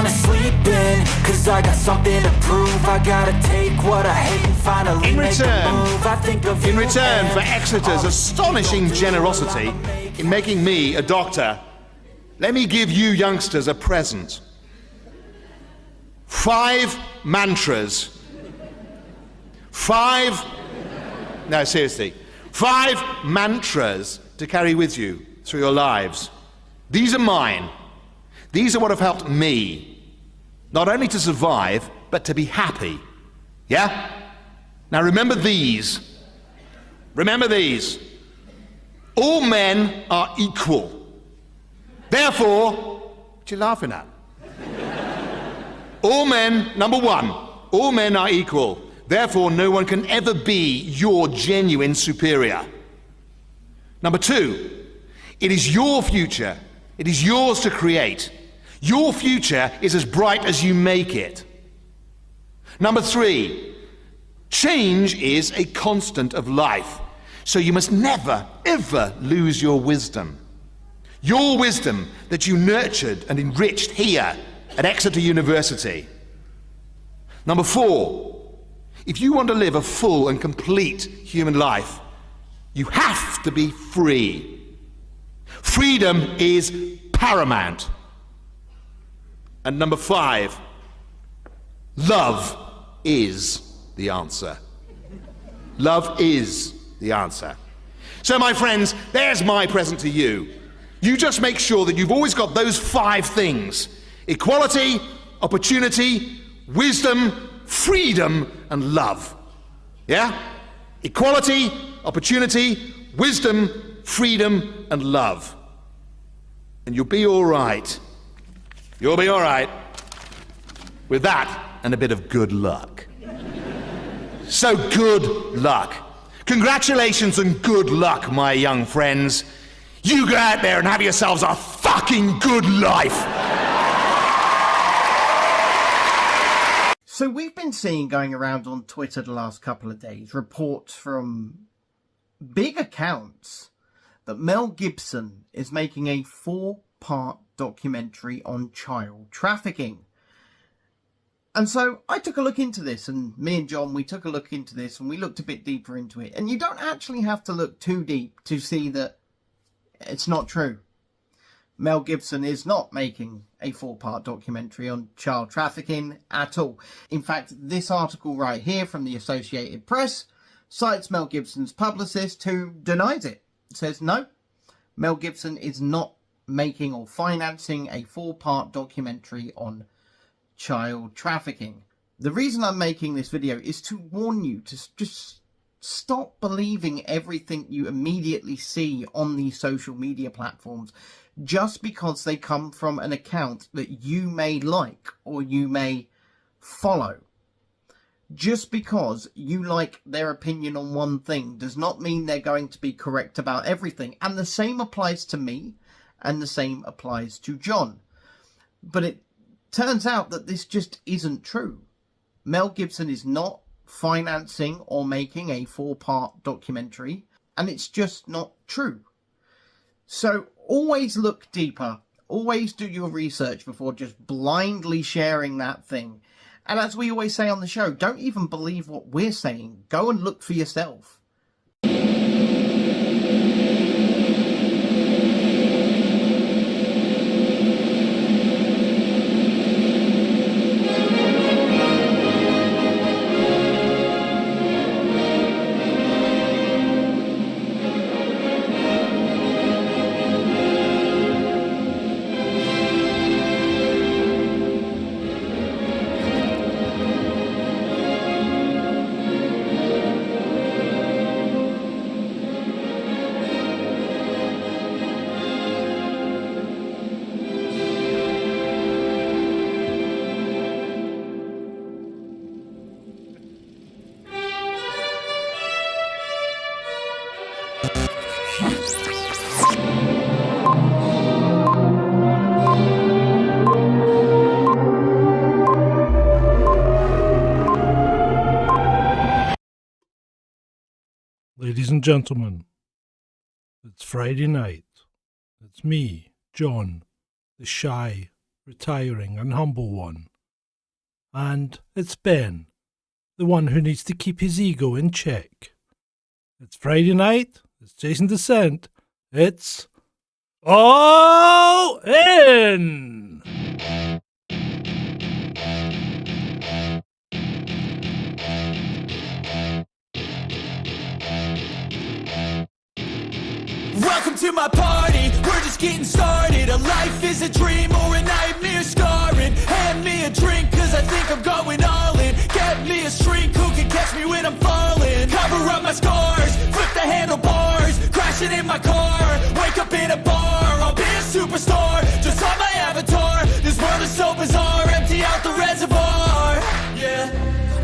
wanna sleep in, cause I got something to prove. I gotta take what I hate and finally In make a return, move. I think of in you return for and Exeter's astonishing generosity in making me a doctor, let me give you youngsters a present. 5 mantras. 5 mantras to carry with you through your lives. These are mine. These are what have helped me, not only to survive, but to be happy. Yeah? Now remember these. Remember these. All men are equal. Therefore, what are you laughing at? All men, number 1, all men are equal. Therefore, no one can ever be your genuine superior. Number 2, it is your future. It is yours to create. Your future is as bright as you make it. Number 3, change is a constant of life. So you must never, ever lose your wisdom. Your wisdom that you nurtured and enriched here at Exeter University. Number 4, if you want to live a full and complete human life, you have to be free. Freedom is paramount. And number 5, love is the answer. Love is the answer. So my friends, there's my present to you. You just make sure that you've always got those 5 things: equality, opportunity, wisdom, freedom, and love. Yeah? Equality, opportunity, wisdom, freedom, and love. And you'll be all right. You'll be all right with that and a bit of good luck. So good luck. Congratulations and good luck, my young friends. You go out there and have yourselves a fucking good life. So we've been seeing going around on Twitter the last couple of days reports from big accounts that Mel Gibson is making a 4-part documentary on child trafficking. And so I took a look into this, and me and John, we took a look into this and we looked a bit deeper into it. And you don't actually have to look too deep to see that it's not true. Mel Gibson is not making a 4-part documentary on child trafficking at all. In fact, this article right here from the Associated Press cites Mel Gibson's publicist, who denies it. It says, no, Mel Gibson is not making or financing a 4-part documentary on child trafficking. The reason I'm making this video is to warn you to just stop believing everything you immediately see on these social media platforms just because they come from an account that you may like or you may follow. Just because you like their opinion on one thing does not mean they're going to be correct about everything. And the same applies to me, and the same applies to John. But it turns out that this just isn't true. Mel Gibson is not financing or making a 4-part documentary, and it's just not true. So always look deeper, always do your research before just blindly sharing that thing. And as we always say on the show, don't even believe what we're saying. Go and look for yourself. Ladies and gentlemen, it's Friday night. It's me, John, the shy, retiring and humble one. And it's Ben, the one who needs to keep his ego in check. It's Friday night, it's Chasing Dissent, it's all in! Welcome to my party, we're just getting started. A life is a dream or a nightmare scarring. Hand me a drink cause I think I'm going all in. Get me a shrink who can catch me when I'm falling. Cover up my scars, flip the handlebars. Crashing in my car, wake up in a bar. I'll be a superstar, just on my avatar. This world is so bizarre, empty out the reservoir. Yeah,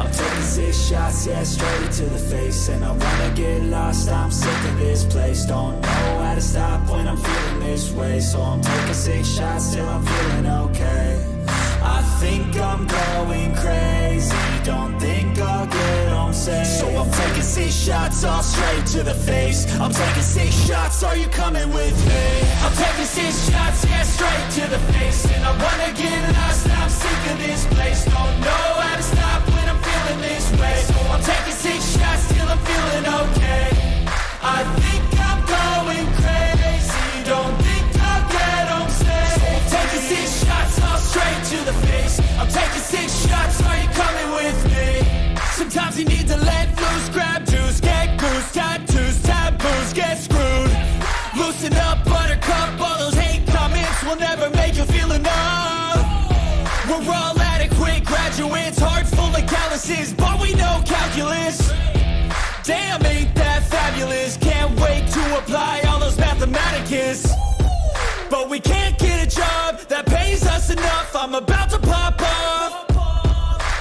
I'm taking 6 shots, yeah, straight to the face. And I wanna get lost, I'm sick of this place. Don't know how to stop when I'm feeling this way. So I'm taking 6 shots till I'm feeling okay. I think I'm going crazy, don't think I'll get home safe. So I'm taking 6 shots all straight to the face. I'm taking 6 shots, are you coming with me? I'm taking 6 shots, yeah, straight to the face. And I wanna get lost, I'm sick of this place. Don't know how to stop when I'm feeling this way. So I'm taking 6 shots till I'm feeling okay. I think I'm going crazy, don't think I'll get home safe. So I'm taking 6 shots all straight to the face. I'm taking 6 shots, are you coming with me? Sometimes you need to let loose, grab juice, get goose, tattoos, taboos, get screwed. Loosen up, buttercup, all those hate comments will never make you feel enough. We're all adequate graduates, heart full of calluses, but we know calculus. Damn, ain't that fabulous? Can't wait to apply all those mathematicus. But we can't get a job that pays us enough. I'm about to pop off.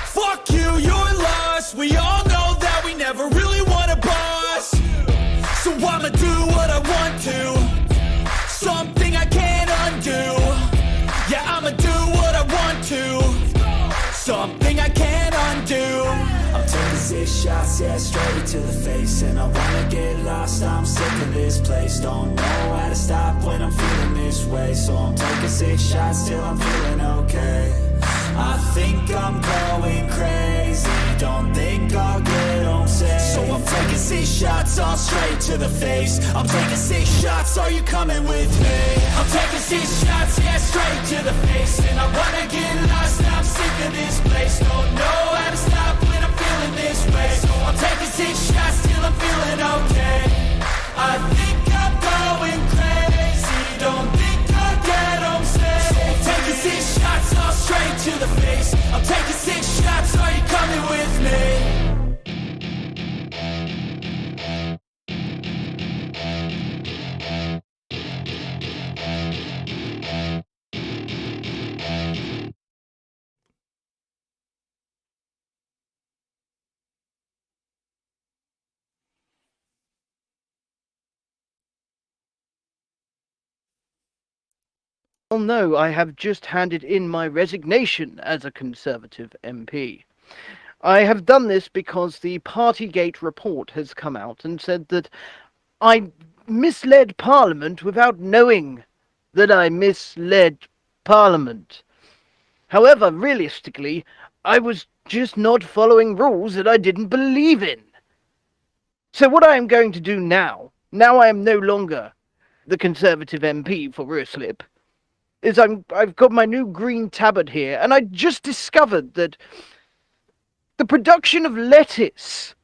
Fuck you, you're lost. We all know that we never really want a boss. So I'ma do what I want to, something I can't undo. Yeah, I'ma do what I want to, something I can't undo. I'm taking 6 shots, yeah, straight to the face. And I wanna get lost, I'm sick of this place. Don't know how to stop when I'm feeling this way. So I'm taking 6 shots till I'm feeling okay. I think I'm going crazy, don't think I'll get home safe. So I'm taking 6 shots all straight to the face. I'm taking 6 shots, are you coming with me? I'm taking 6 shots, yeah, straight to the face. And I wanna get lost, I'm sick of this place. Don't know how to stop when I'm feeling this way. So I'm taking 6 shots till I'm feeling okay. I think I'm going crazy, don't think I'll get home safe. So I'm taking 6 shots all straight to the face. I'm taking 6 shots, are you coming with me? Well, no, I have just handed in my resignation as a Conservative MP. I have done this because the Partygate report has come out and said that I misled Parliament without knowing that I misled Parliament. However, realistically, I was just not following rules that I didn't believe in. So what I am going to do now I am no longer the Conservative MP for Ruislip, is I've got my new green tabard here, and I just discovered that the production of lettuce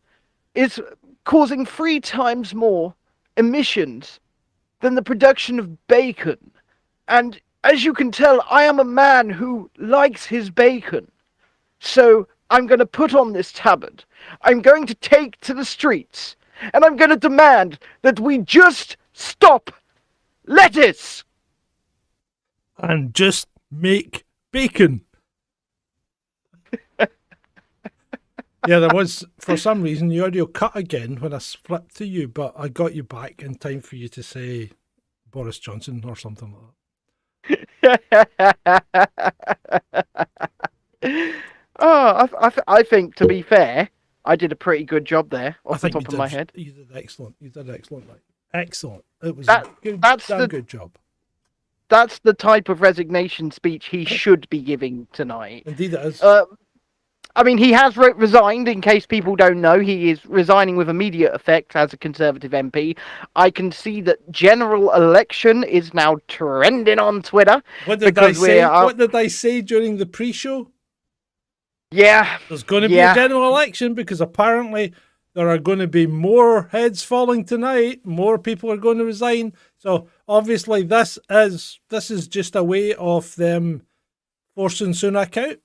is causing 3 times more emissions than the production of bacon. And as you can tell, I am a man who likes his bacon. So I'm going to put on this tabard. I'm going to take to the streets, and I'm going to demand that we just stop lettuce. And just make bacon. Yeah, there was, for some reason, the audio cut again when I flipped to you, but I got you back in time for you to say Boris Johnson or something like that. I think, to be fair, I did a pretty good job there off the top of my head. You did excellent. You did excellent. Like, excellent. It was That's a good job. That's the type of resignation speech he should be giving tonight. Indeed, it is. I mean, he has resigned. In case people don't know, he is resigning with immediate effect as a Conservative MP. I can see that general election is now trending on Twitter. What did I say? What did I say during the pre-show? Yeah. There's going to be a general election because apparently there are going to be more heads falling tonight. More people are going to resign. So obviously this is just a way of them forcing Sunak out.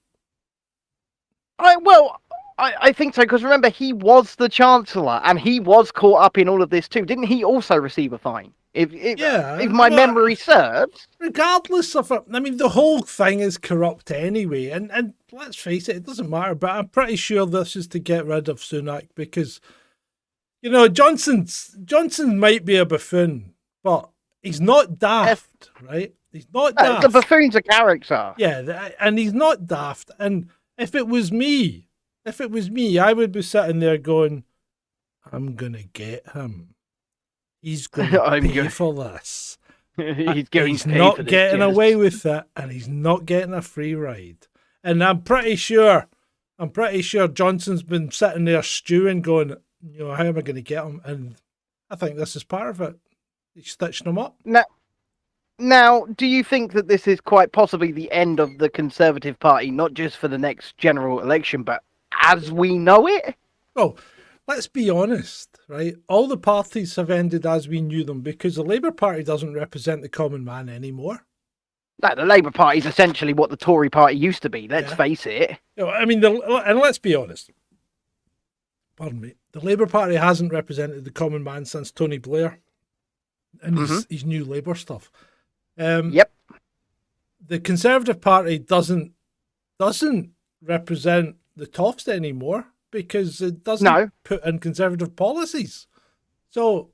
I think so, because remember, he was the Chancellor, and he was caught up in all of this too. Didn't he also receive a fine? If my memory serves. Regardless of it, I mean, the whole thing is corrupt anyway, and let's face it doesn't matter, but I'm pretty sure this is to get rid of Sunak because, you know, Johnson might be a buffoon, but he's not daft, right? He's not daft. The buffoon's a character. Yeah, and he's not daft, and if it was me, I would be sitting there going, I'm going to get him. He's going to pay for this. He's not getting away with it, and he's not getting a free ride. And I'm pretty sure Johnson's been sitting there stewing, going, you know, how am I going to get him? And I think this is part of it. He's stitching him up. Now, do you think that this is quite possibly the end of the Conservative Party, not just for the next general election, but as we know it? Well, let's be honest, right? All the parties have ended as we knew them because the Labour Party doesn't represent the common man anymore. No, the Labour Party is essentially what the Tory Party used to be, let's face it. You know, I mean, and let's be honest. Pardon me. The Labour Party hasn't represented the common man since Tony Blair and his new Labour stuff. Yep. The Conservative Party doesn't represent the Toffs anymore because it doesn't put in Conservative policies. So,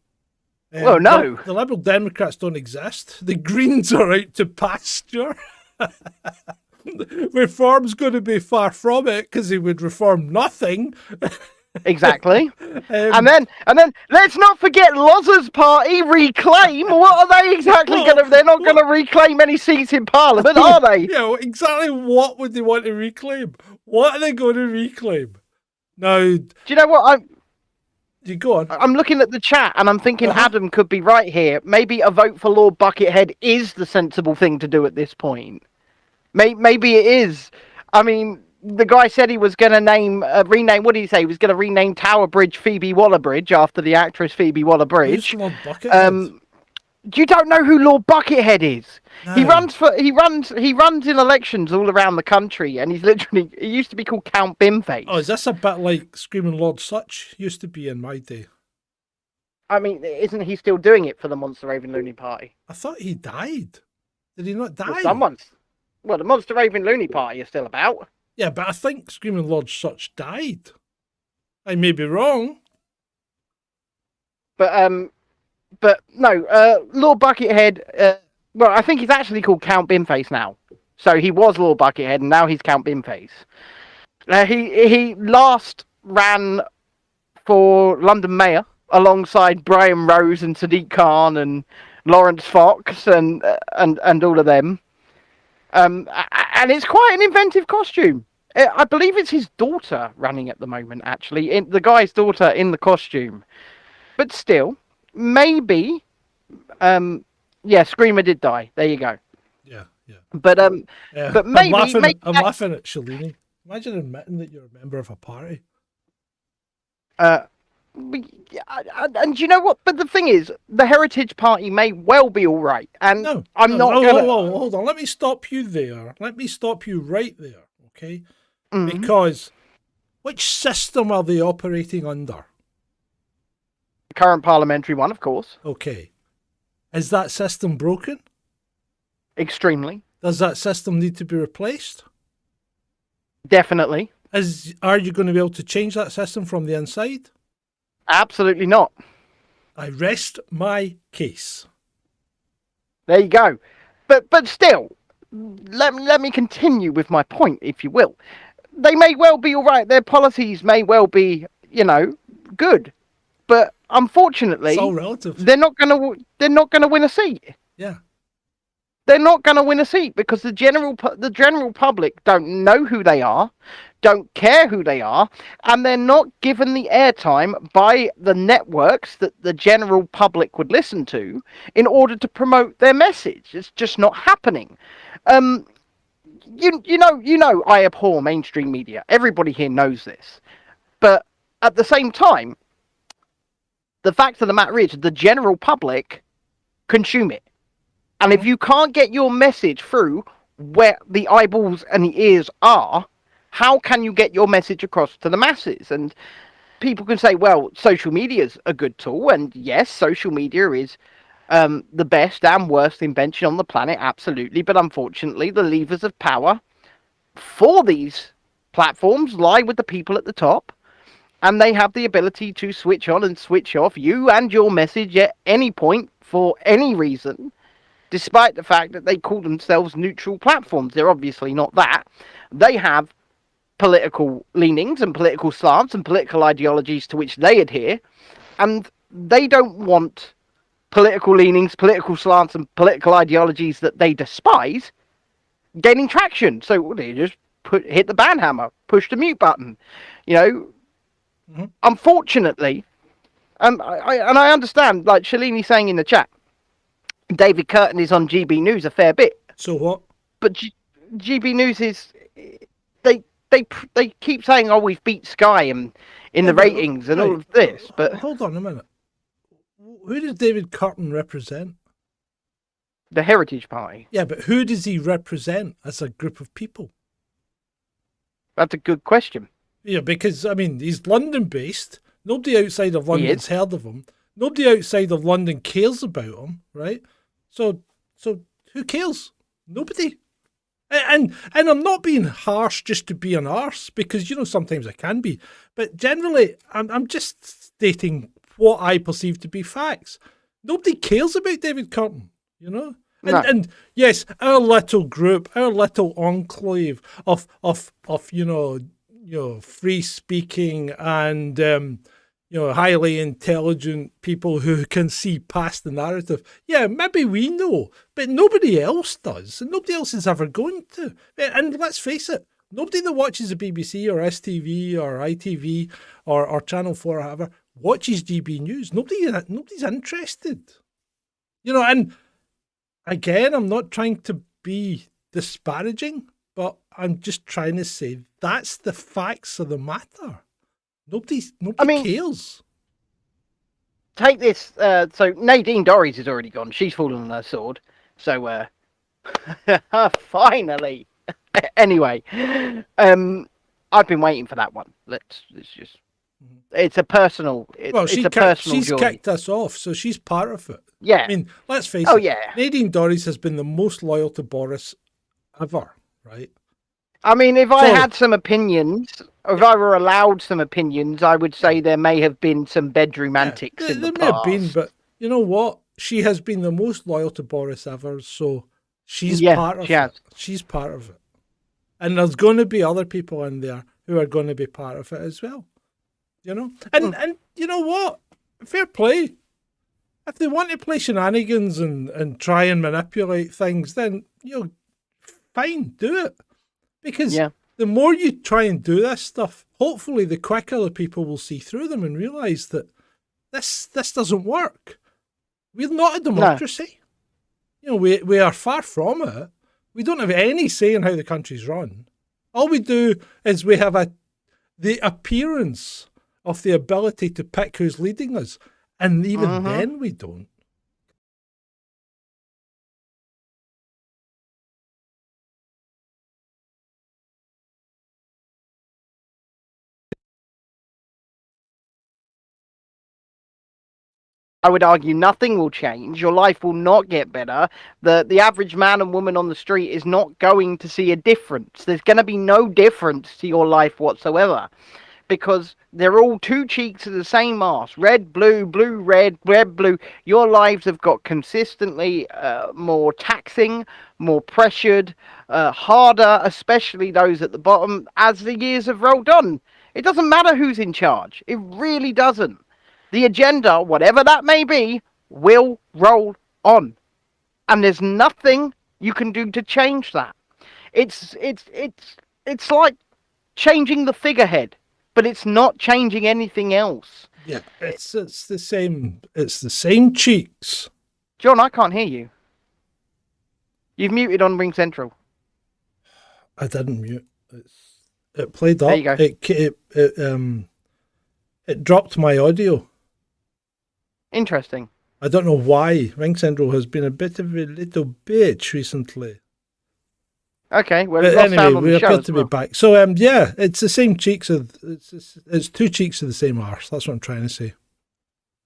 no. The Liberal Democrats don't exist. The Greens are out to pasture. Reform's going to be far from it because he would reform nothing. Exactly. And then let's not forget Loz's party, Reclaim. What are they exactly going to... They're not going to reclaim any seats in Parliament, are they? Yeah, exactly what would they want to reclaim? What are they going to reclaim? Now... Do you know what? You go on. I'm looking at the chat and I'm thinking Adam could be right here. Maybe a vote for Lord Buckethead is the sensible thing to do at this point. Maybe it is. I mean... The guy said he was going to rename, what did he say? He was going to rename Tower Bridge Phoebe Waller-Bridge after the actress Phoebe Waller-Bridge. Who's Lord Buckethead? You don't know who Lord Buckethead is? No. He runs in elections all around the country, and he used to be called Count Bimface. Oh, is this a bit like Screaming Lord Sutch used to be in my day? I mean, isn't he still doing it for the Monster Raven Looney Party? I thought he died. Did he not die? Well, the Monster Raven Looney Party is still about. Yeah, but I think Screaming Lord Sutch died. I may be wrong. But no, Lord Buckethead, well, I think he's actually called Count Bimface now. So he was Lord Buckethead and now he's Count Bimface. He last ran for London Mayor alongside Brian Rose and Sadiq Khan and Lawrence Fox and all of them. And it's quite an inventive costume. I believe it's his daughter running at the moment, actually. The guy's daughter in the costume. But still, maybe... Screamer did die. There you go. Yeah. But maybe... I'm laughing at Shalini. Imagine admitting that you're a member of a party. And you know what? But the thing is, the Heritage Party may well be all right. And I'm not going to... Hold on. Let me stop you there. Let me stop you right there, okay? Mm-hmm. Because which system are they operating under? The current parliamentary one, of course. Okay. Is that system broken? Extremely. Does that system need to be replaced? Definitely. Are you going to be able to change that system from the inside? Absolutely not. I rest my case. There you go. But still, let me continue with my point, if you will. They may well be all right. Their policies may well be, good. But unfortunately, it's all relative. They're not going to win a seat. Yeah. they're not going to win a seat because the general public don't know who they are, don't care who they are, and they're not given the airtime by the networks that the general public would listen to in order to promote their message. It's just not happening. You know, I abhor mainstream media. Everybody here knows this, but at the same time, the fact of the matter is, the general public consume it. And if you can't get your message through where the eyeballs and the ears are, how can you get your message across to the masses? And people can say, well, social media is a good tool. And yes, social media is the best and worst invention on the planet, absolutely. But unfortunately, the levers of power for these platforms lie with the people at the top. And they have the ability to switch on and switch off you and your message at any point for any reason, despite the fact that they call themselves neutral platforms. They're obviously not that. They have political leanings and political slants and political ideologies to which they adhere, and they don't want political leanings, political slants, and political ideologies that they despise gaining traction. So they just hit the ban hammer, push the mute button, you know. Mm-hmm. Unfortunately, I understand, like Shalini saying in the chat, David Curtin is on GB News a fair bit. So what? But GB News is they keep saying, "Oh, we've beat Sky in the ratings and all of this." But hold on a minute. Who does David Curtin represent? The Heritage Party. Yeah, but who does he represent as a group of people? That's a good question. Yeah, because, I mean, he's London-based. Nobody outside of London's heard of him. Nobody outside of London cares about him, right? So who cares? Nobody. And I'm not being harsh just to be an arse, because, you know, sometimes I can be. But generally, I'm just stating what I perceive to be facts. Nobody cares about David Curtin, you know? And yes, our little group, our little enclave of you know, free speaking and highly intelligent people who can see past the narrative. Yeah, maybe we know, but nobody else does, and nobody else is ever going to. And let's face it, nobody that watches the BBC or STV or ITV or Channel 4 or however watches GB News. Nobody's interested. You know, and again, I'm not trying to be disparaging, but I'm just trying to say that's the facts of the matter. Nobody cares. Take this. So Nadine Dorries is already gone. She's fallen on her sword. So finally. Anyway, I've been waiting for that one. Let's just. It's a personal. She's joy. Kicked us off, so she's part of it. Yeah. I mean, let's face it. Oh yeah. Nadine Dorries has been the most loyal to Boris ever, right? I mean, if I had some opinions, if I were allowed some opinions, I would say there may have been some bedroom antics in the past. There may have been, but you know what? She has been the most loyal to Boris ever, so she's part of it. She's part of it. And there's going to be other people in there who are going to be part of it as well. You know? And you know what? Fair play. If they want to play shenanigans and try and manipulate things, then, fine, do it. Because the more you try and do this stuff, hopefully the quicker the people will see through them and realise that this doesn't work. We're not a democracy. No. We are far from it. We don't have any say in how the country's run. All we do is we have the appearance of the ability to pick who's leading us. And even then we don't. I would argue nothing will change. Your life will not get better. The average man and woman on the street is not going to see a difference. There's going to be no difference to your life whatsoever. Because they're all two cheeks of the same arse. Red, blue, blue, red, red, blue. Your lives have got consistently more taxing, more pressured, harder, especially those at the bottom, as the years have rolled on. It doesn't matter who's in charge. It really doesn't. The agenda, whatever that may be, will roll on. And there's nothing you can do to change that. It's like changing the figurehead, but it's not changing anything else. Yeah, it's the same. It's the same cheeks. John, I can't hear you. You've muted on Ring Central. I didn't mute. It played up. There you go. It dropped my audio. Interesting. I don't know why. Ring Central has been a bit of a little bitch recently. Okay, well, But anyway, we appear to be back. So yeah, it's the same cheeks of it's two cheeks of the same arse. That's what I'm trying to say.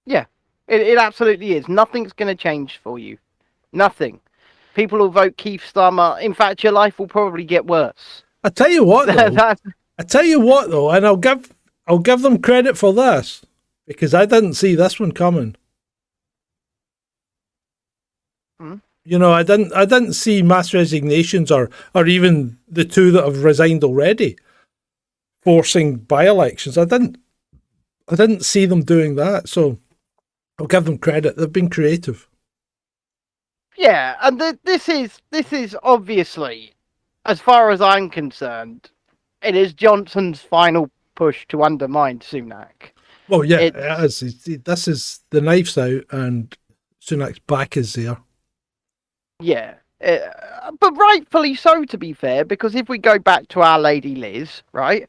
Yeah, it absolutely is. Nothing's going to change for you. Nothing. People will vote Keith Starmer. In fact, your life will probably get worse. I tell you what, though, and I'll give them credit for this because I didn't see this one coming. You know, I didn't see mass resignations or even the two that have resigned already forcing by-elections. I didn't see them doing that, so I'll give them credit. They've been creative. Yeah, and this is obviously, as far as I'm concerned, it is Johnson's final push to undermine Sunak. Well, yeah, it is. This is the knife's out and Sunak's back is there. Yeah, but rightfully so, to be fair, because if we go back to Our Lady Liz, right,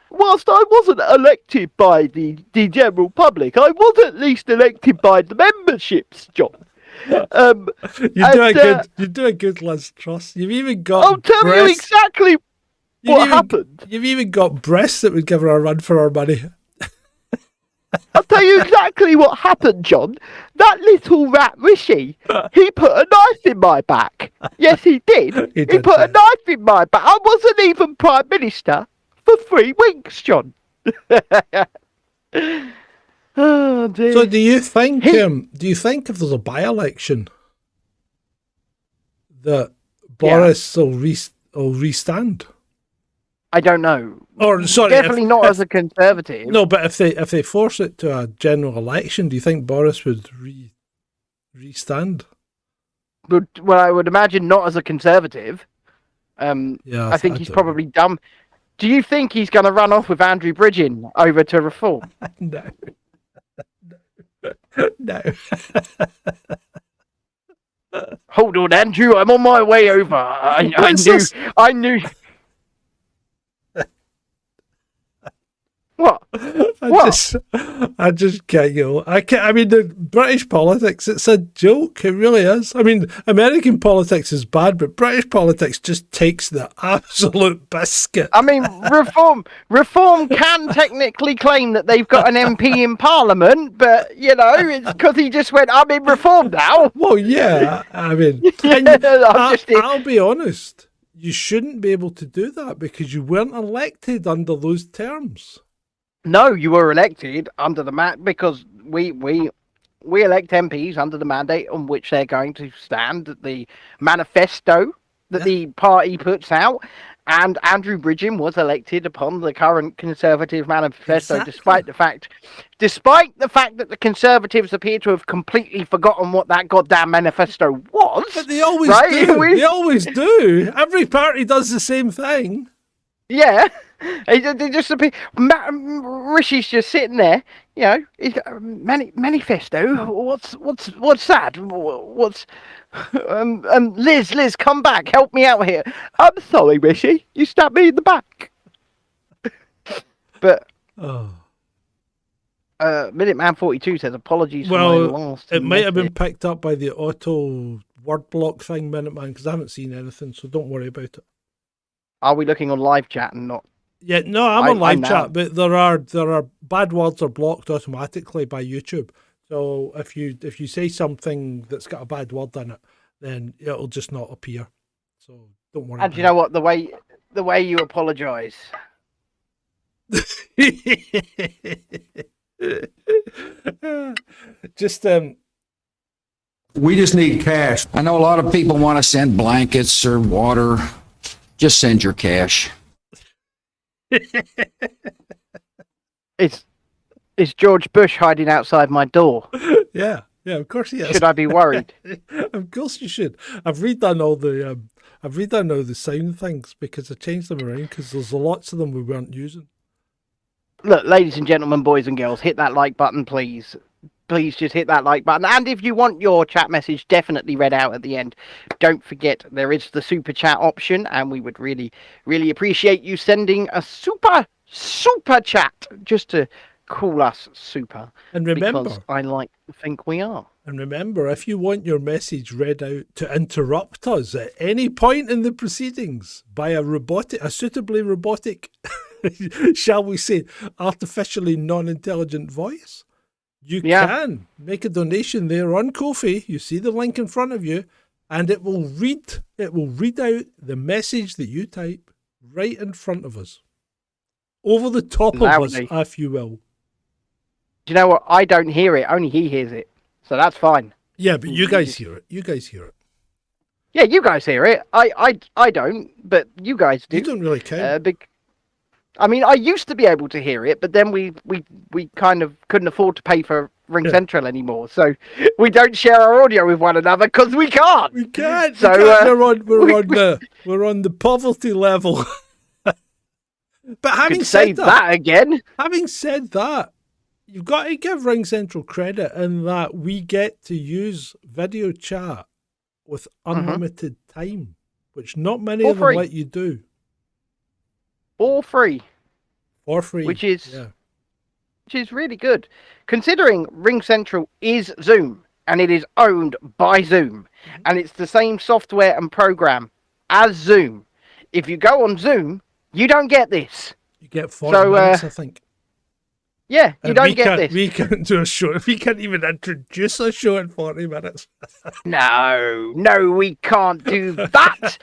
whilst I wasn't elected by the general public, I was at least elected by the memberships, John. You do a good Liz Truss. You've even got I'll tell you exactly what happened. You've even got breasts that would give her a run for her money. I'll tell you exactly what happened, John. That little rat Rishi, he put a knife in my back. Yes, he did. He put a knife in my back. I wasn't even Prime Minister for 3 weeks, John. Oh, dear. So do you think if there's a by-election that Boris will restand? I don't know. Or sorry, definitely not as a Conservative. No, but if they force it to a general election, do you think Boris would restand? But well, I would imagine not as a Conservative. Yeah, I think he's probably dumb. Do you think he's going to run off with Andrew Bridgen over to Reform? No. No. Hold on, Andrew. I'm on my way over. I knew. What? I just can't go. I mean, the British politics, it's a joke. It really is. I mean, American politics is bad, but British politics just takes the absolute biscuit. I mean, Reform can technically claim that they've got an MP in Parliament, but, you know, it's because he just went, I'm in Reform now. Well, yeah. I mean, I'll be honest. You shouldn't be able to do that because you weren't elected under those terms. No, you were elected under the because we elect MPs under the mandate on which they're going to stand, the manifesto that the party puts out, and Andrew Bridgen was elected upon the current Conservative manifesto, exactly. despite the fact that the Conservatives appear to have completely forgotten what that goddamn manifesto was. But they always do. They always do. Every party does the same thing. Yeah. They just appear. Rishi's just sitting there, you know. He's got manifesto. What's that? What's Liz, come back, help me out here. I'm sorry, Rishi, you stabbed me in the back. But Minuteman 42 says apologies for my last. It might have been picked up by the auto word block thing, Minuteman, because I haven't seen anything, so don't worry about it. Are we looking on live chat and not? Yeah, no, I'm on live chat, but there are bad words are blocked automatically by YouTube. So if you say something that's got a bad word in it, then it'll just not appear. So don't worry. And you know what? The way you apologise. Just we just need cash. I know a lot of people want to send blankets or water. Just send your cash. It's George Bush hiding outside my door. Yeah. Yeah, of course he is. Should I be worried? Of course you should. I've redone all the sound things because I changed them around because there's lots of them we weren't using. Look, ladies and gentlemen, boys and girls, hit that like button, please. Please just hit that like button. And if you want your chat message definitely read out at the end, don't forget there is the super chat option, and we would really, really appreciate you sending a super chat just to call us super. And remember, because I like to think we are. And remember, if you want your message read out to interrupt us at any point in the proceedings by a suitably robotic, shall we say, artificially non-intelligent voice, you can make a donation there on Ko-fi. You see the link in front of you, and it will read out the message that you type right in front of us, over the top of us, if you will. Do you know what? I don't hear it. Only he hears it. So that's fine. Yeah, but you guys hear it. You guys hear it. Yeah, you guys hear it. I don't, but you guys do. You don't really care. I mean, I used to be able to hear it, but then we kind of couldn't afford to pay for Ring Central anymore. So we don't share our audio with one another because we can't. We can't. So we're on the poverty level. But having said that again, having said that, you've got to give Ring Central credit in that we get to use video chat with unlimited time, which not many of them let you do. For free. Which is really good, considering Ring Central is Zoom and it is owned by Zoom, and it's the same software and program as Zoom. If you go on Zoom, you don't get this. You get 40 minutes, I think. Yeah, you don't get this. We can't do a show. We can't even introduce a show in 40 minutes. No, we can't do that.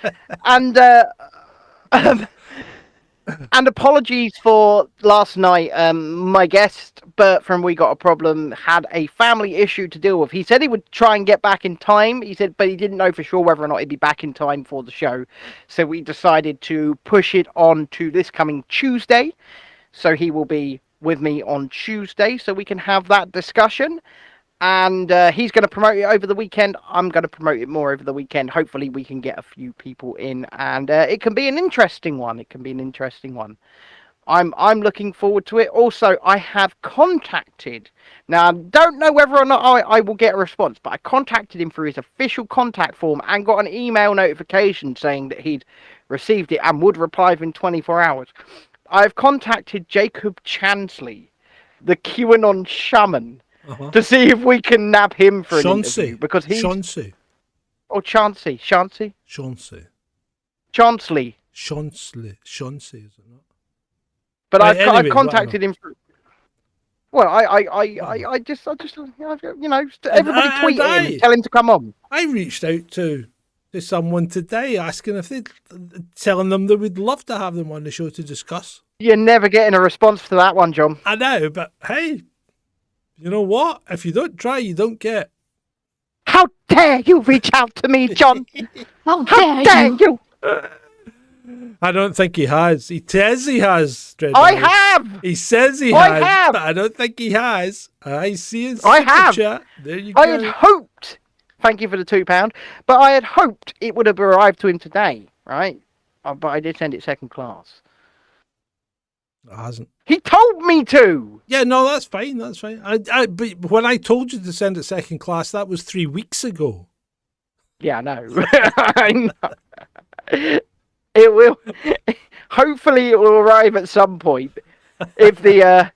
And apologies for last night. My guest, Bert from We Got a Problem, had a family issue to deal with. He said he would try and get back in time. He said, but he didn't know for sure whether or not he'd be back in time for the show. So we decided to push it on to this coming Tuesday. So he will be with me on Tuesday so we can have that discussion. And he's going to promote it over the weekend. I'm going to promote it more over the weekend. Hopefully we can get a few people in, and it can be an interesting one. I'm looking forward to it. Also, I have contacted, now I don't know whether or not I will get a response, but I contacted him through his official contact form and got an email notification saying that he'd received it and would reply within 24 hours. I've contacted Jacob Chansley, the QAnon shaman, to see if we can nab him for an interview, because he's... Chauncey, is it not? But I've contacted him for... Well, I just everybody tweet him, tell him to come on. I reached out to someone today asking if telling them they would love to have them on the show to discuss. You're never getting a response to that one, John. I know, but hey, you know what? If you don't try, you don't get. How dare you reach out to me, John? How dare you? I don't think he has. He says he has. I have. He says he has, but I don't think he has. I see his chat. There you go. I had hoped. Thank you for the £2. But I had hoped it would have arrived to him today, right? But I did send it second class. It hasn't. He told me to. Yeah, no, that's fine. That's fine. But when I told you to send it second class, that was 3 weeks ago. Yeah, I know. I know. It will. Hopefully, it will arrive at some point. If the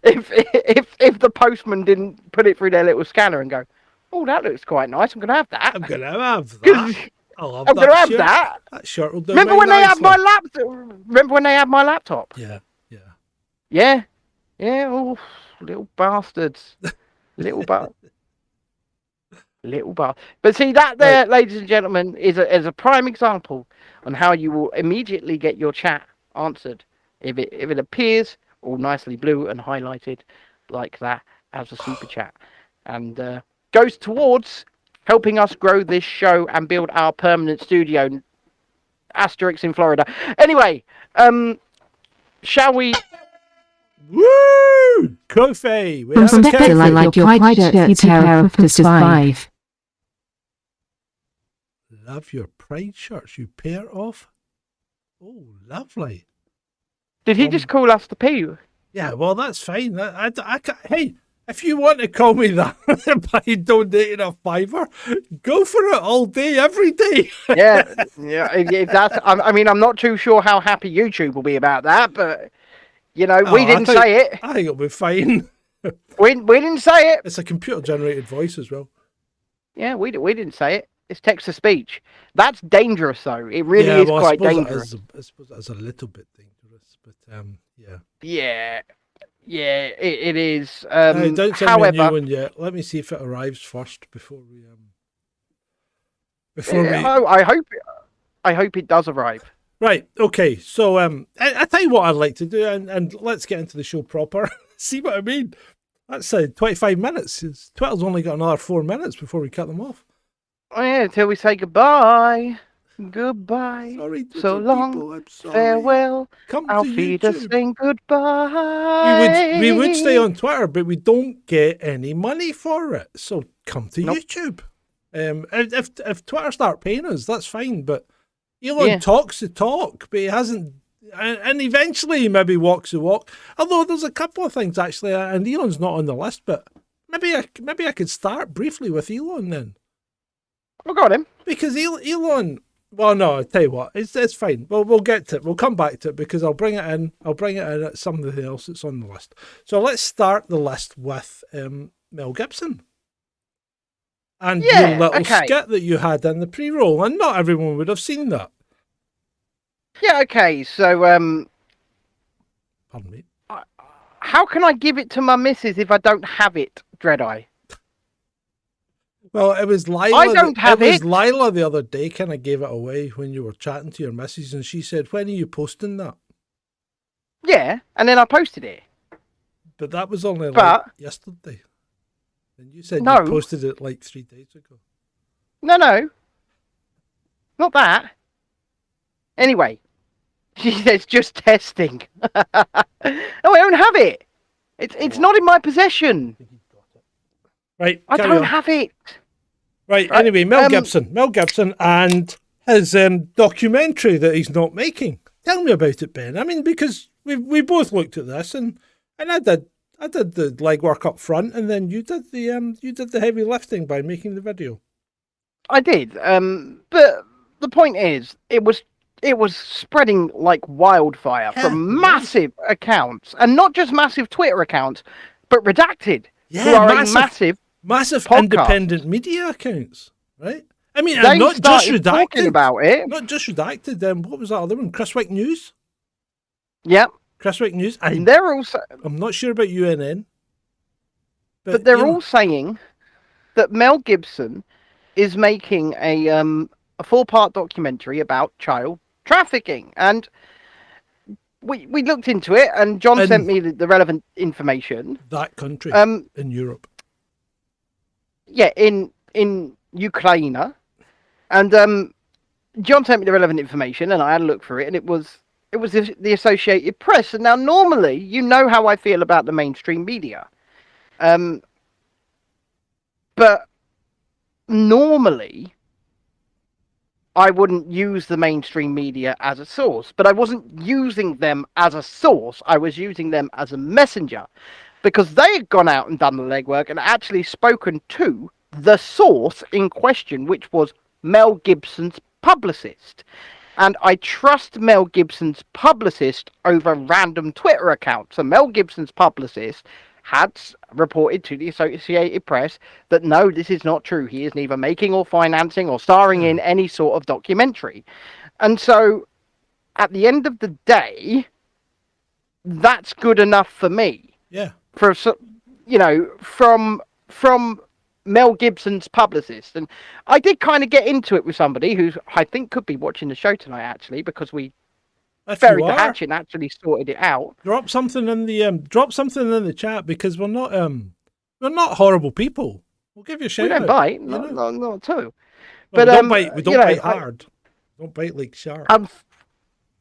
if the postman didn't put it through their little scanner and go, oh, that looks quite nice. I'm going to have that. I'm going to have that. I'm going to have that. That shirt will do. Remember when they had my laptop? Remember when they had my laptop? Yeah. Oh, little bastards. Little bastard. But see, that there, ladies and gentlemen, is a prime example on how you will immediately get your chat answered if it appears all nicely blue and highlighted like that as a super chat, and goes towards helping us grow this show and build our permanent studio, * in Florida. Anyway, shall we Woo! Kofi! We From have a Spectre, I Kofi. like your pride shirts, you pair of 55. Love your pride shirts, you pair of. Oh, lovely. Did he just call us the P? Yeah, well, that's fine. Hey, if you want to call me that by donating a fiver, go for it all day, every day. Yeah. If that's. I mean, I'm not too sure how happy YouTube will be about that, but we didn't say it. I think it'll be fine. We didn't say it. It's a computer-generated voice as well. Yeah, we didn't say it. It's text to speech. That's dangerous, though. It really is quite dangerous. I suppose that's a little bit dangerous, but yeah. Yeah, it is. No, don't send me a however, new one yet. Let me see if it arrives first before we. I hope it does arrive. Right. Okay. So I tell you what I'd like to do, and let's get into the show proper. See what I mean? That's 25 minutes. Twitter's only got another 4 minutes before we cut them off. Oh yeah, until we say goodbye. Goodbye. Sorry, so long. people, I'm sorry. Farewell. Come Our to feet are YouTube. saying goodbye. We would stay on Twitter, but we don't get any money for it. So come to Nope. YouTube. If Twitter start paying us, that's fine. But Elon talks the talk, but he hasn't. And eventually he maybe walks the walk. Although there's a couple of things actually, and Elon's not on the list, but maybe I could start briefly with Elon then. We got him. Because Elon, well, no, I'll tell you what, it's fine. We'll get to it. We'll come back to it because I'll bring it in at something else that's on the list. So let's start the list with Mel Gibson. And your little skit that you had in the pre-roll. And not everyone would have seen that. Yeah, okay, so, Pardon me. how can I give it to my missus if I don't have it, Dreadeye? Well, it was Lila. I don't have it. It was Lila the other day kind of gave it away when you were chatting to your missus, and she said, "When are you posting that?" Yeah, and then I posted it. But that was only yesterday. And you said No. you posted it like 3 days ago. No. Not that. Anyway, she says just testing. No, I don't have it. It's not in my possession. Right, I carry don't on. have it. Right, anyway, Mel Gibson and his documentary that he's not making. Tell me about it, Ben. I mean, because we both looked at this, and I did the legwork up front, and then you did the heavy lifting by making the video. I did. But the point is, it was spreading like wildfire from massive accounts, and not just massive Twitter accounts, but redacted. Yeah, who are massive podcast. independent media accounts, right? I mean, They not just started redacted. talking about it. Not just redacted. What was that other one? Chriswick News. Yep. Chriswick News. And they're also. I'm not sure about UNN. But they're all saying that Mel Gibson is making a 4-part documentary about child trafficking, and we looked into it, and John sent me the relevant information. That country in Europe. Yeah, in Ukraine, and John sent me the relevant information, and I had a look through it, and it was the Associated Press. And now, normally, you know how I feel about the mainstream media, but normally I wouldn't use the mainstream media as a source, but I wasn't using them as a source. I was using them as a messenger, because they had gone out and done the legwork and actually spoken to the source in question, which was Mel Gibson's publicist. And I trust Mel Gibson's publicist over random Twitter accounts. So Mel Gibson's publicist had reported to the Associated Press that no, this is not true. He is neither making or financing or starring in any sort of documentary. And so at the end of the day, that's good enough for me. Yeah. From Mel Gibson's publicist. And I did kind of get into it with somebody who I think could be watching the show tonight, actually, because we buried the hatchet and actually sorted it out. Drop something in the chat, because we're not horrible people. We'll give you a shout. We don't out, bite, not at all. Well, we don't bite hard. Don't bite like sharks.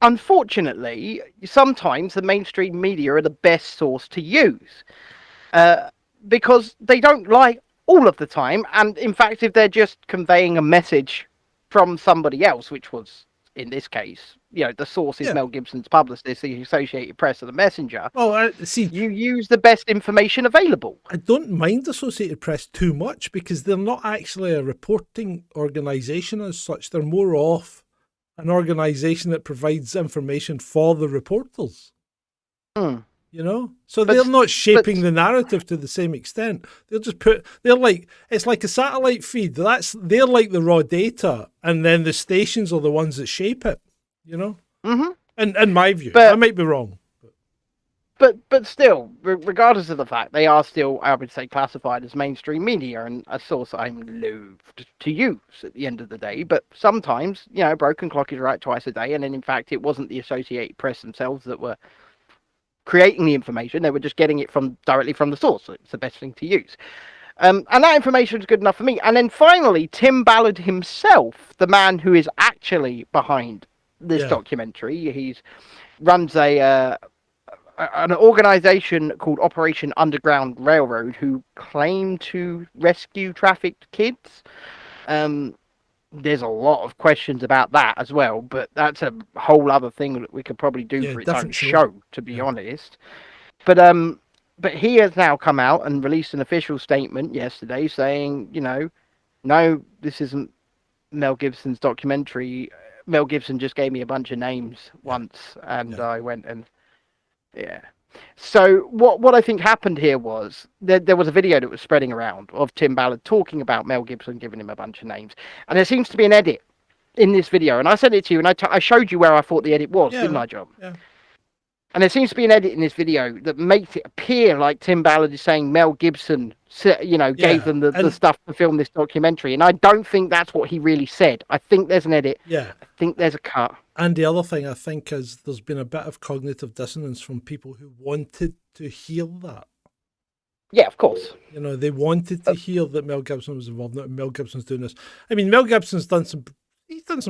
unfortunately, sometimes the mainstream media are the best source to use, because they don't lie all of the time. And in fact, if they're just conveying a message from somebody else, which was in this case, the source is Mel Gibson's publicist, the Associated Press, or the Messenger. Well, see, you use the best information available. I don't mind the Associated Press too much because they're not actually a reporting organisation as such. They're more of an organisation that provides information for the reporters. So they're not shaping the narrative to the same extent. They'll just it's like a satellite feed. They're like the raw data, and then the stations are the ones that shape it. Mm-hmm. And in my view, I might be wrong. But still, regardless of the fact, they are still, I would say, classified as mainstream media, and a source I'm loathed to use at the end of the day. But sometimes, a broken clock is right twice a day, and then in fact, it wasn't the Associated Press themselves that were creating the information. They were just getting it directly from the source. So it's the best thing to use. And that information is good enough for me. And then finally, Tim Ballard himself, the man who is actually behind this documentary, he runs an organization called Operation Underground Railroad, who claim to rescue trafficked kids. There's a lot of questions about that as well, but that's a whole other thing that we could probably do for its own show, to be honest. But he has now come out and released an official statement yesterday saying, no, this isn't Mel Gibson's documentary. Mel Gibson just gave me a bunch of names once, and I went and So what I think happened here was there was a video that was spreading around of Tim Ballard talking about Mel Gibson giving him a bunch of names, and there seems to be an edit in this video, and I sent it to you, and I showed you where I thought the edit was, didn't I, John? Yeah. And there seems to be an edit in this video that makes it appear like Tim Ballard is saying Mel Gibson, gave them the stuff to film this documentary, and I don't think that's what he really said. I think there's an edit. Yeah. I think there's a cut. And the other thing I think is there's been a bit of cognitive dissonance from people who wanted to hear that. Yeah, of course. They wanted to hear that Mel Gibson was involved, that Mel Gibson's doing this. I mean, Mel Gibson's done some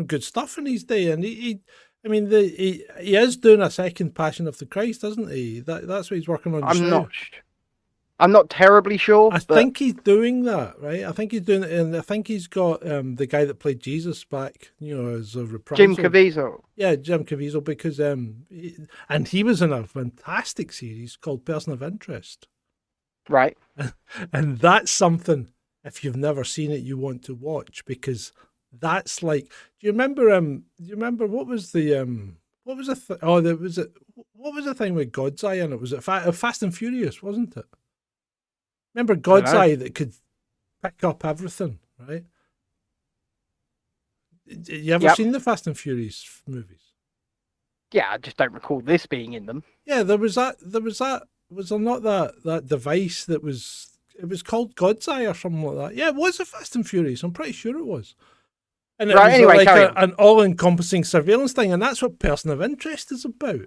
good stuff in his day, and he is doing a second Passion of the Christ, isn't he? That's what he's working on. I'm not terribly sure. I think he's doing that, right? I think he's doing it, and I think he's got the guy that played Jesus back, as a reprisal. Jim Caviezel. Yeah, Jim Caviezel, because and he was in a fantastic series called Person of Interest. Right. And that's something, if you've never seen it, you want to watch, because that's like, do you remember what was the what was the thing with God's Eye in it? Was it Fast and Furious, wasn't it? Remember God's Eye that could pick up everything, right? You ever seen the Fast and Furious movies? Yeah, I just don't recall this being in them. Yeah, was there not that device that was, it was called God's Eye or something like that? Yeah, it was a Fast and Furious, I'm pretty sure it was. And it was an all-encompassing surveillance thing, and that's what Person of Interest is about.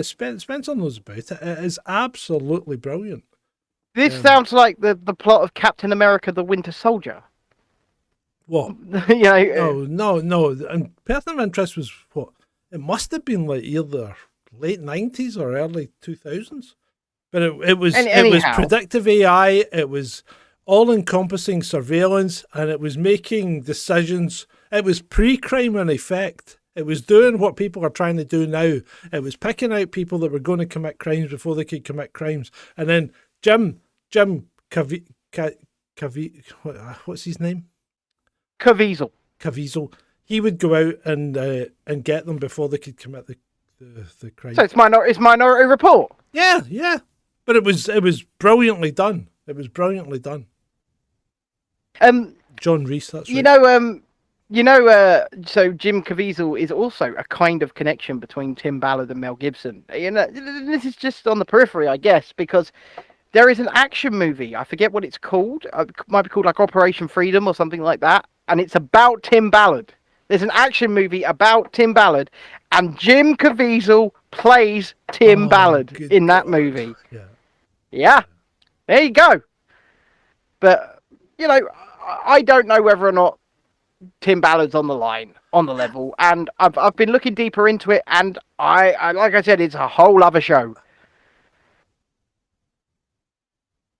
Spencer knows about it. It is absolutely brilliant. This sounds like the plot of Captain America: The Winter Soldier. What? No. And Person of Interest was what? It must have been like either late 90s or early 2000s. But it was predictive AI. It was all-encompassing surveillance, and it was making decisions. It was pre-crime in effect. It was doing what people are trying to do now. It was picking out people that were going to commit crimes before they could commit crimes. And then Jim what's his name? Caviezel. He would go out and get them before they could commit the crime. So it's Minority Report. Yeah. But it was brilliantly done. John Reese, that's right. So Jim Caviezel is also a kind of connection between Tim Ballard and Mel Gibson. This is just on the periphery, I guess, because there is an action movie. I forget what it's called. It might be called like Operation Freedom or something like that. And it's about Tim Ballard. There's an action movie about Tim Ballard, and Jim Caviezel plays Tim Ballard in that movie. Yeah. There you go. But, I don't know whether or not Tim Ballard's on the line, on the level, and I've been looking deeper into it, and I like I said, it's a whole other show.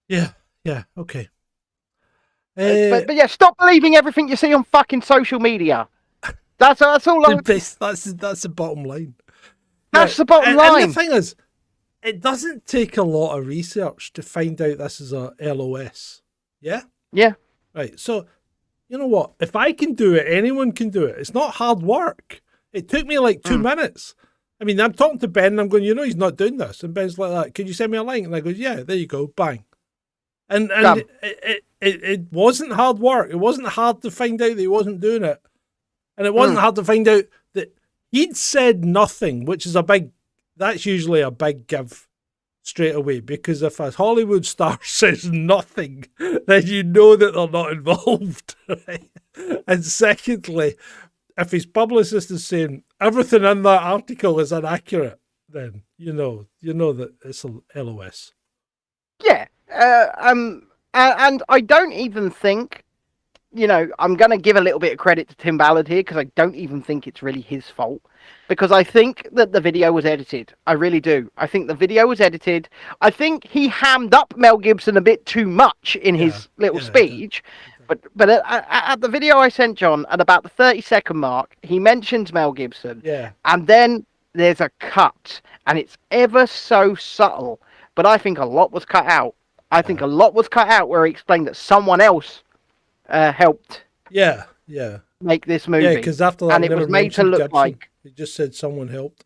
Yeah, okay. But yeah, stop believing everything you see on fucking social media. That's all. That's the bottom line. That's the bottom line. And the thing is, it doesn't take a lot of research to find out this is a LOS. Yeah? Yeah. Right. So, you know what? If I can do it, anyone can do it. It's not hard work. It took me like 2 minutes. I mean, I'm talking to Ben and I'm going, he's not doing this. And Ben's like that. Can you send me a link? And I go, yeah, there you go. Bang. And it wasn't hard work. It wasn't hard to find out that he wasn't doing it. And it wasn't hard to find out that he'd said nothing, which is that's usually a big give straight away, because if a Hollywood star says nothing, then you know that they're not involved. Right? And secondly, if his publicist is saying everything in that article is inaccurate, then you know that it's a LOS. Yeah. And I don't even think, I'm going to give a little bit of credit to Tim Ballard here, because I don't even think it's really his fault, because I think that the video was edited. I really do. I think the video was edited. I think he hammed up Mel Gibson a bit too much in his little speech. But at the video I sent John, at about the 30-second mark, he mentions Mel Gibson. Yeah. And then there's a cut, and it's ever so subtle. But I think a lot was cut out. I think a lot was cut out where he explained that someone else helped make this movie. Yeah, because after that, and it was made to look like he just said someone helped.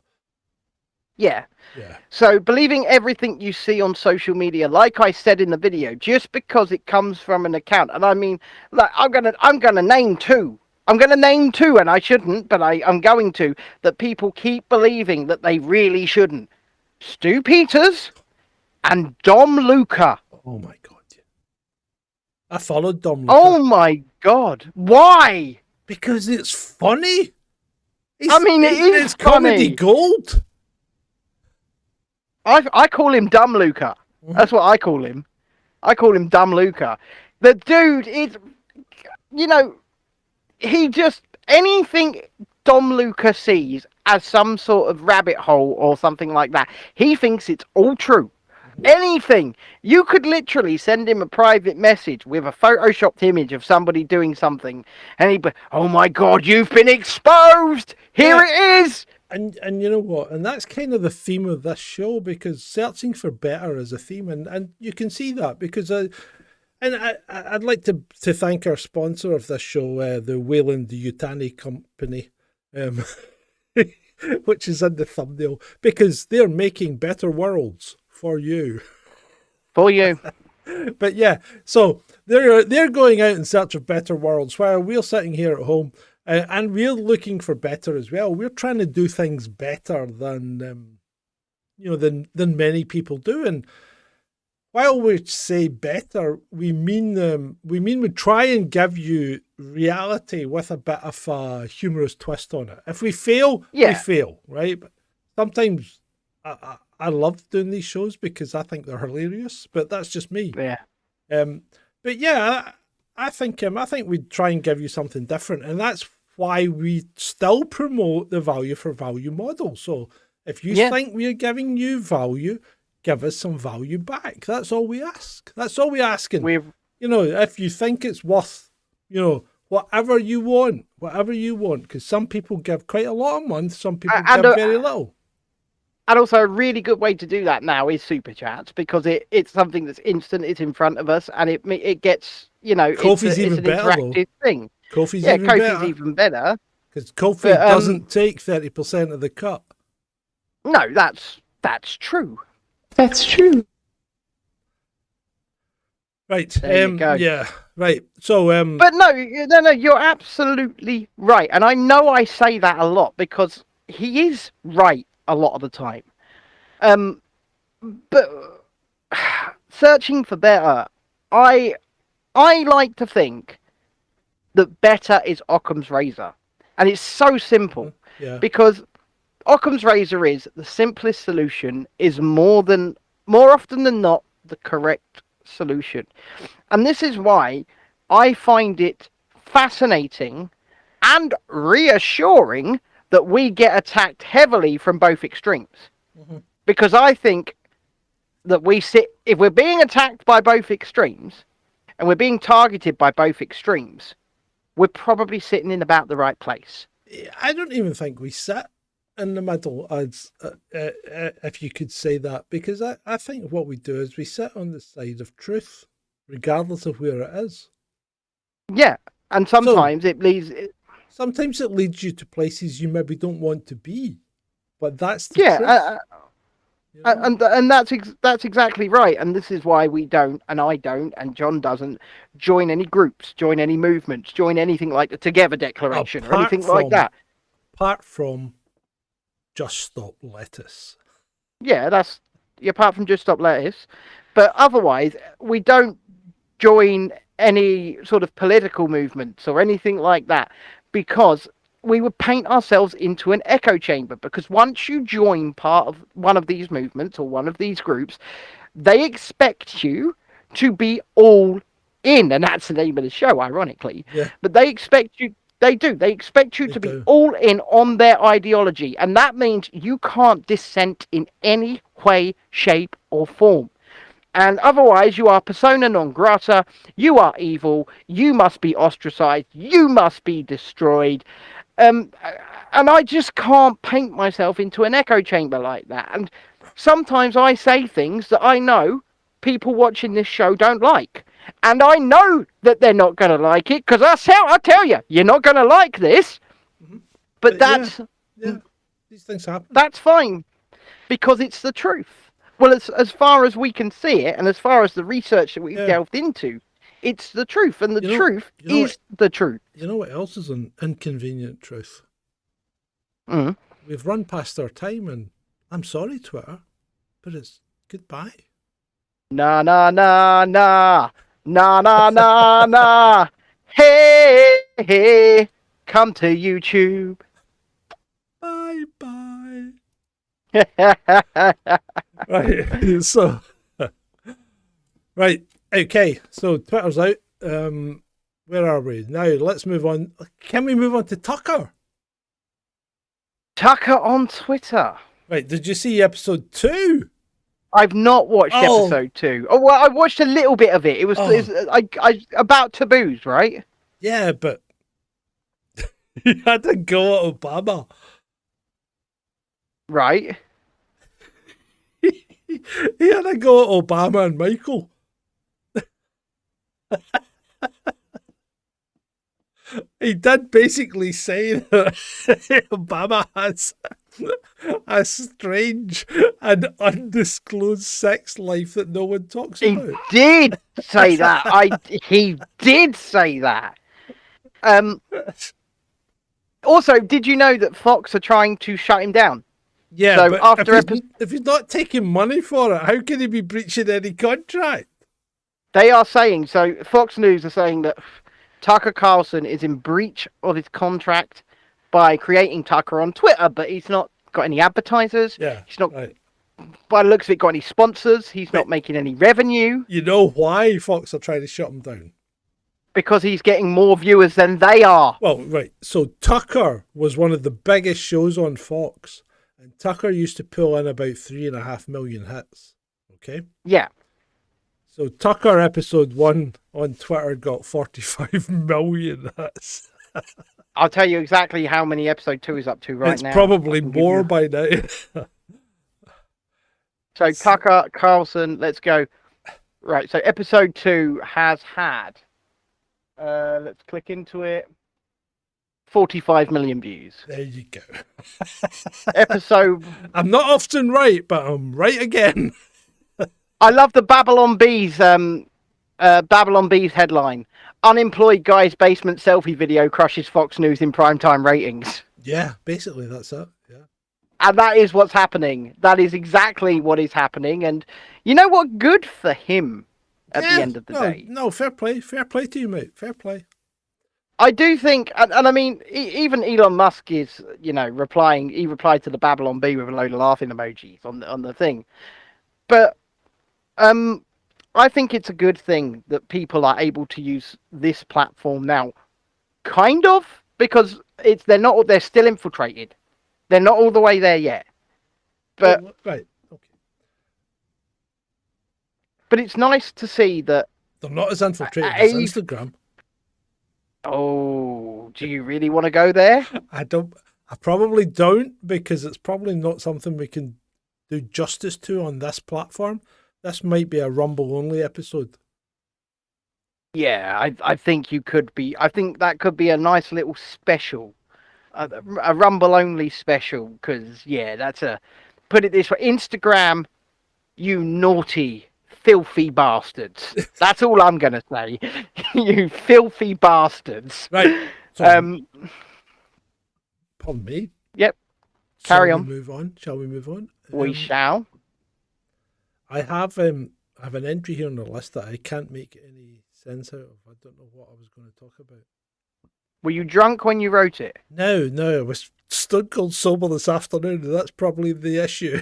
Yeah. Yeah. So believing everything you see on social media, like I said in the video, just because it comes from an account, and I mean, like I'm gonna name two. I'm gonna name two, and I shouldn't, but I'm going to. That people keep believing that they really shouldn't. Stu Peters and Dom Luca. Oh my god! I followed Dom Luca. Oh my god! Why? Because it's funny. It's comedy funny. gold. I call him Dumb Luca. That's what I call him. I call him Dumb Luca. The dude is, he just, anything Dom Luca sees as some sort of rabbit hole or something like that, he thinks it's all true. Anything. You could literally send him a private message with a photoshopped image of somebody doing something, and he'd be, oh my god, you've been exposed! Here it is! And you know what? And that's kind of the theme of this show, because searching for better is a theme, and you can see that because I'd like to thank our sponsor of this show, the Wayland Yutani Company, which is in the thumbnail, because they're making better worlds for you. For you. But yeah, so they're going out in search of better worlds, while we're sitting here at home. And we're looking for better as well. We're trying to do things better than many people do. And while we say better, we mean we try and give you reality with a bit of a humorous twist on it. If we fail, we fail, right? But sometimes I love doing these shows because I think they're hilarious. But that's just me. Yeah. But yeah. I think we'd try and give you something different, and that's why we still promote the value for value model. So if you think we're giving you value, give us some value back. That's all we ask. That's all we're asking. If you think it's worth, whatever you want, because some people give quite a lot a month, some people give very little. And also a really good way to do that now is Super Chats, because it's something that's instant, it's in front of us, and it gets, Ko-fi's it's an better, interactive thing. Ko-fi's even better. Because Ko-fi doesn't take 30% of the cut. No, that's true. That's true. Right. There you go. Yeah. Right. So. But no, you're absolutely right, and I know I say that a lot because he is right a lot of the time. But searching for better, I like to think that better is Occam's razor, and it's so simple because Occam's razor is the simplest solution is more often than not the correct solution. And this is why I find it fascinating and reassuring that we get attacked heavily from both extremes. Because I think that if we're being attacked by both extremes and we're being targeted by both extremes, we're probably sitting in about the right place. I don't even think we sit in the middle, as if you could say that, because I think what we do is we sit on the side of truth, regardless of where it is. Yeah, and sometimes it leads. Sometimes it leads you to places you maybe don't want to be, but that's the truth. And that's exactly right. And this is why we don't, and I don't, and John doesn't join any groups, join any movements, join anything like the Together Declaration or anything like that. Apart from Just Stop Lettuce. Yeah, that's apart from Just Stop Lettuce. But otherwise, we don't join any sort of political movements or anything like that, because we would paint ourselves into an echo chamber. Because once you join part of one of these movements or one of these groups, they expect you to be all in, and that's the name of the show, ironically. Yeah. But they expect you. They expect you to be all in on their ideology, and that means you can't dissent in any way, shape, or form. And otherwise, you are persona non grata, you are evil, you must be ostracized, you must be destroyed. And I just can't paint myself into an echo chamber like that. And sometimes I say things that I know people watching this show don't like. And I know that they're not going to like it, because I tell you, you're not going to like this. But that's... Yeah, these things happen. That's fine, because it's the truth. Well, as far as we can see it, and as far as the research that we've delved into, it's the truth, and the truth is the truth. You know what else is an inconvenient truth? Mm. We've run past our time, and I'm sorry, Twitter, but it's goodbye. Na na na na na na na na. Hey hey, come to YouTube. Bye bye. Right. So, right. Okay. So Twitter's out. Where are we now? Let's move on. Can we move on to Tucker? Tucker on Twitter. Right. Did you see episode 2? I've not watched episode 2. Oh well, I watched a little bit of it. It was I about taboos, right? Yeah, but he had to go at Obama. Right. He had to go at Obama and Michael. He did basically say that Obama has a strange and undisclosed sex life that no one talks about. He did say that. He did say that. Also, did you know that Fox are trying to shut him down? Yeah, so but after if he's not taking money for it, how can he be breaching any contract? They are saying, so Fox News are saying that Tucker Carlson is in breach of his contract by creating Tucker on Twitter, but he's not got any advertisers. Yeah, he's not, by the looks of it, got any sponsors. He's not making any revenue. You know why Fox are trying to shut him down? Because he's getting more viewers than they are. Well, right. So Tucker was one of the biggest shows on Fox, and Tucker used to pull in about 3.5 million hits. Okay? Yeah. So Tucker episode 1 on Twitter got 45 million hits. I'll tell you exactly how many episode 2 is up to now. It's probably more by now. So Tucker Carlson, let's go. Right, so episode 2 has had, let's click into it, 45 million views. There you go. Episode... I'm not often right, but I'm right again. I love the Babylon Bees headline. Unemployed guy's basement selfie video crushes Fox News in primetime ratings. Yeah, basically that's it. Yeah. And that is what's happening. That is exactly what is happening. And you know what? Good for him at the end of the day. No, fair play. Fair play to you, mate. Fair play. I do think, and I mean, even Elon Musk is, replying. He replied to the Babylon Bee with a load of laughing emojis on the thing. But I think it's a good thing that people are able to use this platform now, kind of, because they're still infiltrated. They're not all the way there yet. But right, okay. But it's nice to see that They're not as infiltrated as Instagram. Oh, do you really want to go there? I probably don't, because it's probably not something we can do justice to on this platform. This might be a Rumble only episode. Yeah, I think you could be. I think that could be a nice little special, a Rumble only special. Because that's put it this way: Instagram, you naughty, filthy bastards. That's all I'm gonna say. You filthy bastards. Right. So, pardon me. Yep. Carry on. Shall we move on? We shall. I have an entry here on the list that I can't make any sense out of. I don't know what I was going to talk about. Were you drunk when you wrote it? No, I was stone cold sober this afternoon, and that's probably the issue.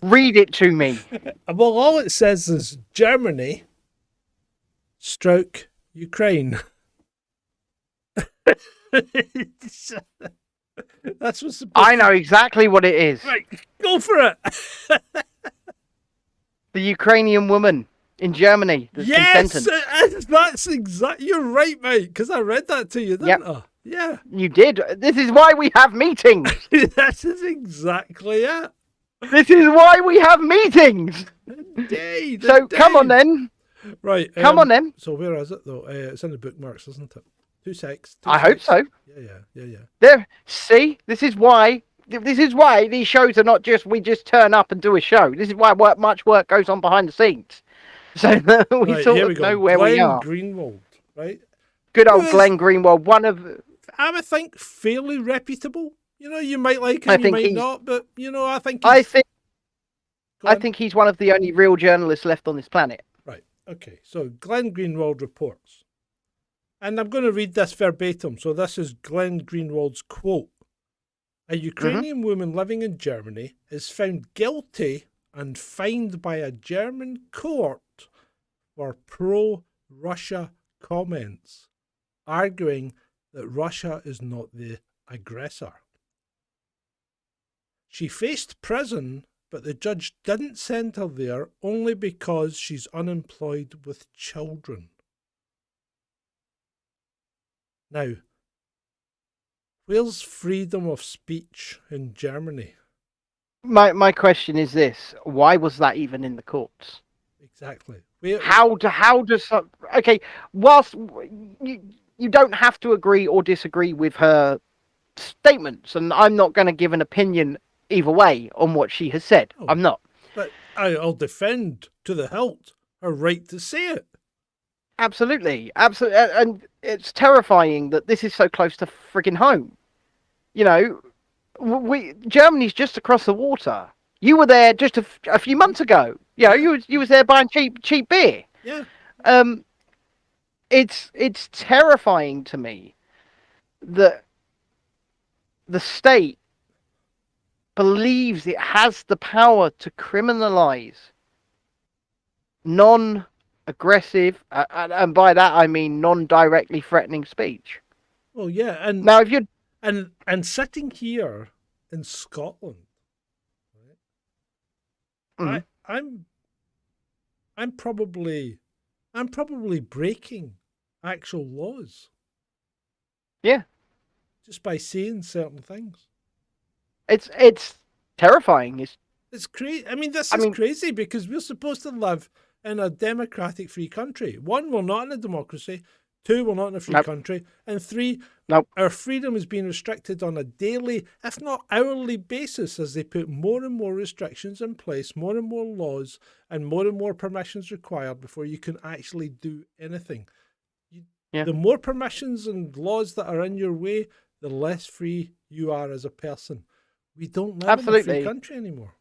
Read it to me. Well, all it says is Germany / Ukraine. That's what's supposed I know exactly what it is. Right, go for it. The Ukrainian woman in Germany that's consentant. Yes, that's exactly. You're right, mate, because I read that to you, didn't I? Yeah. You did. This is why we have meetings. This is exactly it. This is why we have meetings. Indeed. So come on then. Right. Come on then. So where is it though? It's in the bookmarks, isn't it? 2 secs. I hope so. Yeah. There. See, this is why these shows are not just we just turn up and do a show. This is why much work goes on behind the scenes, so that we sort of know where we are. Greenwald, right? Good old Glenn Greenwald, one of I would think fairly reputable. You might like him, you might not, but I think he's one of the only real journalists left on this planet. Right. Okay. So Glenn Greenwald reports, and I'm going to read this verbatim. So this is Glenn Greenwald's quote. A Ukrainian woman living in Germany is found guilty and fined by a German court for pro-Russia comments, arguing that Russia is not the aggressor. She faced prison, but the judge didn't send her there only because she's unemployed with children. Now, where's freedom of speech in Germany? My question is this: why was that even in the courts? Exactly. Whilst you don't have to agree or disagree with her statements, and I'm not going to give an opinion either way on what she has said. I'm not. But I'll defend to the hilt her right to say it. Absolutely. And it's terrifying that this is so close to friggin' home. Germany's just across the water. You were there just a few months ago. You was there buying cheap beer. Yeah. It's terrifying to me that the state believes it has the power to criminalize non-aggressive, and by that I mean non-directly threatening speech. Well, yeah, and now if you and sitting here in Scotland, right, I'm probably breaking actual laws. Yeah, just by saying certain things. It's terrifying. It's crazy. I mean, this is crazy because we're supposed to live in a democratic free country. 1, we're not in a democracy. 2, we're not in a free country. And 3, our freedom is being restricted on a daily, if not hourly basis, as they put more and more restrictions in place, more and more laws, and more permissions required before you can actually do anything. The more permissions and laws that are in your way, the less free you are as a person. We don't live in a free country anymore.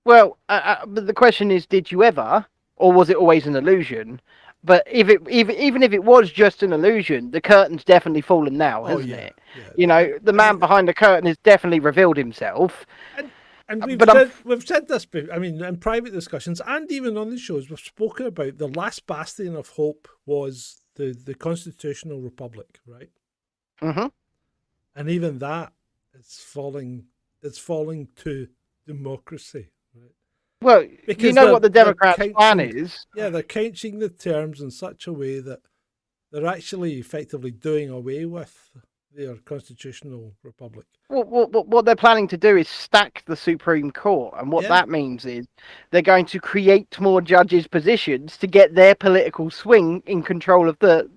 Well, but the question is, did you ever, or was it always an illusion? But even if it was just an illusion, the curtain's definitely fallen now, hasn't it? Yeah. The man behind the curtain has definitely revealed himself. And we've said this, I mean, in private discussions and even on the shows, we've spoken about the last bastion of hope was the constitutional republic, right? Mm-hmm. And even that is falling. It's falling to democracy. Right? Well, Because you know what the they're Democrats' plan couching- is? Yeah, they're couching the terms in such a way that they're actually effectively doing away with their constitutional republic. What they're planning to do is stack the Supreme Court, and what Yeah. that means is they're going to create more judges' positions to get their political swing in control of the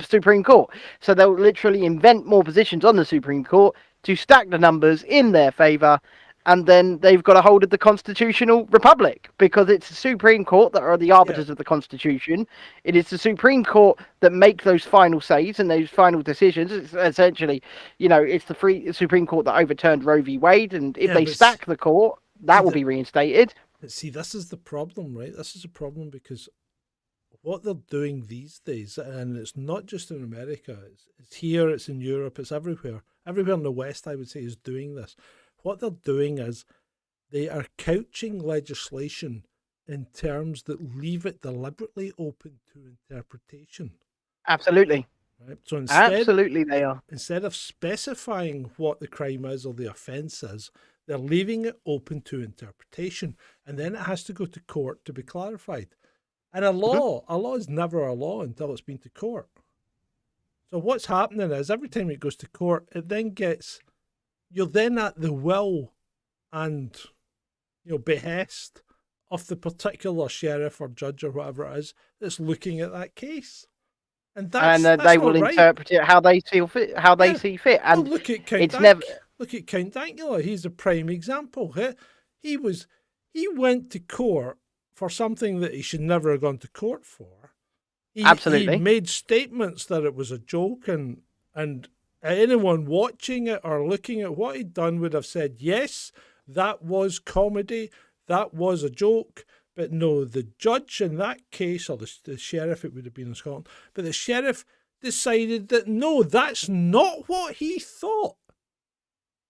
Supreme Court. So they'll literally invent more positions on the Supreme Court to stack the numbers in their favour, and then they've got a hold of the constitutional republic, because it's the Supreme Court that are the arbiters of the Constitution. It is the Supreme Court that make those final says and those final decisions. It's essentially, it's the Supreme Court that overturned Roe v. Wade, and if they stack the court, that will be reinstated. But see, this is the problem, right? This is a problem because what they're doing these days, and it's not just in America, it's here, it's in Europe, it's everywhere. Everywhere in the West, I would say, is doing this. What they're doing is they are couching legislation in terms that leave it deliberately open to interpretation. Absolutely. Right? So Absolutely, they are. Instead of specifying what the crime is or the offence is, they're leaving it open to interpretation. And then it has to go to court to be clarified. And a law is never a law until it's been to court. So what's happening is every time it goes to court, it then gets, you're then at the will and behest of the particular sheriff or judge or whatever it is that's looking at that case. And that's they will interpret it how they see fit. See fit. And well, look at Count Look at Count Dankula. He's a prime example. He went to court for something that he should never have gone to court for. Absolutely. He made statements that it was a joke, and anyone watching it or looking at what he'd done would have said, yes, that was comedy, that was a joke. But no, the judge in that case, or the sheriff, it would have been in Scotland, but the sheriff decided that no, that's not what he thought.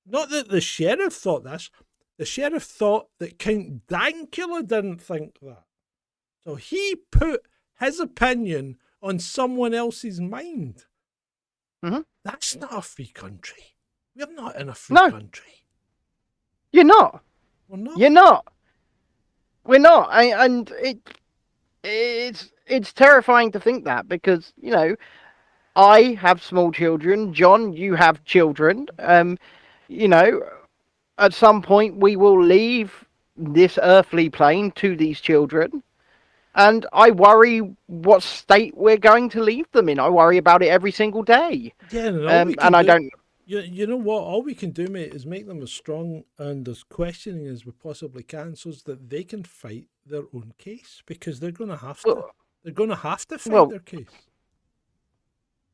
Not that the sheriff thought this. The sheriff thought that Count Dankula didn't think that. So he put his opinion on someone else's mind. Mm-hmm. That's not a free country. We're not in a free country. You're not. We're not. You're not. We're not. And it's terrifying to think that, because, I have small children. John, you have children. At some point we will leave this earthly plane to these children, and I worry what state we're going to leave them in. I worry about it every single day. Yeah, I don't. You know what? All we can do, mate, is make them as strong and as questioning as we possibly can, so that they can fight their own case, because they're going to have to. They're going to have to fight their case.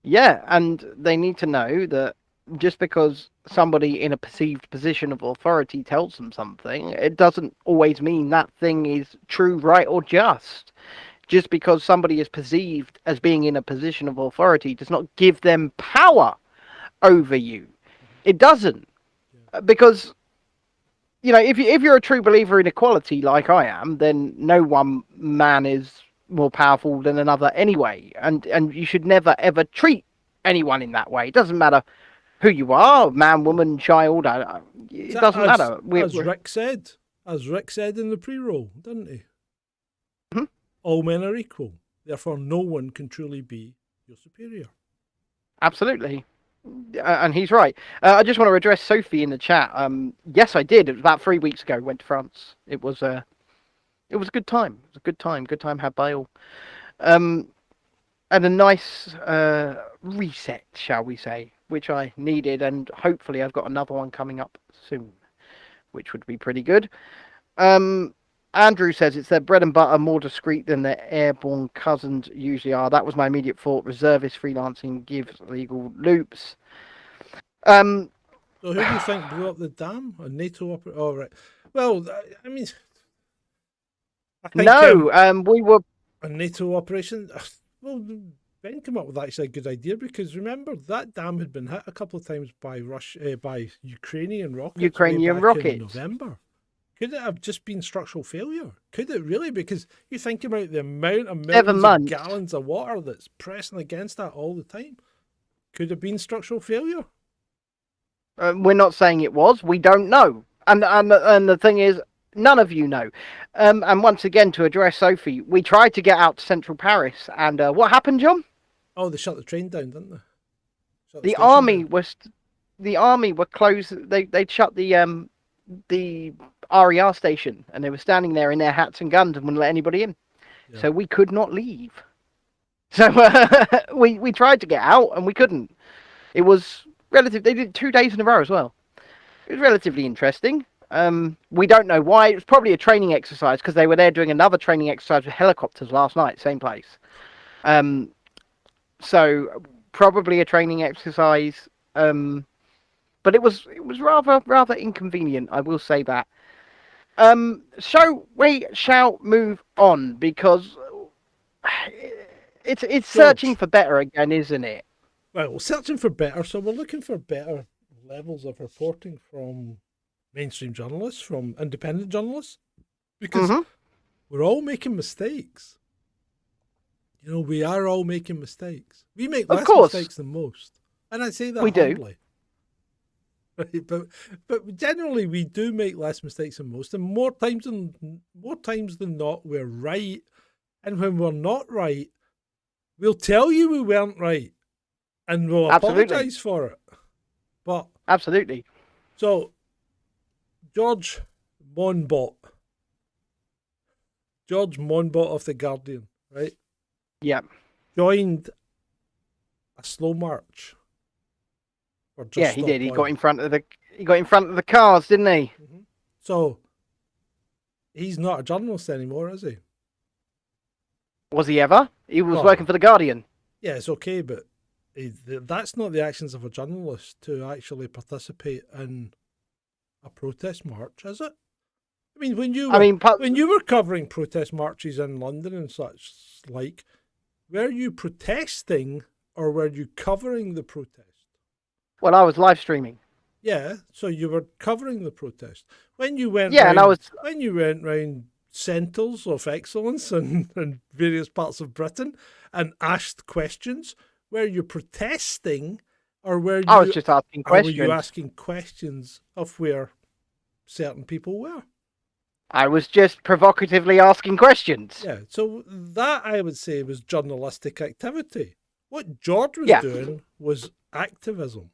Yeah, and they need to know that just because somebody in a perceived position of authority tells them something, it doesn't always mean that thing is true, right, or just. Just because somebody is perceived as being in a position of authority does not give them power over you. It doesn't. Because, if you're a true believer in equality like I am, then no one man is more powerful than another anyway. And you should never, ever treat anyone in that way. It doesn't matter who you are, man, woman, child. It doesn't matter. As Rick said in the pre-roll, didn't he? Mm-hmm. All men are equal. Therefore, no one can truly be your superior. Absolutely. And he's right. I just want to address Sophie in the chat. Yes, I did. It was about 3 weeks ago. Went to France. It was a good time. It was a good time. Good time had by all. And a nice reset, shall we say, which I needed, and hopefully I've got another one coming up soon, which would be pretty good. Andrew says it's their bread and butter, more discreet than their airborne cousins usually are. That was my immediate thought. Reservist freelancing gives legal loops. So who do you think blew up the dam? A NATO operation? Oh, right. Well, I mean... I think, we were... A NATO operation? Well, Ben came up with actually a good idea, because remember, that dam had been hit a couple of times by by Ukrainian rockets. In November. Could it have just been structural failure? Could it really? Because you think about the amount of millions of gallons of water that's pressing against that all the time. could have been structural failure. We're not saying it was. We don't know. And the thing is, none of you know. And once again, to address Sophie, we tried to get out to central Paris, and what happened, John? Oh, they shut the train down, didn't they? Shut The station army down. were closed. They'd shut the RER station, and they were standing there in their hats and guns and wouldn't let anybody in. Yeah. So we could not leave. So we tried to get out, and we couldn't. It was relative. They did it 2 days in a row as well. It was relatively interesting. We don't know why. It was probably a training exercise because they were there doing another training exercise with helicopters last night, same place. So probably a training exercise. But it was rather inconvenient, I will say that. So we shall move on because it's searching for better again, isn't it? Well, we're searching for better, so we're looking for better levels of reporting from mainstream journalists, from independent journalists, because we're all making mistakes. You know, we are all making mistakes. We make less mistakes than most, and I say that humbly. Right, but generally we do make less mistakes than most, and more times than not we're right, and when we're not right, we'll tell you we weren't right, and we'll apologise for it. But absolutely. So George Monbot of The Guardian, right? Yeah. Joined a slow march. Yeah, he did. He got in front of the cars, didn't he? Mm-hmm. So he's not a journalist anymore, is he? Was he ever? He was working for The Guardian. Yeah, it's okay, but that's not the actions of a journalist to actually participate in a protest march, is it? I mean, when you were covering protest marches in London and such, like, were you protesting or were you covering the protest? Well, I was live streaming. Yeah, so you were covering the protest. When you went when you went round centres of excellence in various parts of Britain and asked questions, were you protesting or were you? I was just asking questions. Were you asking questions of where certain people were? I was just provocatively asking questions. Yeah, so that I would say was journalistic activity. What George was doing was activism.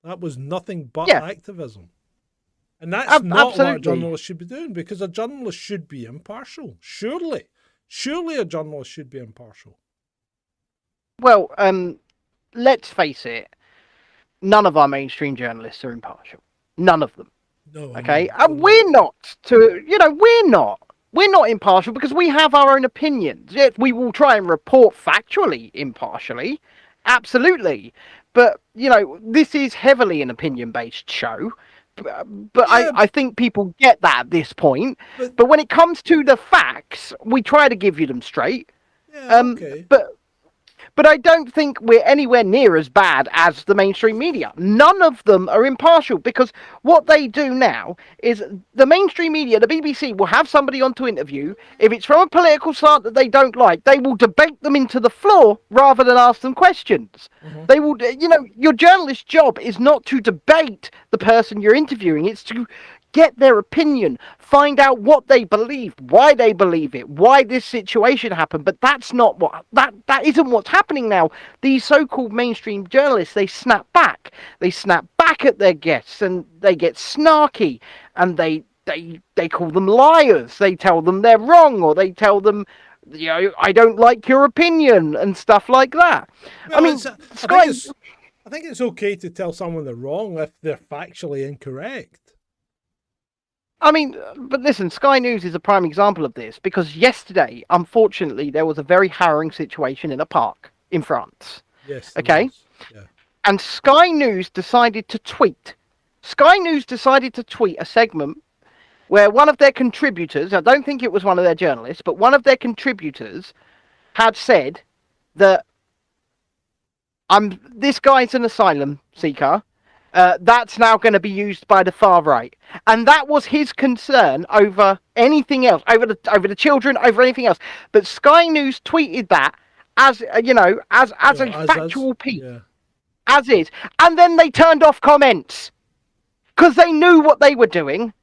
That was nothing but activism. And that's not what a journalist should be doing, because a journalist should be impartial. Surely a journalist should be impartial. Well, let's face it, none of our mainstream journalists are impartial. None of them. No. Okay? And we're not impartial because we have our own opinions. Yet we will try and report factually impartially. Absolutely. But, this is heavily an opinion-based show. But I think people get that at this point. But when it comes to the facts, we try to give you them straight. Yeah, okay. But I don't think we're anywhere near as bad as the mainstream media. None of them are impartial, because what they do now is the mainstream media, the BBC, will have somebody on to interview. If it's from a political slant that they don't like, they will debate them into the floor rather than ask them questions. Mm-hmm. They will, your journalist's job is not to debate the person you're interviewing. It's to get their opinion, find out what they believe, why they believe it, why this situation happened. But that's not that isn't what's happening now. These so-called mainstream journalists, they snap back at their guests, and they get snarky, and they call them liars. They tell them they're wrong, or they tell them, I don't like your opinion, and stuff like that. Well, I mean, I think it's okay to tell someone they're wrong if they're factually incorrect. I mean, but listen, Sky News is a prime example of this, because yesterday, unfortunately, there was a very harrowing situation in a park in France. Yes. Okay? Yeah. And Sky News decided to tweet a segment where one of their contributors, I don't think it was one of their journalists, but one of their contributors had said that this guy's an asylum seeker. That's now going to be used by the far right, and that was his concern over anything else, over the children, over anything else. But Sky News tweeted that as a factual piece, as is. And then they turned off comments because they knew what they were doing.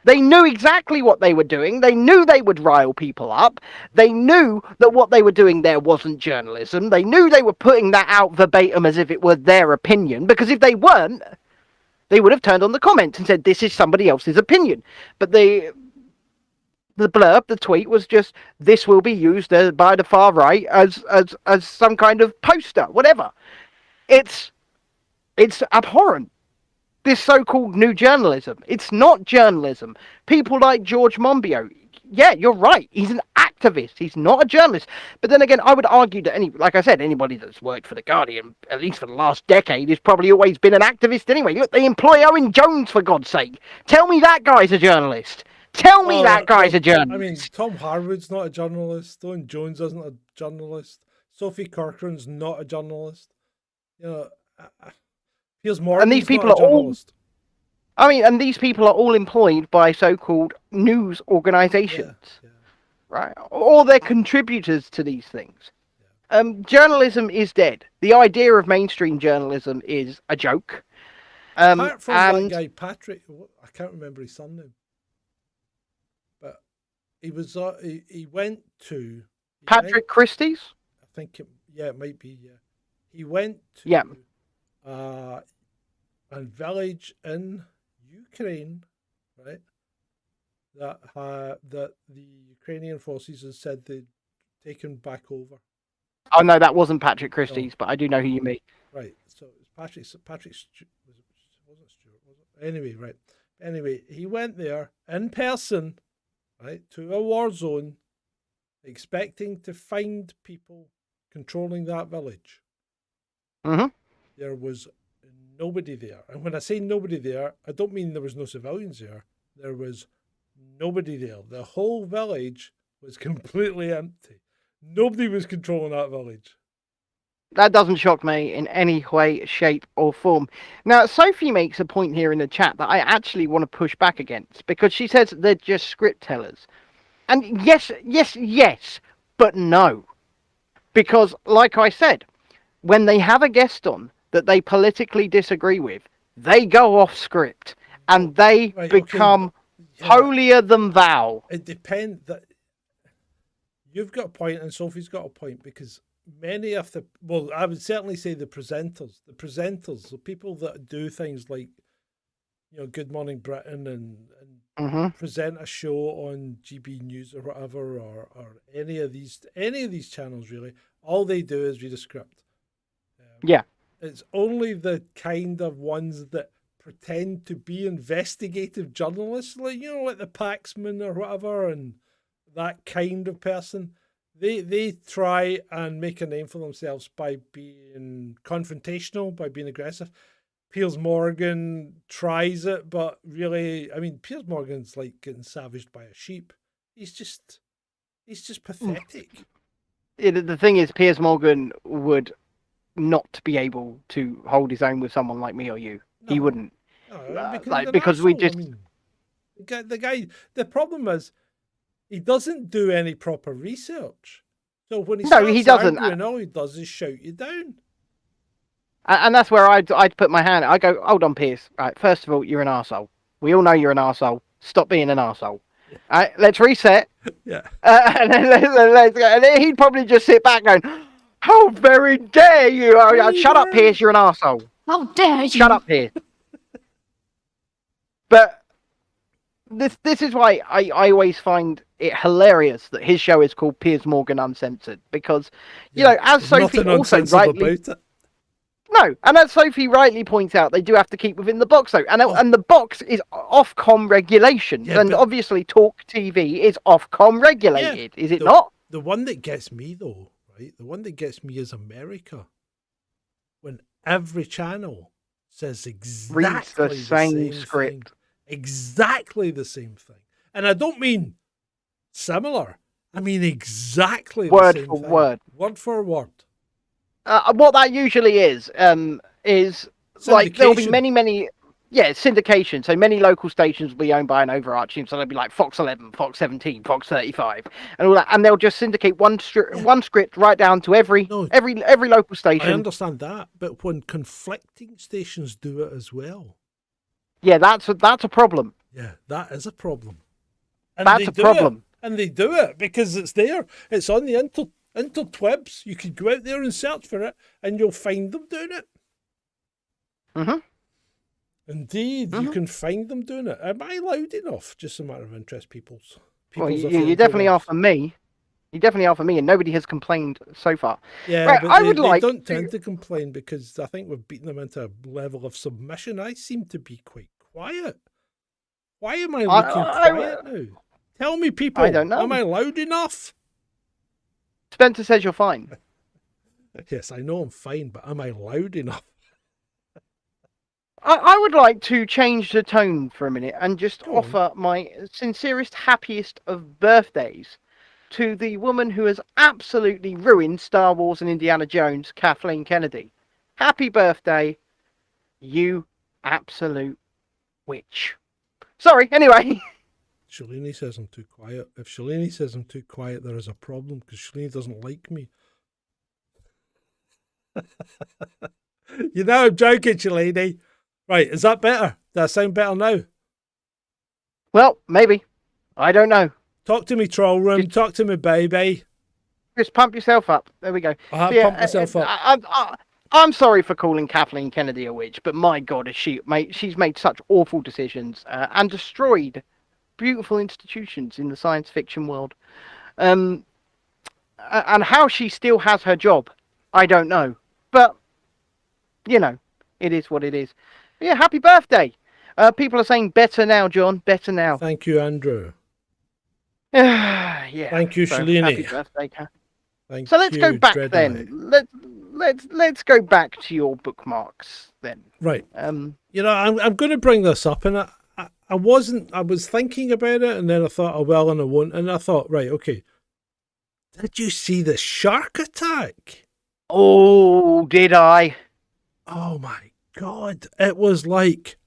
They knew exactly what they were doing. They knew they would rile people up. They knew that what they were doing there wasn't journalism. They knew they were putting that out verbatim as if it were their opinion, because if they weren't, they would have turned on the comments and said, this is somebody else's opinion. But the blurb, the tweet was just, this will be used by the far right as some kind of poster, whatever. It's abhorrent. This so-called new journalism. It's not journalism. People like George Monbiot, yeah, you're right. He's an activist. He's not a journalist. But then again, I would argue that like I said, anybody that's worked for The Guardian, at least for the last decade, has probably always been an activist anyway. Look, they employ Owen Jones, for God's sake. Tell me that guy's a journalist. Tell me that guy's a journalist. I mean, Tom Harwood's not a journalist. Owen Jones isn't a journalist. Sophie Corcoran's not a journalist. You know, Piers Morgan's and these people not a are all. journalist. I mean, and these people are all employed by so-called news organisations, right? Or they're contributors to these things. Journalism is dead. The idea of mainstream journalism is a joke. Apart from that guy Patrick, I can't remember his surname, but he was he went to Patrick Christie's. I think it might be. Yeah, he went to a village in Ukraine, right? That the Ukrainian forces have said they'd taken back over. Oh no, that wasn't Patrick Christie's, but I do know who you mean. Right, so it's Patrick Stewart, wasn't Stewart, was it? Anyway, right. Anyway, he went there in person, right, to a war zone, expecting to find people controlling that village. Mm-hmm. There was nobody there. And when I say nobody there, I don't mean there was no civilians there. There was nobody there. The whole village was completely empty. Nobody was controlling that village. That doesn't shock me in any way, shape, or form. Now, Sophie makes a point here in the chat that I actually want to push back against, because she says they're just script tellers. And yes, but no. Because, like I said, when they have a guest on that they politically disagree with, they go off script and they become holier than thou. It depends. You've got a point and Sophie's got a point, because many of the, well, I would certainly say the presenters, the people that do things like, you know, Good Morning Britain and present a show on GB News or whatever, or any of these channels really, all they do is read a script. It's only the kind of ones that pretend to be investigative journalists, like, you know, like the Paxman or whatever, and that kind of person. They try and make a name for themselves by being confrontational, by being aggressive. Piers Morgan tries it, but really, I mean, Piers Morgan's like getting savaged by a sheep. He's just pathetic. The thing is, Piers Morgan would not be able to hold his own with someone like me or you. No. He wouldn't. No, because we just... I mean, the guy, the problem is, he doesn't do any proper research. So when he doesn't. Arguing, all he does is shout you down. And that's where I'd put my hand. I go, hold on, Piers. Right, first of all, you're an arsehole. We all know you're an arsehole. Stop being an arsehole. All right, let's reset. Yeah. And then he'd probably just sit back going, how very dare you! Shut up, Piers, you're an arsehole. How dare you! Shut up, Piers. But this is why I always find it hilarious that his show is called Piers Morgan Uncensored, because, you know, as Sophie also rightly... No, and as Sophie rightly points out, they do have to keep within the box, though. And the box is Ofcom regulations, and obviously Talk TV is Ofcom regulated, is it not? The one that gets me, though, right? The one that gets me is America. When every channel says exactly the same script. Thing. Exactly the same thing. And I don't mean similar. I mean exactly the same thing. Word for word. Word for word. What that usually is like there'll be many Yeah, it's syndication. So many local stations will be owned by an overarching. So they'll be like Fox 11, Fox 17, Fox 35, and all that, and they'll just syndicate one script right down to every local station. I understand that, but when conflicting stations do it as well, yeah, that's a problem. yeah, that is a problem. And That's a problem. And they do it because it's there. It's on the interwebs. You could go out there and search for it, and you'll find them doing it. Mm-hmm. Indeed, you can find them doing it. Am I loud enough? Just a matter of interest, people's Well, you definitely are for me. You definitely are for me, and nobody has complained so far. Yeah, right, but they don't tend to complain because I think we've beaten them into a level of submission. I seem to be quite quiet. Why am I looking quiet now? Tell me, people. I don't know. Am I loud enough? Spencer says you're fine. Yes, I know I'm fine, but am I loud enough? I would like to change the tone for a minute and just offer my sincerest, happiest of birthdays to the woman who has absolutely ruined Star Wars and Indiana Jones, Kathleen Kennedy. Happy birthday, you absolute witch. Sorry, anyway. Shalini says I'm too quiet. If Shalini says I'm too quiet, there is a problem because Shalini doesn't like me. You know I'm joking, Shalini. Right, is that better? Does that sound better now? Well, maybe. I don't know. Talk to me, troll room. Talk to me, baby. Just pump yourself up. There we go. I have pumped myself up. I'm sorry for calling Kathleen Kennedy a witch, but my God, she's made such awful decisions and destroyed beautiful institutions in the science fiction world. And how she still has her job, I don't know. But, you know, it is what it is. Yeah, happy birthday. People are saying better now, John. Better now. Thank you, Andrew. Yeah. Thank you, Shalini. Happy birthday, Kath. Thank So let's go back Dreadeye. then. Let's go back to your bookmarks then. Right. You know, I'm going to bring this up, and I was thinking about it, and then I thought, oh well, and I won't, and I thought, right, okay. Did you see the shark attack? Oh, did I? Oh my God! It was like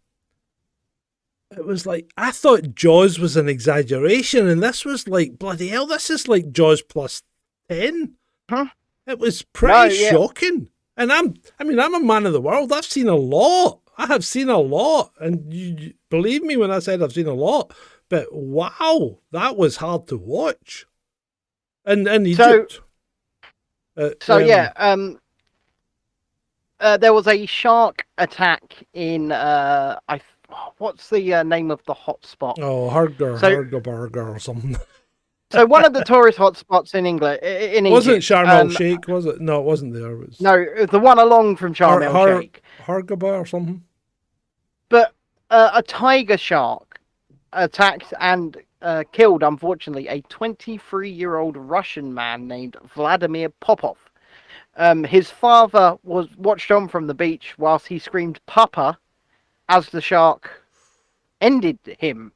I thought Jaws was an exaggeration, and this was like bloody hell. This is like Jaws plus 10. Huh? It was pretty shocking. And I'm a man of the world. I've seen a lot. I have seen a lot, and you believe me when I said I've seen a lot. But wow, that was hard to watch. And in Egypt. There was a shark attack in what's the name of the hotspot? Oh, Hargerburger or something. So one of the tourist hotspots in England, in wasn't Egypt, Sharm el Sheikh, was it? No, it wasn't there. It was... No, it was the one along from Sharm el Sheikh. Hargaba or something. But a tiger shark attacked and killed, unfortunately, a 23-year-old Russian man named Vladimir Popov. His father was watched on from the beach whilst he screamed "Papa" as the shark ended him.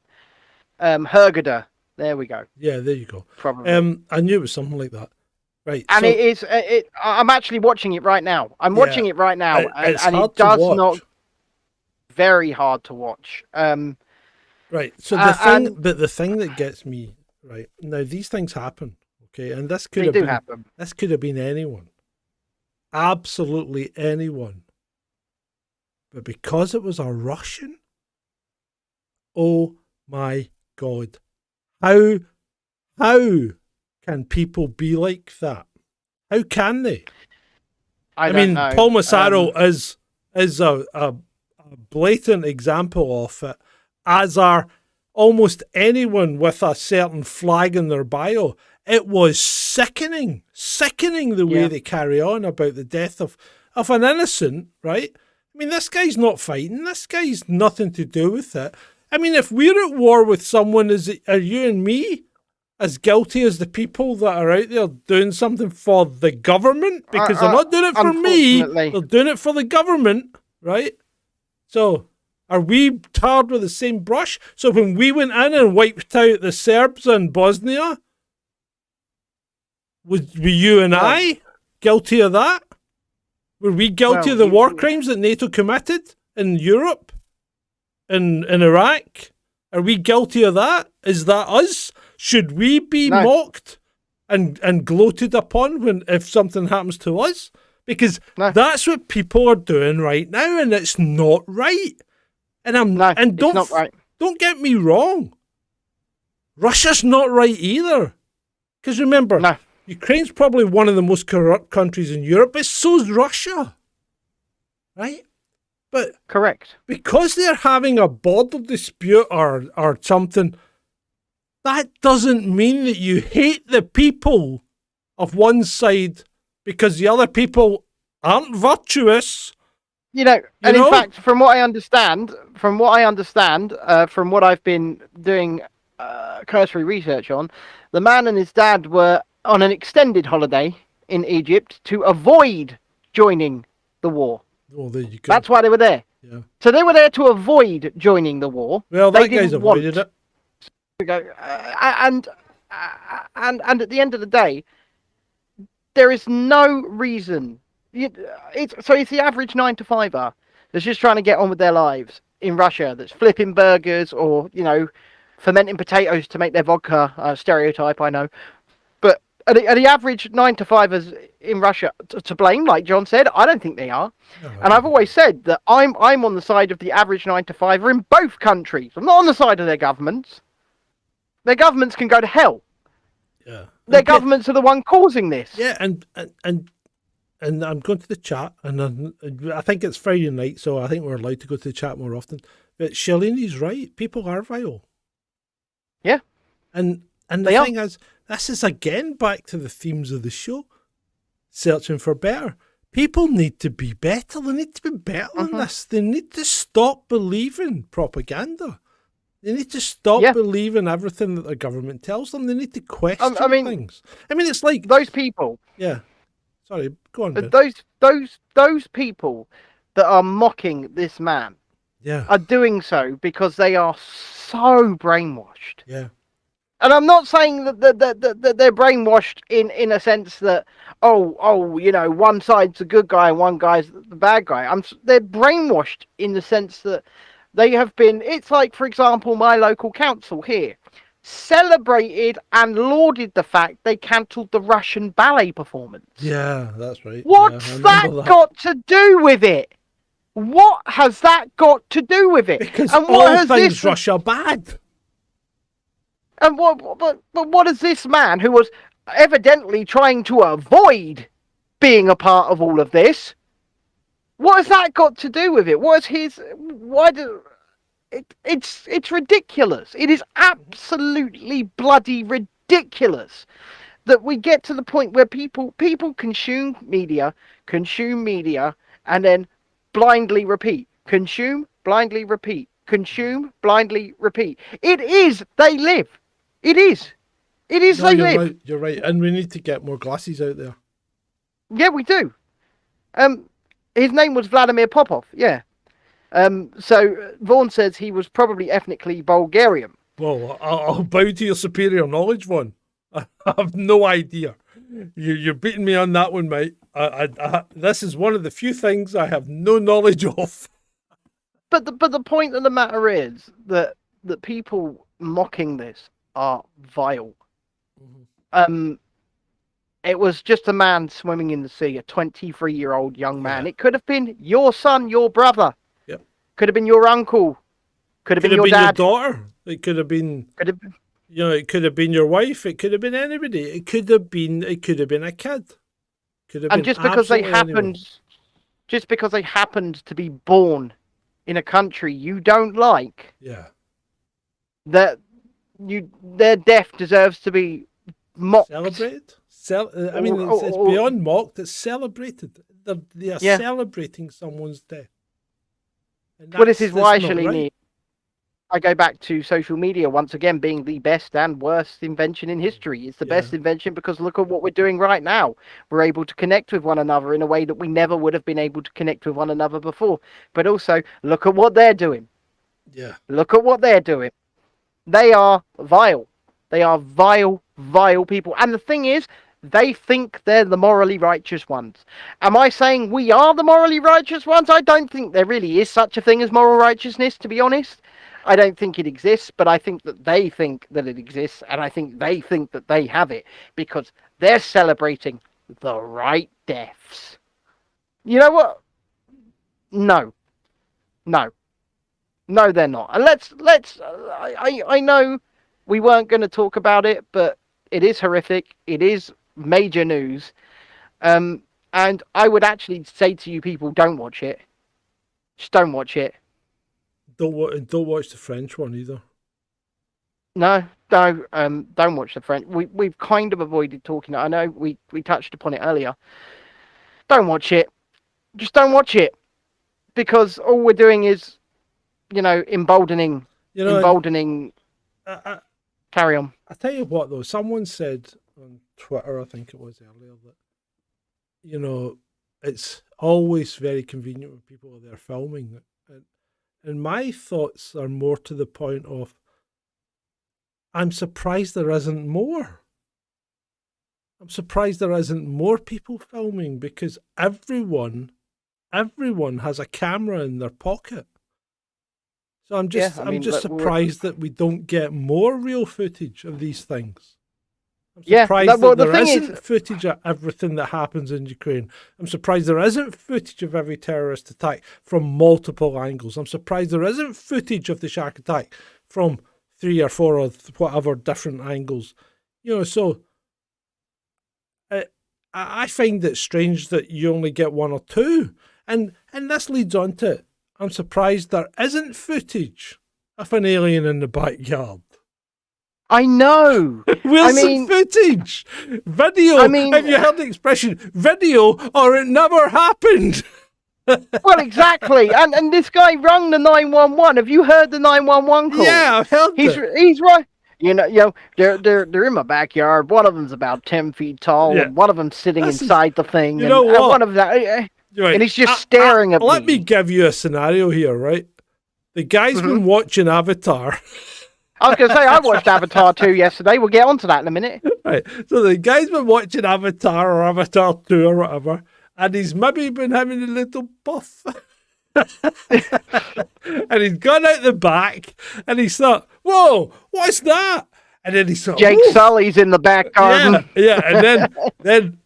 Hurghada. There we go. Yeah, there you go. Probably. I knew it was something like that. Right. And it is. I'm actually watching it right now. I'm watching it right now, and it does not. Very hard to watch. Right. So the thing that gets me right now, these things happen. Okay, and this could have happen. This could have been anyone. Absolutely anyone. But because it was a Russian, oh my God. How can people be like that? How can they? I mean, know. Paul Massaro is a blatant example of it, as are almost anyone with a certain flag in their bio. It was sickening the way they carry on about the death of an innocent, right? I mean, this guy's not fighting. This guy's nothing to do with it. I mean, if we're at war with someone, are you and me as guilty as the people that are out there doing something for the government? Because they're not doing it for me. They're doing it for the government, right? So are we tarred with the same brush? So when we went in and wiped out the Serbs in Bosnia, were you and I guilty of that? Were we guilty of the war crimes that NATO committed in Europe? in Iraq? Are we guilty of that? Is that us? Should we be mocked and gloated upon if something happens to us? Because that's what people are doing right now, and it's not right. And it's not right. Don't get me wrong. Russia's not right either. Because remember, Ukraine's probably one of the most corrupt countries in Europe, but so's Russia. Right? But correct. Because they're having a border dispute or something, that doesn't mean that you hate the people of one side because the other people aren't virtuous. In fact, from what I understand, from what I've been doing cursory research on, the man and his dad were on an extended holiday in Egypt to avoid joining the war. Oh, there you go. That's why they were there. Yeah. So they were there to avoid joining the war. Well, that guy's avoided it. And at the end of the day, there is no reason. It's the average 9-to-5er that's just trying to get on with their lives in Russia, that's flipping burgers or fermenting potatoes to make their vodka. Stereotype, I know, but are the average 9-to-5ers in Russia to blame? Like John said, I don't think they are. And I've always said that I'm on the side of the average 9-to-5er in both countries. I'm not on the side of their governments. Their governments can go to hell. Yeah. Their governments are the one causing this. Yeah, and I'm going to the chat, and I think it's Friday night, so I think we're allowed to go to the chat more often. But Shalini's right. People are vile. Yeah. And the thing is, this is again back to the themes of the show. Searching for better. People need to be better. They need to be better than this. They need to stop believing propaganda. They need to stop believing everything that the government tells them. They need to question things. I mean, it's like those people. Yeah. Sorry, go on. Ben. Those people that are mocking this man are doing so because they are so brainwashed. Yeah. And I'm not saying that they're brainwashed in a sense that one side's the good guy and one guy's the bad guy. They're brainwashed in the sense that they have been. It's like, for example, my local council here celebrated and lauded the fact they cancelled the Russian ballet performance. Yeah, that's right. What's that got to do with it? What has that got to do with it? Because all things Russia bad. And what is this man who was evidently trying to avoid being a part of all of this? What has that got to do with it? It's ridiculous. It is absolutely bloody ridiculous that we get to the point where people consume media, and then blindly repeat. Consume, blindly repeat. Consume, blindly repeat. It is they live. It is they live. Right, you're right. And we need to get more glasses out there. Yeah, we do. His name was Vladimir Popov, yeah. So Vaughan says he was probably ethnically Bulgarian. Well, I'll bow to your superior knowledge, Vaughan. I have no idea. You're beating me on that one, mate. This is one of the few things I have no knowledge of. But the point of the matter is that people mocking this are vile. It was just a man swimming in the sea, a 23-year-old young man. It could have been your son, your brother. Yep. Could have been your uncle. Could have been your dad. Your daughter. It could have been. It could have been your wife. It could have been anybody. It could have been a kid. Could have and been just because they anyone. just because they happened to be born in a country you don't like, their death deserves to be mocked. Celebrated. It's beyond mocked. It's celebrated. They are celebrating someone's death. Well, this is why, Shalini, I go back to social media once again being the best and worst invention in history. It's the best invention because look at what we're doing right now. We're able to connect with one another in a way that we never would have been able to connect with one another before. But also, look at what they're doing. Yeah. Look at what they're doing. They are vile. They are vile people. And the thing is, They think they're the morally righteous ones. Am I saying we are the morally righteous ones? I don't think there really is such a thing as moral righteousness, to be honest. I don't think it exists, but I think that they think that it exists, and I think they think that they have it because they're celebrating the right deaths. You know what? No, they're not. And I know we weren't going to talk about it, but it is horrific. It is major news. And I would actually say to you people, don't watch it. Just don't watch it. Don't watch the French one either. No, don't watch the French. We've kind of avoided talking. I know we touched upon it earlier. Don't watch it. Just don't watch it. Because all we're doing is, emboldening. Carry on. I tell you what, though, someone said on Twitter, I think it was earlier, that, it's always very convenient when people are there filming. And my thoughts are more to the point of, I'm surprised there isn't more. I'm surprised there isn't more people filming because everyone has a camera in their pocket. So I'm just surprised that we don't get more real footage of these things. I'm surprised that there isn't footage of everything that happens in Ukraine. I'm surprised there isn't footage of every terrorist attack from multiple angles. I'm surprised there isn't footage of the shark attack from 3 or 4 or whatever different angles. So I find it strange that you only get 1 or 2. And this leads on to, I'm surprised there isn't footage of an alien in the backyard. I know. Where's the footage? Video. Have you heard the expression, video or it never happened? Well, exactly. And this guy rung the 911. Have you heard the 911 call? Yeah, I've heard it. He's right. They're in my backyard. One of them's about 10 feet tall, and one of them's sitting inside the thing. You know what? One of them, and he's just staring at me. Let me give you a scenario here, right? The guy's been watching Avatar. I was going to say, I watched Avatar 2 yesterday. We'll get onto that in a minute. Right. So the guy's been watching Avatar or Avatar 2 or whatever, and he's maybe been having a little puff. And he's gone out the back, and he's thought, whoa, what's that? And then he thought, Jake Sully's in the back garden. Yeah, and then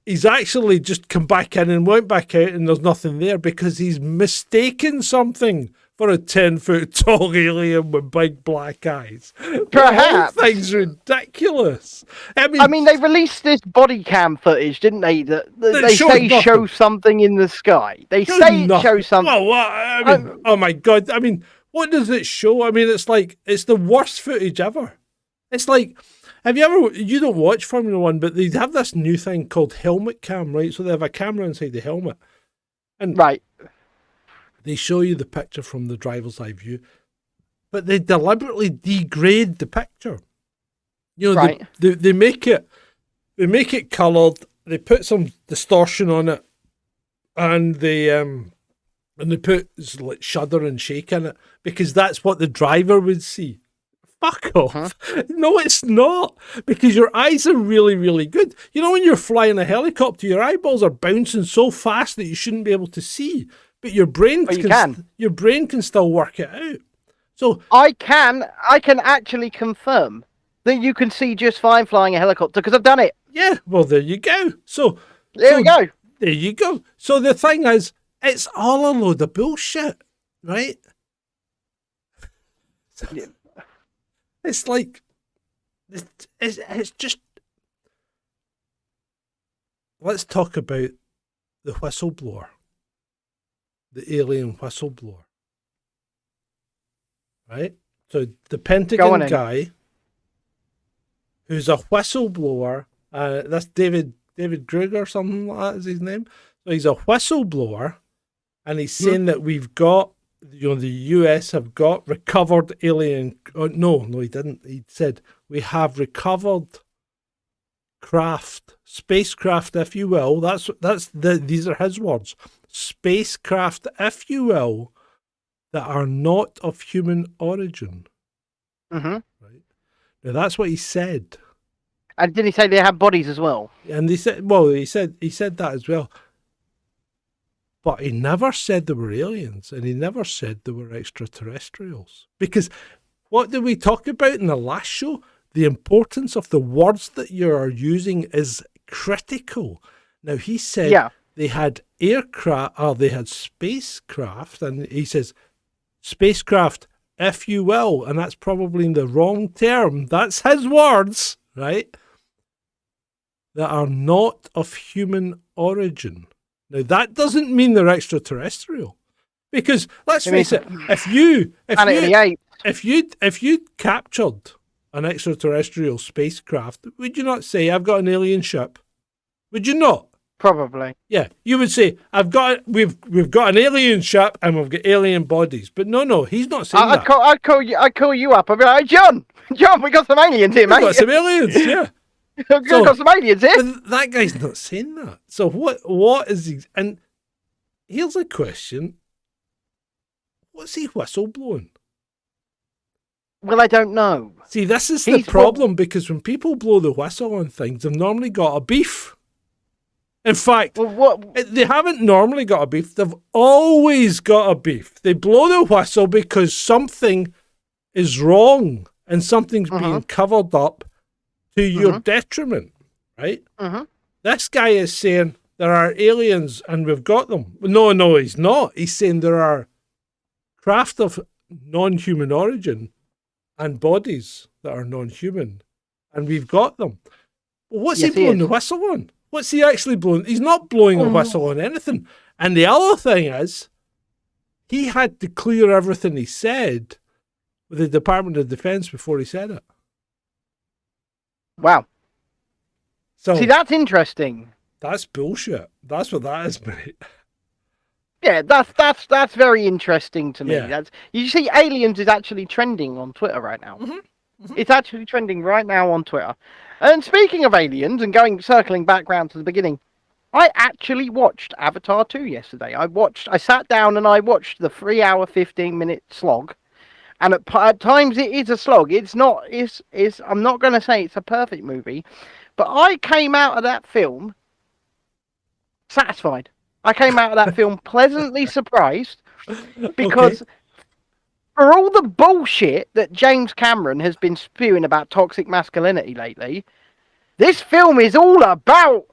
he's actually just come back in and went back out, and there's nothing there because he's mistaken something for a 10-foot tall alien with big black eyes. Perhaps. The whole thing's ridiculous. I mean, they released this body cam footage, didn't they? That they say show something in the sky. They say it shows something. Well, what? Oh my God. I mean, what does it show? I mean, it's the worst footage ever. It's like, you don't watch Formula One, but they have this new thing called helmet cam, right? So they have a camera inside the helmet. And right. They show you the picture from the driver's eye view, but they deliberately degrade the picture. Right. They make it coloured. They put some distortion on it, and they put like shudder and shake in it because that's what the driver would see. Fuck off. No, it's not, because your eyes are really, really good. When you're flying a helicopter, your eyeballs are bouncing so fast that you shouldn't be able to see. But your brain can still work it out. So I can actually confirm that you can see just fine flying a helicopter because I've done it. Yeah, well there you go. There you go. So the thing is, it's all a load of bullshit, right? Yeah. It's like it's just. Let's talk about the whistleblower. The alien whistleblower. Right? So the Pentagon guy who's a whistleblower, that's David Kruger or something like that is his name. So he's a whistleblower, and he's saying that we've got, the US have got recovered alien. No, he didn't. He said we have recovered spacecraft, if you will. These are his words. Spacecraft, if you will, that are not of human origin. Mm-hmm. Right. Now that's what he said. And didn't he say they have bodies as well? And they said, well, he said that as well. But he never said they were aliens, and he never said they were extraterrestrials. Because what did we talk about in the last show? The importance of the words that you are using is critical. Now, he said they had aircraft, or they had spacecraft, and he says, spacecraft, if you will, and that's probably the wrong term. That's his words, right? That are not of human origin. Now, that doesn't mean they're extraterrestrial. Because, let's face it, if you captured an extraterrestrial spacecraft, would you not say, I've got an alien ship? Would you not? Probably. Yeah, you would say, we've got an alien ship and we've got alien bodies. But no, he's not saying that. I'd call you up. I'd be like, John, we got some aliens here, mate. We've got some aliens, yeah. We've got some aliens here. But that guy's not saying that. So what is he? And here's a question. What's he whistleblowing? Well, I don't know. See, this is the problem, because when people blow the whistle on things, they've normally got a beef. In fact, they haven't normally got a beef. They've always got a beef. They blow the whistle because something is wrong and something's being covered up to your detriment, right? This guy is saying there are aliens and we've got them. No, he's not. He's saying there are craft of non-human origin and bodies that are non-human, and we've got them. Well, what's he blowing the whistle on? What's he actually blowing? He's not blowing a whistle on anything. And the other thing is, he had to clear everything he said with the Department of Defense before he said it. Wow. So, see, that's interesting. That's bullshit. That's what that is, mate. Yeah, that's very interesting to me. Yeah. You see, aliens is actually trending on Twitter right now. It's actually trending right now on Twitter. And speaking of aliens and circling back round to the beginning, I actually watched Avatar 2 yesterday. I sat down and I watched the 3-hour, 15-minute slog. And at times it is a slog. I'm not going to say it's a perfect movie, but I came out of that film satisfied. I came out of that film pleasantly surprised, because for all the bullshit that James Cameron has been spewing about toxic masculinity lately, this film is all about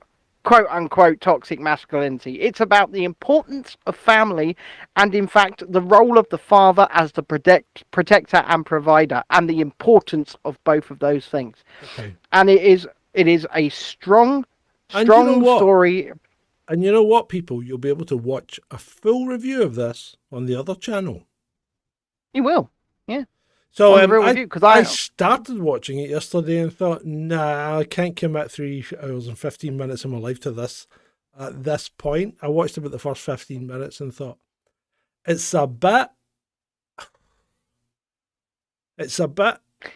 quote-unquote toxic masculinity. It's about the importance of family and, in fact, the role of the father as the protector and provider, and the importance of both of those things. And it is a strong story. And you know what, people? You'll be able to watch a full review of this on the other channel. You will, yeah. So I started watching it yesterday and thought, nah, I can't commit 3 hours and 15 minutes of my life to this at this point. I watched about the first 15 minutes and thought, it's a bit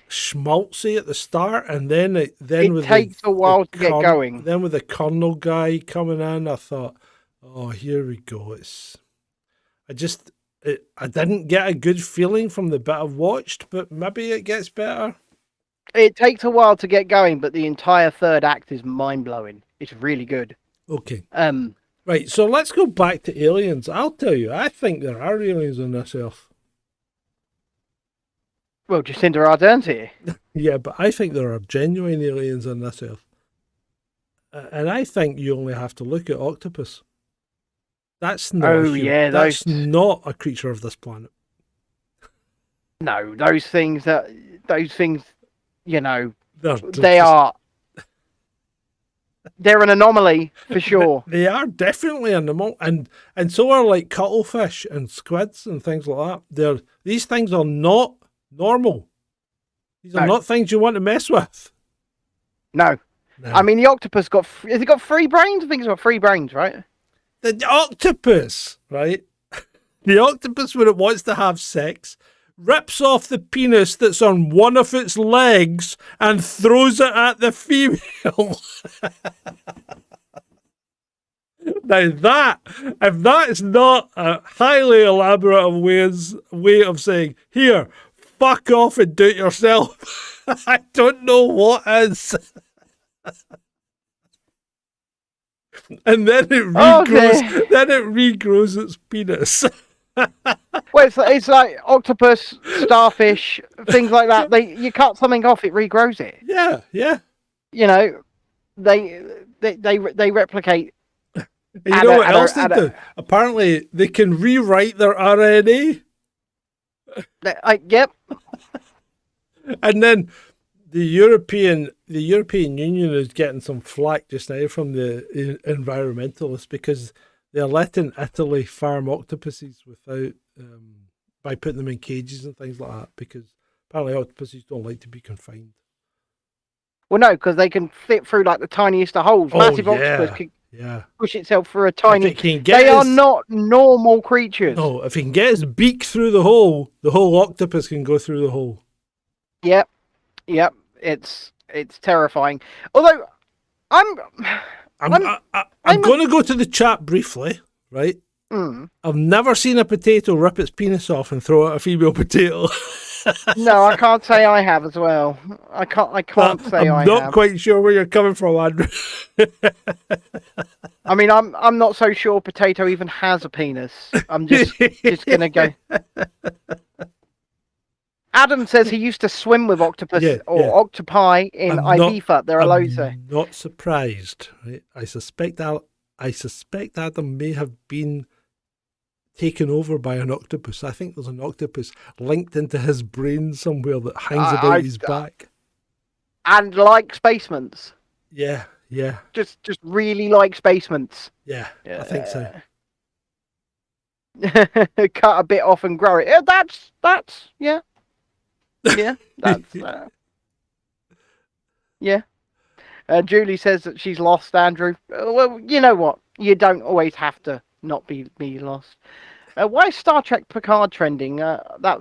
schmaltzy at the start, and then it takes a while to get going. Then with the Colonel guy coming in, I thought, oh, here we go. I didn't get a good feeling from the bit I've watched, but maybe it gets better. It takes a while to get going, but the entire third act is mind-blowing. It's really good. Okay. Right, so let's go back to aliens. I'll tell you, I think there are aliens on this earth. Well, Jacinda Ardern's here. Yeah, but I think there are genuine aliens on this earth. And I think you only have to look at octopus. That's not that's not a creature of this planet. No, those things, you know, they're an anomaly for sure. They are definitely an anomaly, and so are like cuttlefish and squids and things like that. These things are not normal. These are not things you want to mess with. No. I mean, the octopus has it got 3 brains? I think it's got 3 brains, right? The octopus, right? The octopus, when it wants to have sex, rips off the penis that's on one of its legs and throws it at the female. Now if that's not a highly elaborate way of saying, here, fuck off and do it yourself, I don't know what is. And then it regrows. Then it regrows its penis. Well, it's like octopus, starfish, things like that. You cut something off, it regrows it. Yeah, yeah. You know, they replicate. And you know what else they do? Apparently, they can rewrite their RNA. Yep. And then the European Union is getting some flack just now from the environmentalists because they're letting Italy farm octopuses without by putting them in cages and things like that, because apparently octopuses don't like to be confined. Well, no, because they can fit through like the tiniest of holes. Massive octopus can push itself through a tiny. They are not normal creatures. No, if he can get his beak through the whole octopus can go through the hole. Yep. It's terrifying. Although I'm going to go to the chat briefly, right? I've never seen a potato rip its penis off and throw out a female potato. No, I can't say I have as well. I can't say I have. I'm not quite sure where you're coming from, Andrew. I mean, I'm not so sure potato even has a penis. I'm just gonna go. Adam says he used to swim with octopus octopi in Ibiza. There are loads there. I'm not surprised. Right? I suspect Adam may have been taken over by an octopus. I think there's an octopus linked into his brain somewhere that hangs about his back. And like spacemints. Yeah. Just really like spacemints. Yeah, I think so. Cut a bit off and grow it. Yeah, that's yeah. Yeah, that's yeah. Julie says that she's lost, Andrew. Well, you know what? You don't always have to not be lost. Why is Star Trek Picard trending? I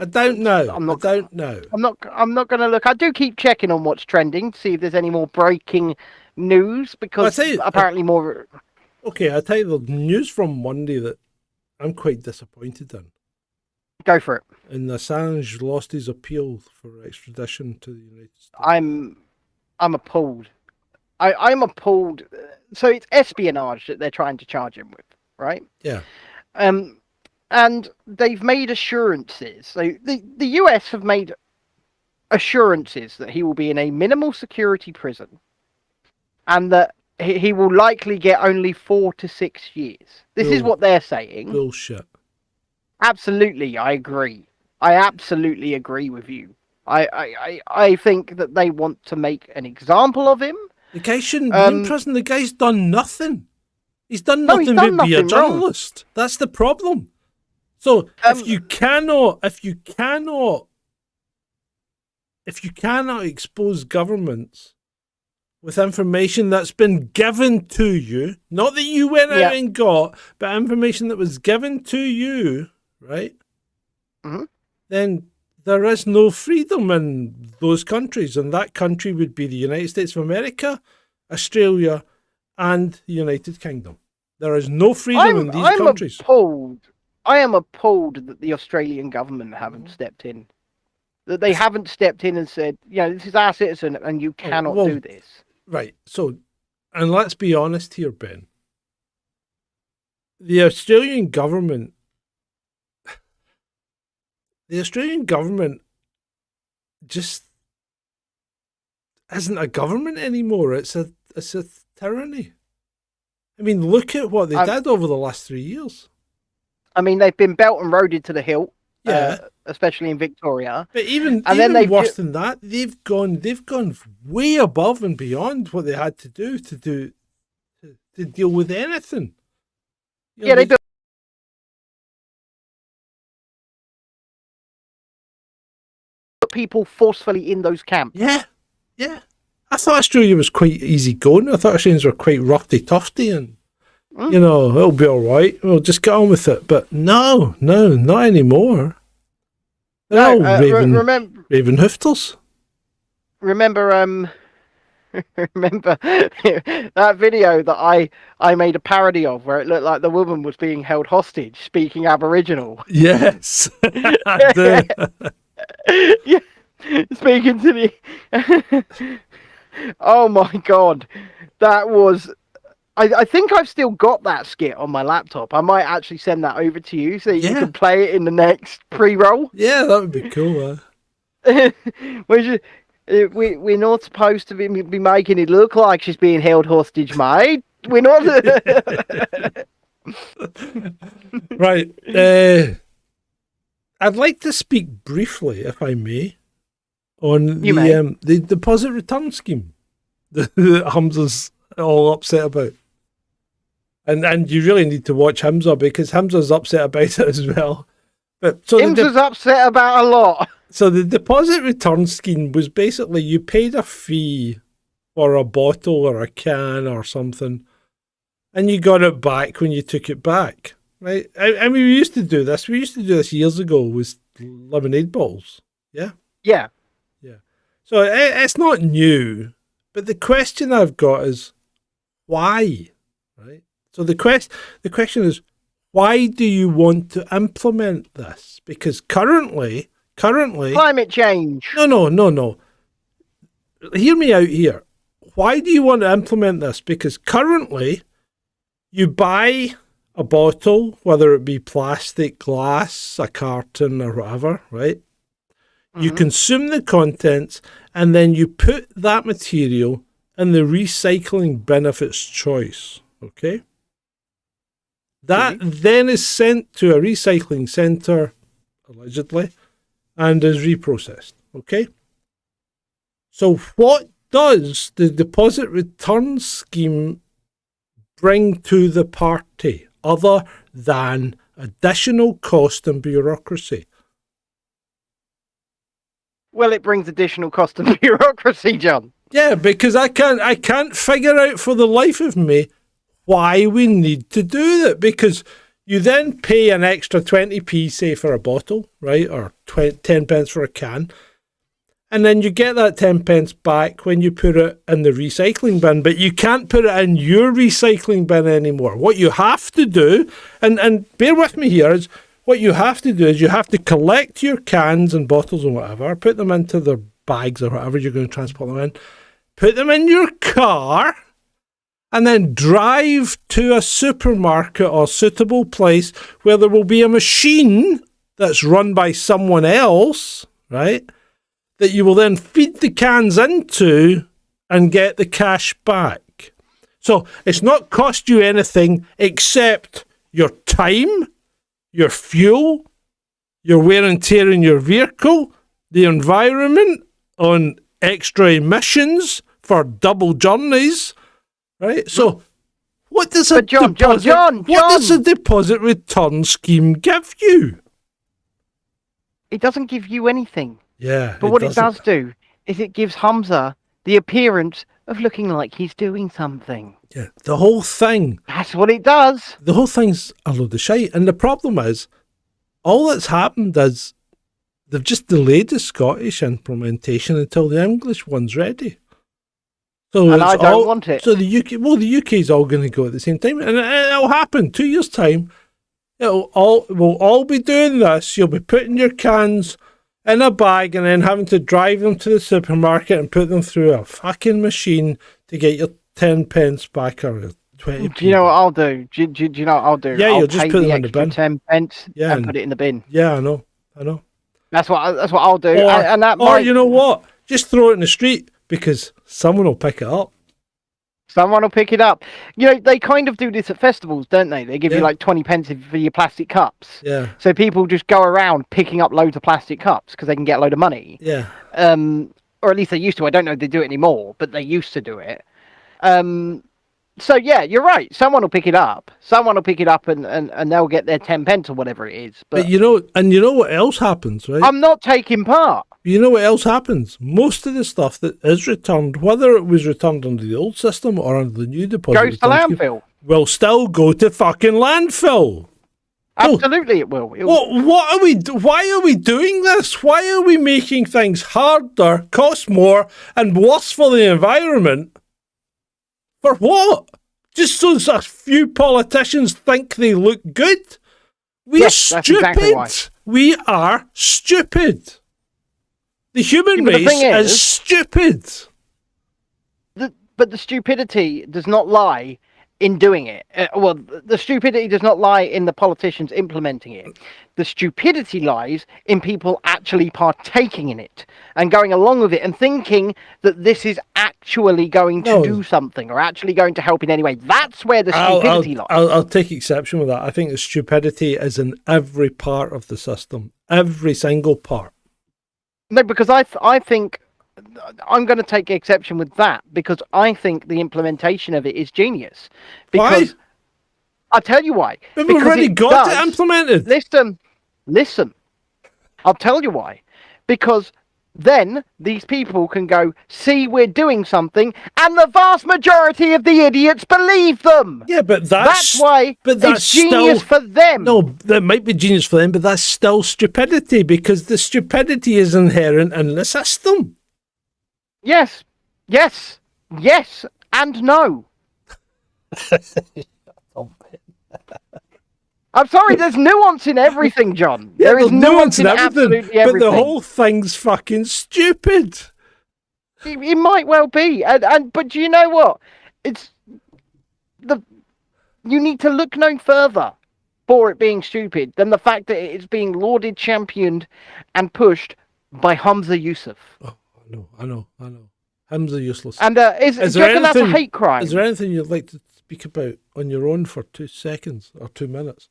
don't know. I'm not going to look. I do keep checking on what's trending to see if there's any more breaking news, because apparently more. Okay, I'll tell you the news from Monday that I'm quite disappointed in. Go for it. And Assange lost his appeal for extradition to the United States. I'm appalled. I'm appalled. So it's espionage that they're trying to charge him with, right? Yeah. And they've made assurances. So the US have made assurances that he will be in a minimal security prison, and that he will likely get only 4 to 6 years. This is what they're saying. Bullshit. Absolutely, I agree. I absolutely agree with you. I think that they want to make an example of him. The guy shouldn't be in prison. The guy's done nothing. He's done nothing but be a journalist. Wrong. That's the problem. So if you cannot expose governments with information that's been given to you, not that you went out and got, but information that was given to you, right? Mm-hmm. Then there is no freedom in those countries, and that country would be the United States of America, Australia, and the United Kingdom. There is no freedom in these countries. I am appalled that the Australian government haven't stepped in. That they haven't stepped in and said, this is our citizen and you cannot do this. Right. So, and let's be honest here, Ben. The Australian government just isn't a government anymore. It's a tyranny. I mean, look at what they did over the last 3 years. I mean, they've been belt and roaded to the hilt, especially in Victoria. But even worse than that, they've gone way above and beyond what they had to do to deal with anything. They built people forcefully in those camps. Yeah. I thought Australia was quite easy going. I thought Australians were quite roughy-tofty and, it'll be all right. We'll just get on with it. But no, not anymore. They're all raven hoofters. Remember that video that I made a parody of, where it looked like the woman was being held hostage speaking Aboriginal? Yes, I do. Yeah, speaking to the Oh my god, that was. I think I've still got that skit on my laptop. I might actually send that over to you so you can play it in the next pre-roll. Yeah, that would be cool. We're not supposed to be making it look like she's being held hostage, mate. We're not. Right. I'd like to speak briefly, if I may, on the deposit return scheme that Hamza's all upset about. And you really need to watch Hamza because Hamza's upset about it as well. But so Hamza's upset about a lot. So the deposit return scheme was basically you paid a fee for a bottle or a can or something, and you got it back when you took it back, right? I mean, we used to do this. We used to do this years ago with lemonade bottles. Yeah? Yeah. Yeah. So it's not new, but the question I've got is why, right? So the question is, why do you want to implement this? Because currently climate change. No. Hear me out here. Why do you want to implement this? Because currently you buy a bottle, whether it be plastic, glass, a carton or whatever, right? Mm-hmm. You consume the contents and then you put that material in the recycling bin of its choice, okay? That then is sent to a recycling centre, allegedly, and is reprocessed, okay? So what does the deposit return scheme bring to the party other than additional cost and bureaucracy? Well, it brings additional cost and bureaucracy, John. Yeah, because I can't figure out for the life of me why we need to do that, because you then pay an extra 20p, say, for a bottle, right, or 10 pence for a can, and then you get that 10 pence back when you put it in the recycling bin, but you can't put it in your recycling bin anymore. What you have to do, and bear with me here, is what you have to do is you have to collect your cans and bottles and whatever, put them into their bags or whatever you're going to transport them in, put them in your car, and then drive to a supermarket or suitable place where there will be a machine that's run by someone else, right, that you will then feed the cans into and get the cash back. So it's not cost you anything except your time, your fuel, your wear and tear in your vehicle, the environment on extra emissions for double journeys, right? So what does a deposit return scheme give you? It doesn't give you anything. Yeah. But what it does do is it gives Hamza the appearance of looking like he's doing something. Yeah. The whole thing. That's what it does. The whole thing's a load of shite. And the problem is, all that's happened is they've just delayed the Scottish implementation until the English one's ready. So and I don't want it. So the UK's all going to go at the same time. And it'll happen 2 years' time. We'll all be doing this. You'll be putting your cans in a bag and then having to drive them to the supermarket and put them through a fucking machine to get your 10 pence back or 20. Do you know what I'll do? Do you know what I'll do? Yeah, I'll you'll just put them in the bin. 10 pence and put it in the bin. Yeah, I know. That's what I'll do. Or you know what? Just throw it in the street because someone will pick it up. Someone will pick it up. You know, they kind of do this at festivals, don't they? They give you like 20 pence for your plastic cups. Yeah. So people just go around picking up loads of plastic cups because they can get a load of money. Yeah. Or at least they used to. I don't know if they do it anymore, but they used to do it. So yeah, you're right. Someone will pick it up. And they'll get their 10 pence or whatever it is. But you know what else happens, right? I'm not taking part. You know what else happens? Most of the stuff that is returned, whether it was returned under the old system or under the new deposit goes to landfill. Will still go to fucking landfill. Absolutely, it will. Why are we doing this? Why are we making things harder, cost more, and worse for the environment? For what? Just so a few politicians think they look good? We're stupid. Exactly why. We are stupid. The human race is stupid. But the stupidity does not lie in doing it. Well, the stupidity does not lie in the politicians implementing it. The stupidity lies in people actually partaking in it and going along with it and thinking that this is actually going to do something or actually going to help in any way. That's where the stupidity lies. I'll take exception with that. I think the stupidity is in every part of the system, every single part. No, because I think I'm going to take exception with that because I think the implementation of it is genius. Because why? I'll tell you why. We've already got it implemented. Listen. I'll tell you why. Because then these people can go, see, we're doing something, and the vast majority of the idiots believe them. Yeah, but that's why it's genius for them. No, that might be genius for them, but that's still stupidity because the stupidity is inherent in the system. Yes, and no. I'm sorry, there's nuance in everything, John. Yeah, there is nuance in absolutely everything. But the whole thing's fucking stupid. It might well be, but do you know what? You need to look no further for it being stupid than the fact that it's being lauded, championed, and pushed by Hamza Yusuf. Oh, I know. Hymns are useless. And do you reckon that's a hate crime? Is there anything you'd like to speak about on your own for 2 seconds or 2 minutes?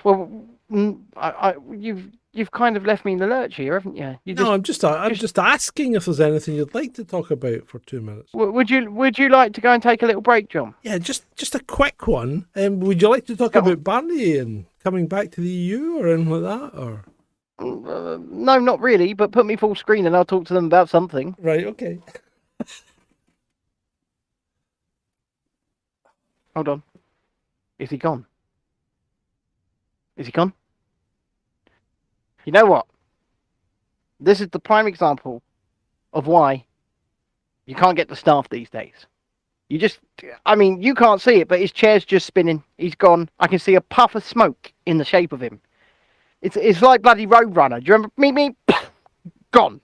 Well, you've kind of left me in the lurch here, haven't you? I'm just asking if there's anything you'd like to talk about for 2 minutes. Would you like to go and take a little break, John? Yeah, just a quick one. Would you like to talk about Barney and coming back to the EU or anything like that, or? No, not really, but put me full screen and I'll talk to them about something. Right, okay. Hold on. Is he gone? Is he gone? You know what? This is the prime example of why you can't get the staff these days. You can't see it, but his chair's just spinning. He's gone. I can see a puff of smoke in the shape of him. It's like bloody Roadrunner. Do you remember me? Gone.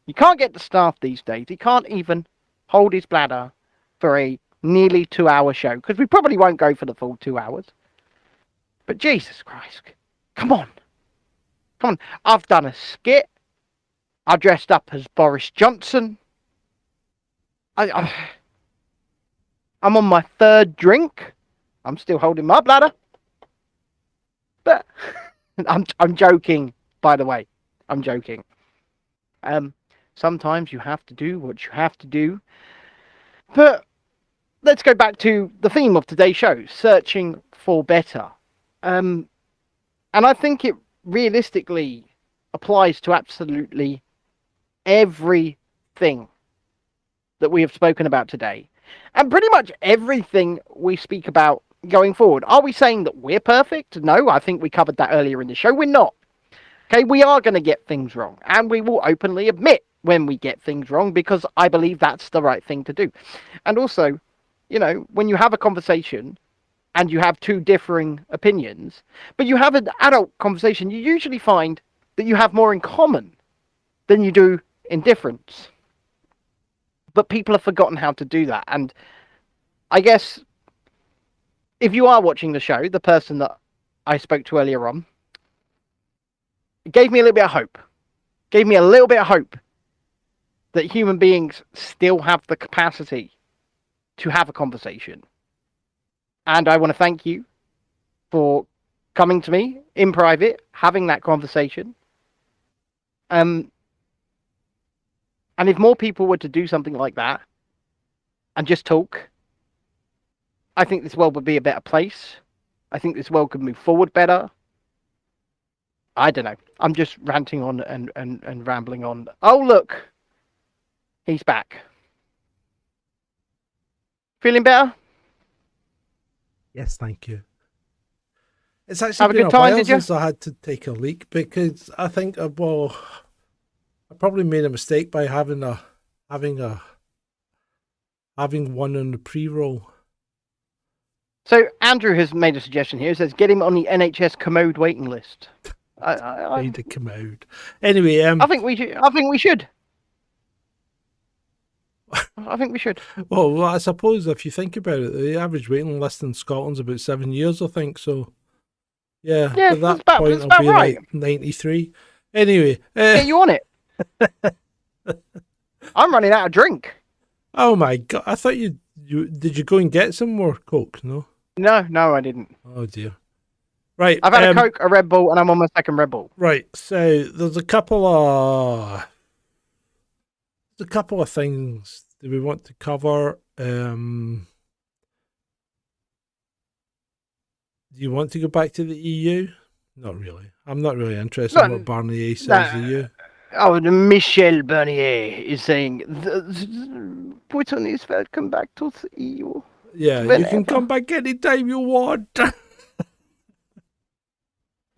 You can't get the staff these days. He can't even hold his bladder for a nearly 2-hour show, because we probably won't go for the full 2 hours. But Jesus Christ, come on. I've done a skit. I dressed up as Boris Johnson. I'm on my 3rd drink. I'm still holding my bladder. But I'm joking, by the way. I'm joking. Sometimes you have to do what you have to do. But let's go back to the theme of today's show, searching for better. And I think it realistically applies to absolutely everything that we have spoken about today. And pretty much everything we speak about going forward. Are we saying that we're perfect? No, I think we covered that earlier in the show. We're not. Okay, we are going to get things wrong. And we will openly admit when we get things wrong, because I believe that's the right thing to do. And also, when you have a conversation and you have 2 differing opinions, but you have an adult conversation, you usually find that you have more in common than you do in difference. But people have forgotten how to do that. And I guess if you are watching the show, the person that I spoke to earlier on, it gave me a little bit of hope. Gave me a little bit of hope that human beings still have the capacity to have a conversation. And I want to thank you for coming to me in private, having that conversation. And if more people were to do something like that and just talk, I think this world would be a better place. I think this world could move forward better. I don't know. I'm just ranting on and rambling on. Oh, look. He's back. Feeling better? Yes, thank you. It's Have actually a been good a time, while did you? since I had to take a leak, because I think, I probably made a mistake by having one on the pre-roll. So Andrew has made a suggestion here. He says, get him on the NHS commode waiting list. I Need to come out. Anyway, think we should. I think we should. Well, I suppose if you think about it, the average waiting list in Scotland's about 7 years, I think. So, yeah, Yeah, at that that's about- point, that's I'll about be right. like 93. Anyway, Get you on it. I'm running out of drink. oh my God, I thought you did you go and get some more Coke? No? No, I didn't. Oh dear. Right. I've had a Coke, a Red Bull, and I'm on my second Red Bull. Right, so there's a couple of things that we want to cover. Do you want to go back to the EU? Not really. I'm not really interested in what Barnier says to you. Oh, Michel Barnier is saying, Britain is welcome back to the EU. Yeah, you can come back anytime you want.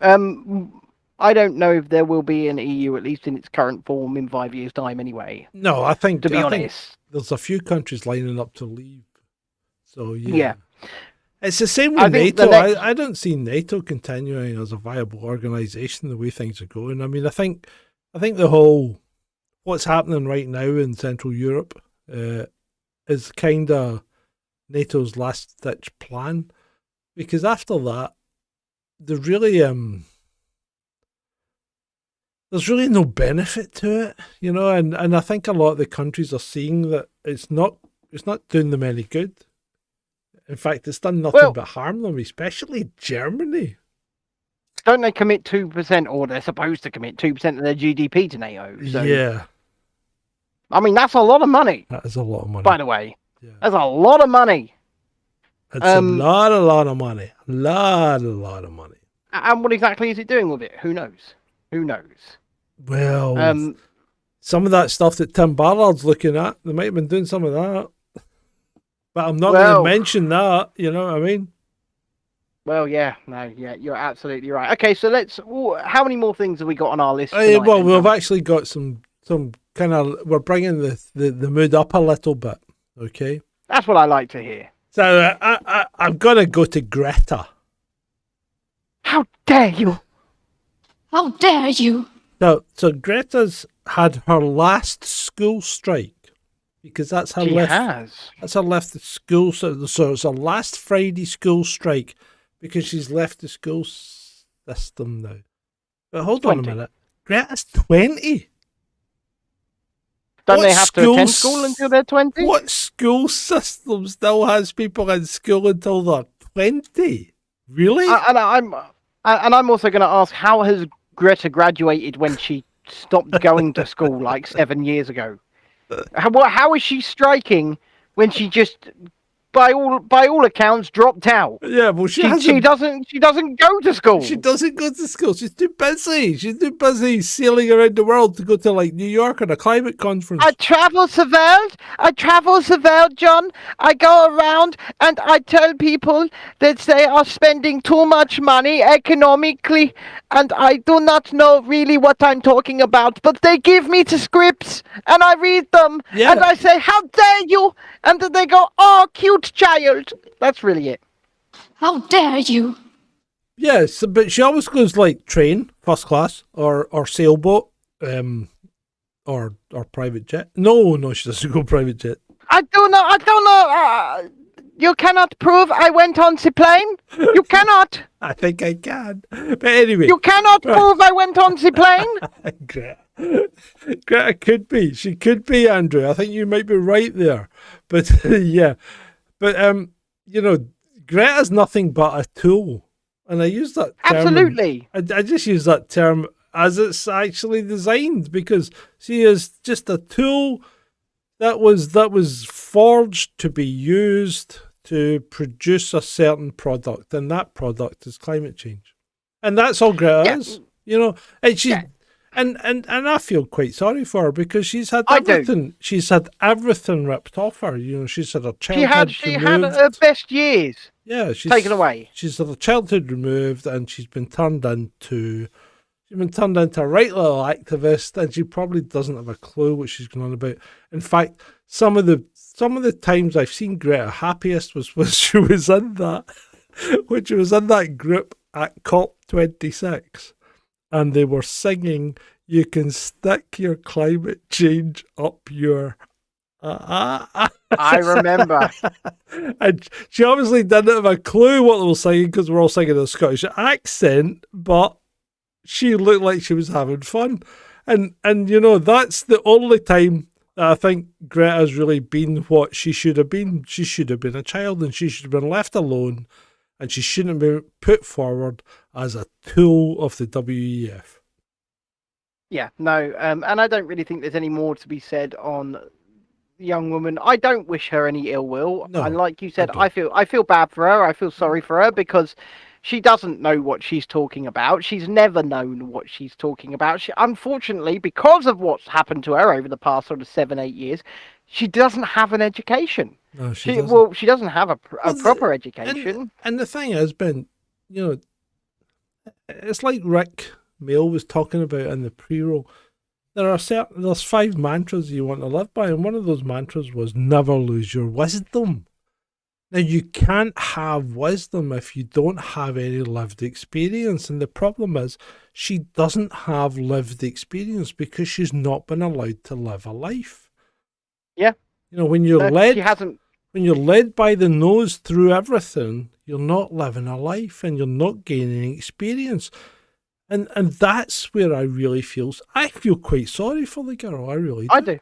I don't know if there will be an EU, at least in its current form, in 5 years' time anyway. No, I think, To be I think honest. there's a few countries lining up to leave. So, Yeah. It's the same I with think NATO. the next- I don't see NATO continuing as a viable organisation the way things are going. I mean, I think the whole what's happening right now in Central Europe is kind of NATO's last ditch plan, because after that, there's really no benefit to it, you know. And I think a lot of the countries are seeing that it's not doing them any good. In fact, it's done nothing but harm them, especially Germany. Don't they commit 2%, or they're supposed to commit 2% of their GDP to NATO? So, Yeah, I mean, that's a lot of money, that is a lot of money. by the way. Yeah. That's a lot of money. It's a lot of money. A lot of money. And what exactly is it doing with it? Who knows? Who knows? Well, Um, some of that stuff that Tim Ballard's looking at, they might have been doing some of that. But I'm not going Well- to mention that, you know what I mean? Well, yeah, you're absolutely right. Okay, so how many more things have we got on our list tonight, Well, then, we've John? actually got some kind of, we're bringing the mood up a little bit, okay? That's what I like to hear. So I'm going to go to Greta. How dare you? How dare you? So Greta's had her last school strike, because that's her She left. has. That's her left the school. So it's her last Friday school strike, because she's left the school system now. But hold on 20. a minute. Greta's 20. Don't What they have to attend schools- school until they're 20? What school system still has people in school until they're 20? Really? And I'm also going to ask, how has Greta graduated when she stopped going to school like 7 years ago? How is she striking when she just, by all accounts, dropped out? yeah, well, she She doesn't go to school. She doesn't go to school. She's too busy. She's too busy sailing around the world to go to like New York on a climate conference. I travel the world, John. I go around and I tell people that they are spending too much money economically, and I do not know really what I'm talking about, but they give me the scripts and I read them, Yeah. and I say, how dare you? And then they go, oh, cute child. That's really it. How dare you? Yes, but she always goes like train, first class, or sailboat, or private jet. No, she doesn't go private jet. I don't know. You cannot prove I went on the plane. You cannot. I think I can. But anyway, You cannot prove I went on the plane. Greta could be. She could be, Andrew. I think you might be right there. But yeah, but you know, Greta's nothing but a tool, and I use that term. Absolutely. I just use that term as it's actually designed, because she is just a tool that was forged to be used to produce a certain product, and that product is climate change, and that's all Greta is. You know, and she. Yeah. And I feel quite sorry for her, because she's had I do. everything. She's had everything ripped off her. You know, she's had her childhood She removed. had her best years Yeah, she's taken away. She's had her childhood removed, and she's been turned into a right little activist, and she probably doesn't have a clue what she's going on about. In fact, some of the times I've seen Greta happiest was when she was in that group at COP26, and they were singing, "You can stick your climate change up your I remember. And she obviously didn't have a clue what they were singing because we're all singing a Scottish accent, but she looked like she was having fun. And you know, that's the only time that I think Greta's really been what she should have been. She should have been a child, and she should have been left alone, and she shouldn't have been put forward as a tool of the WEF. Yeah, no, and I don't really think there's any more to be said on the young woman. I don't wish her any ill will. No, and like you said, I feel bad for her. I feel sorry for her because she doesn't know what she's talking about. She's never known what she's talking about. Unfortunately, because of what's happened to her over the past sort of 7-8 years, she doesn't have an education. No, she doesn't. Well, she doesn't have a proper education. And the thing has been, you know, it's like Rick Mail was talking about in the pre-roll. There's 5 mantras you want to live by, and one of those mantras was never lose your wisdom. Now, you can't have wisdom if you don't have any lived experience, and the problem is she doesn't have lived experience because she's not been allowed to live a life. Yeah. You know, when you're led, she hasn't. When you're led by the nose through everything, you're not living a life and you're not gaining experience. And that's where I really I feel quite sorry for the girl. I really do. I do.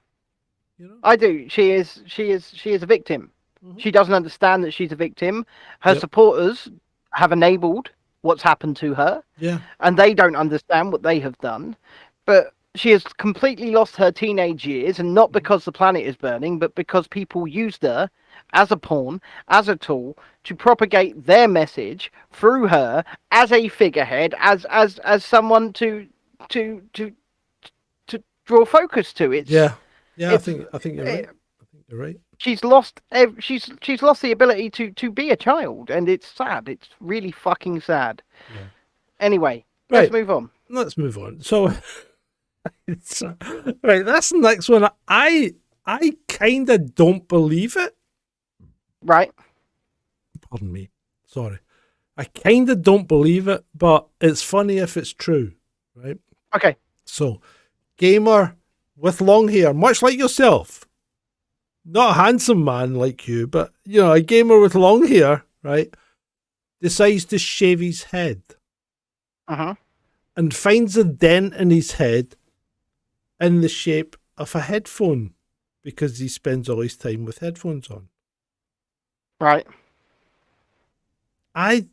You know? I do. She is a victim. Mm-hmm. She doesn't understand that she's a victim. Her supporters have enabled what's happened to her. Yeah. And they don't understand what they have done. But she has completely lost her teenage years, and not because the planet is burning, but because people used her as a pawn, as a tool to propagate their message through her as a figurehead, as someone to draw focus to. I think you're right. You're right. She's lost the ability to be a child, and it's sad. It's really fucking sad. Yeah. Anyway, let's move on. Let's move on. So, right, this next one, I kind of don't believe it. Right. Pardon me. Sorry. I kind of don't believe it, but it's funny if it's true, right? Okay. So, gamer with long hair, much like yourself. Not a handsome man like you, but, you know, a gamer with long hair, right, decides to shave his head. Uh-huh. And finds a dent in his head in the shape of a headphone because he spends all his time with headphones on. Right. I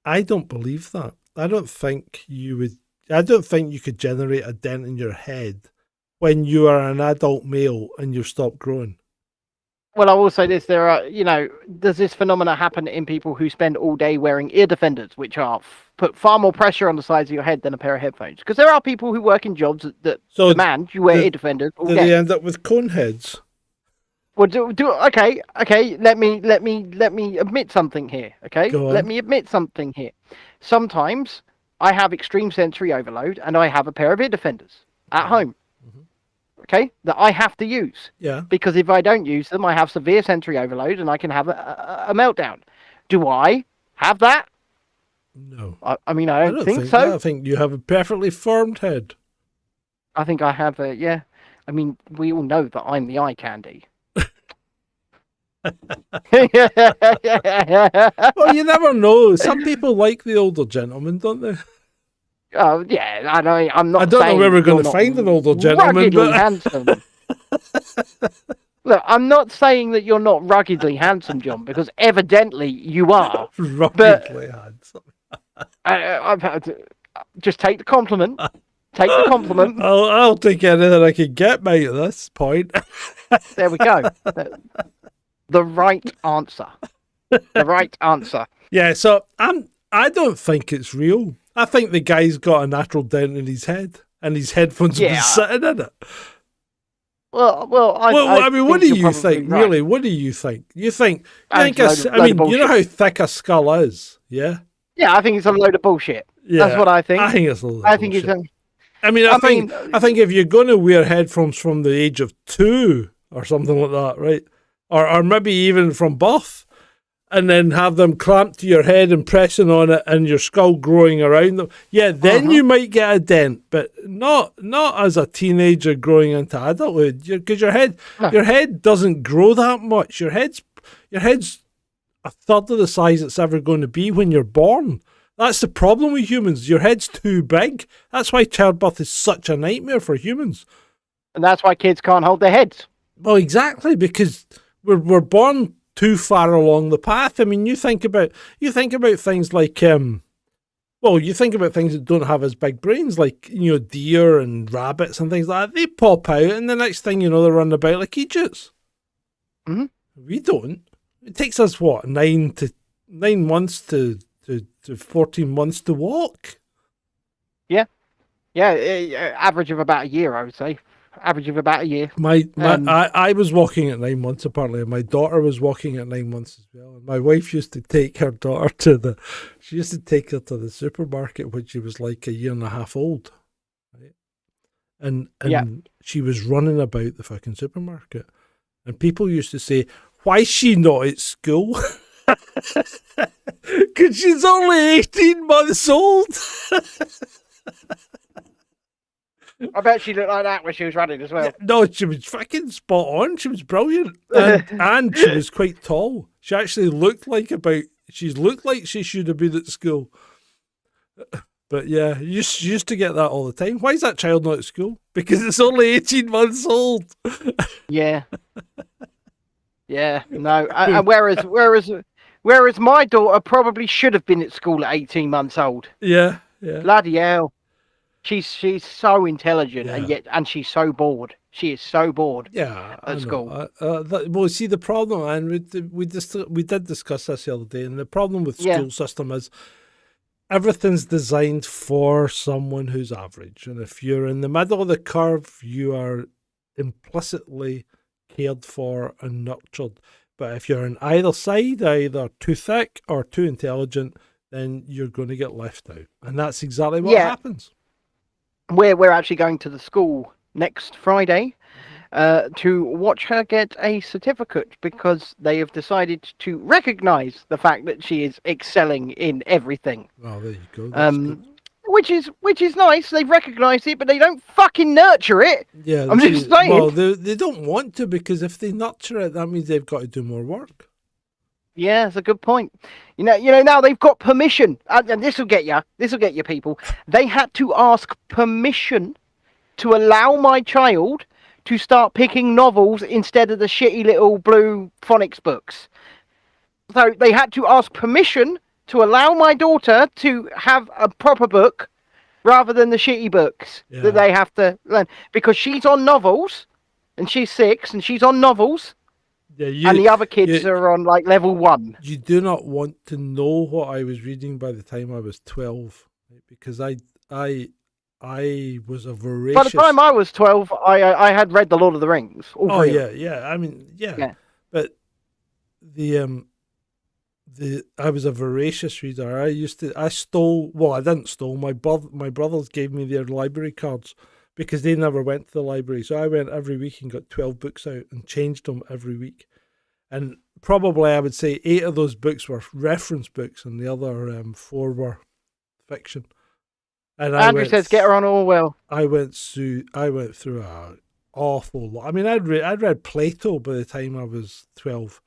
don't believe that. I don't think you could generate a dent in your head when you are an adult male and you've stopped growing. Well, I will say this: does this phenomena happen in people who spend all day wearing ear defenders, which put far more pressure on the sides of your head than a pair of headphones? Because there are people who work in jobs that demand you wear ear defenders all day. Do they end up with cone heads? Well, okay. Let me admit something here. Okay, let me admit something here. Sometimes I have extreme sensory overload, and I have a pair of ear defenders at home. Okay, that I have to use. Yeah. Because if I don't use them, I have severe sensory overload and I can have a meltdown. Do I have that? No. I mean, I don't think so. That. I think you have a perfectly formed head. I think I have I mean, we all know that I'm the eye candy. Well, you never know. Some people like the older gentleman, don't they? Oh yeah, I know. I'm not. I don't know where we're going to find an older gentleman, but handsome. Look, I'm not saying that you're not ruggedly handsome, John, because evidently you are. Ruggedly handsome. Just take the compliment. Take the compliment. I'll take anything I can get, mate. At this point. There we go. The right answer. The right answer. Yeah. So I don't think it's real. I think the guy's got a natural dent in his head, and his headphones have been sitting in it. Well, I mean, what do you think? Right. Really, what do you think? You know how thick a skull is, yeah? Yeah, I think it's a load of bullshit. Yeah, that's what I think. I think it's a load of bullshit. I think if you're going to wear headphones from the age of 2 or something like that, right? Or maybe even from birth, and then have them clamped to your head and pressing on it and your skull growing around them, then you might get a dent, but not as a teenager growing into adulthood, because your head doesn't grow that much. Your head's a third of the size it's ever going to be when you're born. That's the problem with humans. Your head's too big. That's why childbirth is such a nightmare for humans. And that's why kids can't hold their heads. Well, exactly, because we're born too far along the path. I mean, you think about things like you think about things that don't have as big brains, like, deer and rabbits and things like that. They pop out, and the next thing you know, they're running about like Egypts. Mm-hmm. We don't. It takes us 9 months to 14 months to walk. Yeah, average of about a year, I would say. Average of about a year. I was walking at 9 months apparently, and my daughter was walking at 9 months as well. And my wife used to take her daughter to the supermarket when she was like a year and a half old, right? And she was running about the fucking supermarket, and people used to say, "Why is she not at school?" Because she's only 18 months old. I bet she looked like that when she was running as well. No, she was fucking spot on. She was brilliant. And she was quite tall. She actually looked like she should have been at school. But yeah, you used to get that all the time. Why is that child not at school? Because it's only 18 months old. Yeah. Yeah, no. And whereas my daughter probably should have been at school at 18 months old. Yeah. Bloody hell. She's so intelligent, and she's so bored. She is so bored. Yeah, at school. Well, see, the problem, and we did discuss this the other day, and the problem with school system is everything's designed for someone who's average, and if you're in the middle of the curve, you are implicitly cared for and nurtured. But if you're on either side, either too thick or too intelligent, then you're going to get left out, and that's exactly what happens. We're actually going to the school next Friday to watch her get a certificate, because they have decided to recognise the fact that she is excelling in everything. Oh, there you go. That's good. Which is nice. They've recognised it, but they don't fucking nurture it. Yeah, I'm just saying. Well, they don't want to, because if they nurture it, that means they've got to do more work. Yeah, that's a good point. You know, now they've got permission, and this will get you. This will get you, people. They had to ask permission to allow my child to start picking novels instead of the shitty little blue phonics books. So they had to ask permission to allow my daughter to have a proper book rather than the shitty books that they have to learn, because she's on novels, and she's 6, and she's on novels. Yeah, and the other kids are on like level 1. You do not want to know what I was reading by the time I was 12, right? Because I was a voracious. By the time I was 12, I had read The Lord of the Rings. Yeah. I mean, yeah. But I was a voracious reader. I stole. Well, I didn't stole. My brothers gave me their library cards, because they never went to the library. So I went every week and got 12 books out and changed them every week. And probably I would say 8 of those books were reference books, and the other 4 were fiction. And Andrew says, "Get her on Orwell." I went through an awful lot. I mean, I'd read Plato by the time I was 12.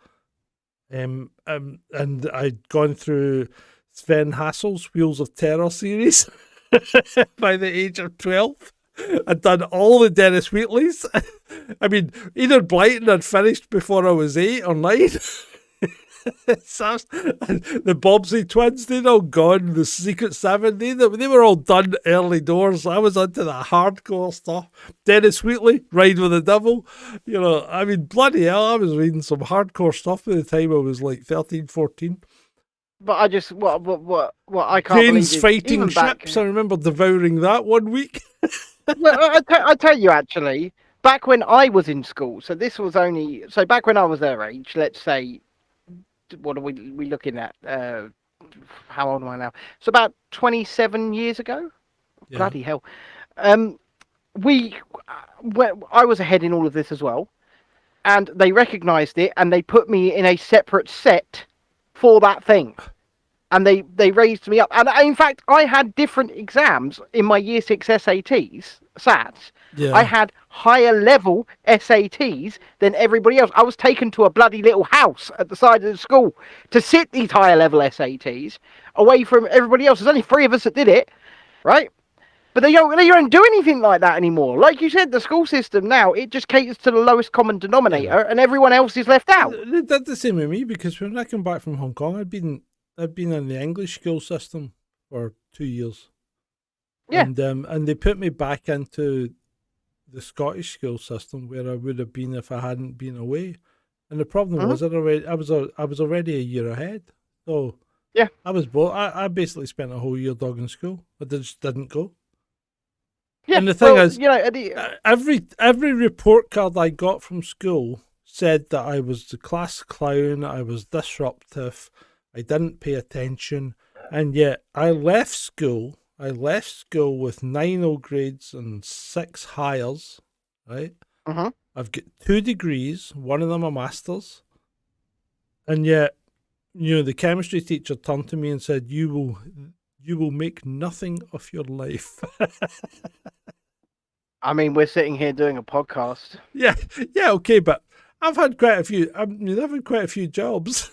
And I'd gone through Sven Hassel's Wheels of Terror series by the age of 12. I'd done all the Dennis Wheatleys. I mean, Enid Blyton had finished before I was 8 or 9. The Bobbsey twins, they'd all gone. The Secret Seven, they were all done early doors. I was onto the hardcore stuff. Dennis Wheatley, Ride with the Devil. You know, I mean, bloody hell, I was reading some hardcore stuff by the time I was like 13, 14. But I just, what I can't believe is, Fighting Ships, I remember devouring that one week. Well, I tell you, actually, back when I was in school, so back when I was their age, let's say, what are we looking at? How old am I now? So about 27 years ago. Yeah. Bloody hell. I was ahead in all of this as well, and they recognised it, and they put me in a separate set for that thing. And they raised me up. And in fact, I had different exams in my year 6 SATs, SATs. Yeah. I had higher level SATs than everybody else. I was taken to a bloody little house at the side of the school to sit these higher level SATs away from everybody else. There's only 3 of us that did it, right? But they don't do anything like that anymore. Like you said, the school system now, it just caters to the lowest common denominator, and everyone else is left out. They did the same with me, because when I came back from Hong Kong, I'd been in the English school system for 2 years. Yeah. And they put me back into the Scottish school system where I would have been if I hadn't been away. And the problem was I was already a year ahead. So yeah, I was bored. I basically spent a whole year dogging school. I just didn't go. Yeah, and the thing is, you know, every report card I got from school said that I was the class clown, I was disruptive, I didn't pay attention, and yet I left school with 9 O grades and 6 hires, right? I've got 2 degrees, one of them a master's, and yet, you know, the chemistry teacher turned to me and said, you will make nothing of your life. I mean, we're sitting here doing a podcast. Yeah, okay, but I've had quite a few jobs.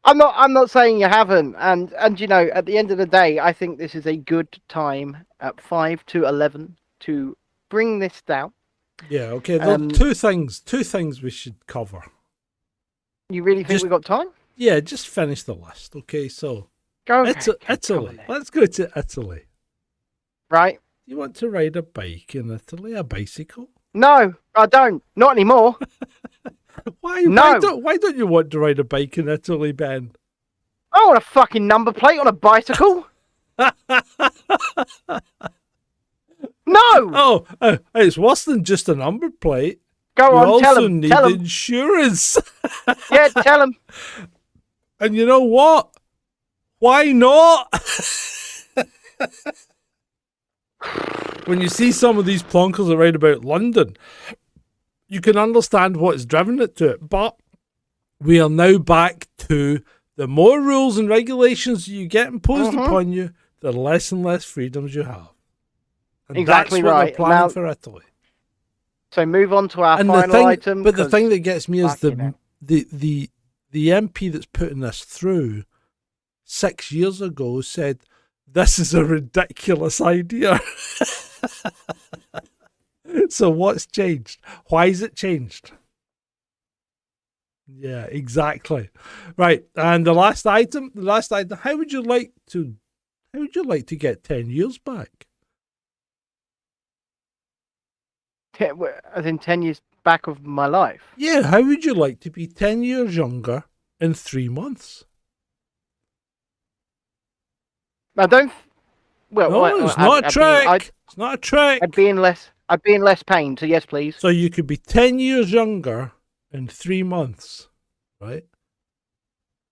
I'm not saying you haven't, and you know, at the end of the day, I think this is a good time at 5 to 11 to bring this down. Yeah, okay. There are two things we should cover. You really think we got time? Yeah, just finish the list. Okay, so Italy. Let's go to Italy. Right. You want to ride a bike in Italy? A bicycle? No, I don't. Not anymore. Why? No. Why don't you want to ride a bike in Italy, Ben? I want a fucking number plate on a bicycle. No. Oh, it's worse than just a number plate. Go on, you tell also them. need Tell them. insurance. Yeah, tell them. And you know what? Why not? When you see some of these plonkers that write about London, you can understand what has driven it to it. But we are now back to the more rules and regulations you get imposed upon you, the less and less freedoms you have. And Exactly that's what right. they're planning Now, for Italy. So move on to our final item. But the thing that gets me is fucking the MP that's putting this through 6 years ago said, this is a ridiculous idea. So what's changed? Why is it changed? Yeah, exactly. Right. And the last item, how would you like to get 10 years back? As in 10 years back of my life? Yeah, how would you like to be 10 years younger in 3 months? I don't. Well, No, it's not a trick. It's not a trick. I'd be in less pain. So yes, please. So you could be 10 years younger in 3 months, right?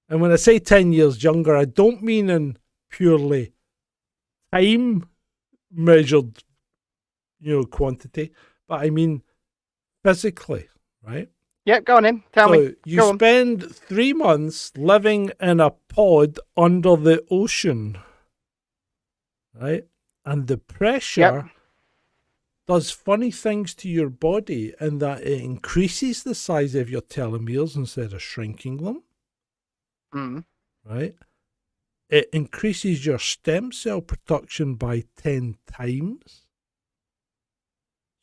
And when I say 10 years younger, I don't mean in purely time measured, quantity, but I mean physically, right? Yeah, go on in. Tell me. You spend 3 months living in a pod under the ocean, right? And the pressure does funny things to your body in that it increases the size of your telomeres instead of shrinking them, right? It increases your stem cell production by 10 times.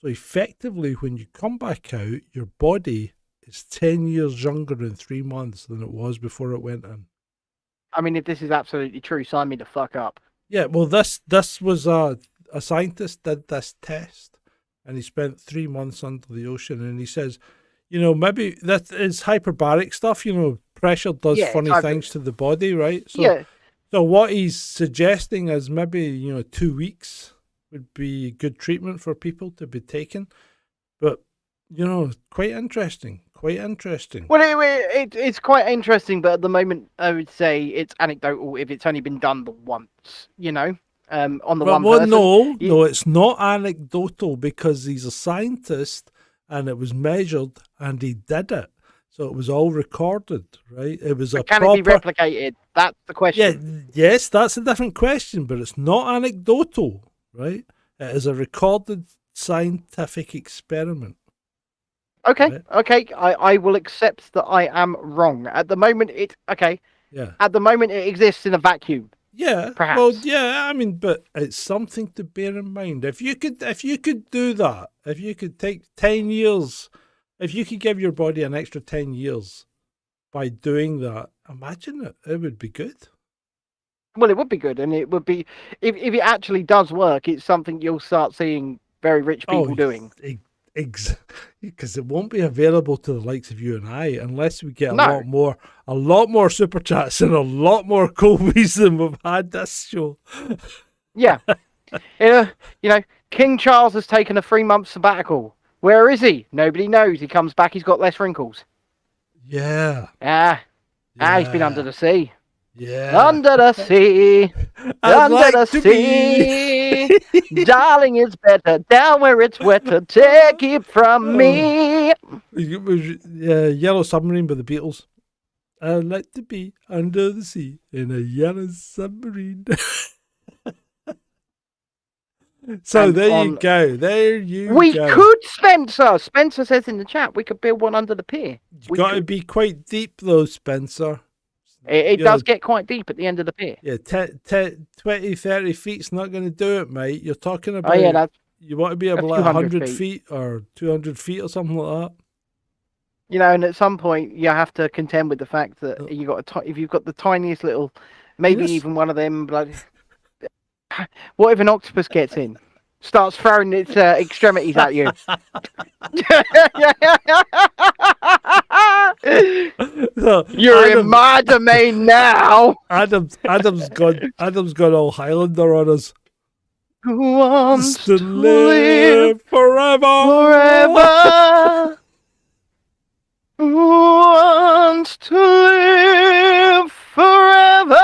So effectively, when you come back out, your body is 10 years younger in 3 months than it was before it went in. I mean, if this is absolutely true, sign me the fuck up. Yeah, well, this was a scientist did this test, and he spent 3 months under the ocean, and he says, maybe that is hyperbaric stuff. Pressure does funny things to the body, right? So, so what he's suggesting is maybe 2 weeks would be good treatment for people to be taken, but quite interesting. Well, it's quite interesting, but at the moment, I would say it's anecdotal if it's only been done the once, on the one person. No, it's not anecdotal because he's a scientist and it was measured and he did it. So it was all recorded, right? It was a Can proper... it be replicated? That's the question. Yeah, yes, that's a different question, but it's not anecdotal, right? It is a recorded scientific experiment. Okay, right? okay. I will accept that I am wrong. At the moment, Yeah. At the moment, it exists in a vacuum. Yeah. Perhaps. Well, yeah, I mean, but it's something to bear in mind. If you could do that, if you could take 10 years, if you could give your body an extra 10 years by doing that, imagine it. It would be good. Well, it would be good, and it would be if it actually does work. It's something you'll start seeing very rich people doing. Because it won't be available to the likes of you and I unless we get a No. lot more super chats and a lot more Colbys than we've had this show. Yeah. You know, King Charles has taken a 3-month sabbatical. Where is he? Nobody knows. He comes back, he's got less wrinkles. Yeah. He's been under the sea. Yeah. Under the sea. Under the sea. Darling, it's better down where it's wetter. Take it from me. It was Yellow Submarine by the Beatles. I'd like to be under the sea in a yellow submarine. So And there you go. There you We go. could, Spencer. Spencer says in the chat, we could build one under the pier. You've got to be quite deep, though, Spencer. It does get quite deep at the end of the pier. Yeah, 20, 30 feet's not going to do it, mate. You're talking about... Oh, yeah, that's... You want to be able to 100 feet or 200 feet or something like that. You know, and at some point you have to contend with the fact that if you've got the tiniest little, maybe even one of them, like, what if an octopus gets in, starts throwing its extremities at you? So, You're in my domain now. Adam's gone all Highlander on us. Who wants to live forever? Forever. Who wants to live forever?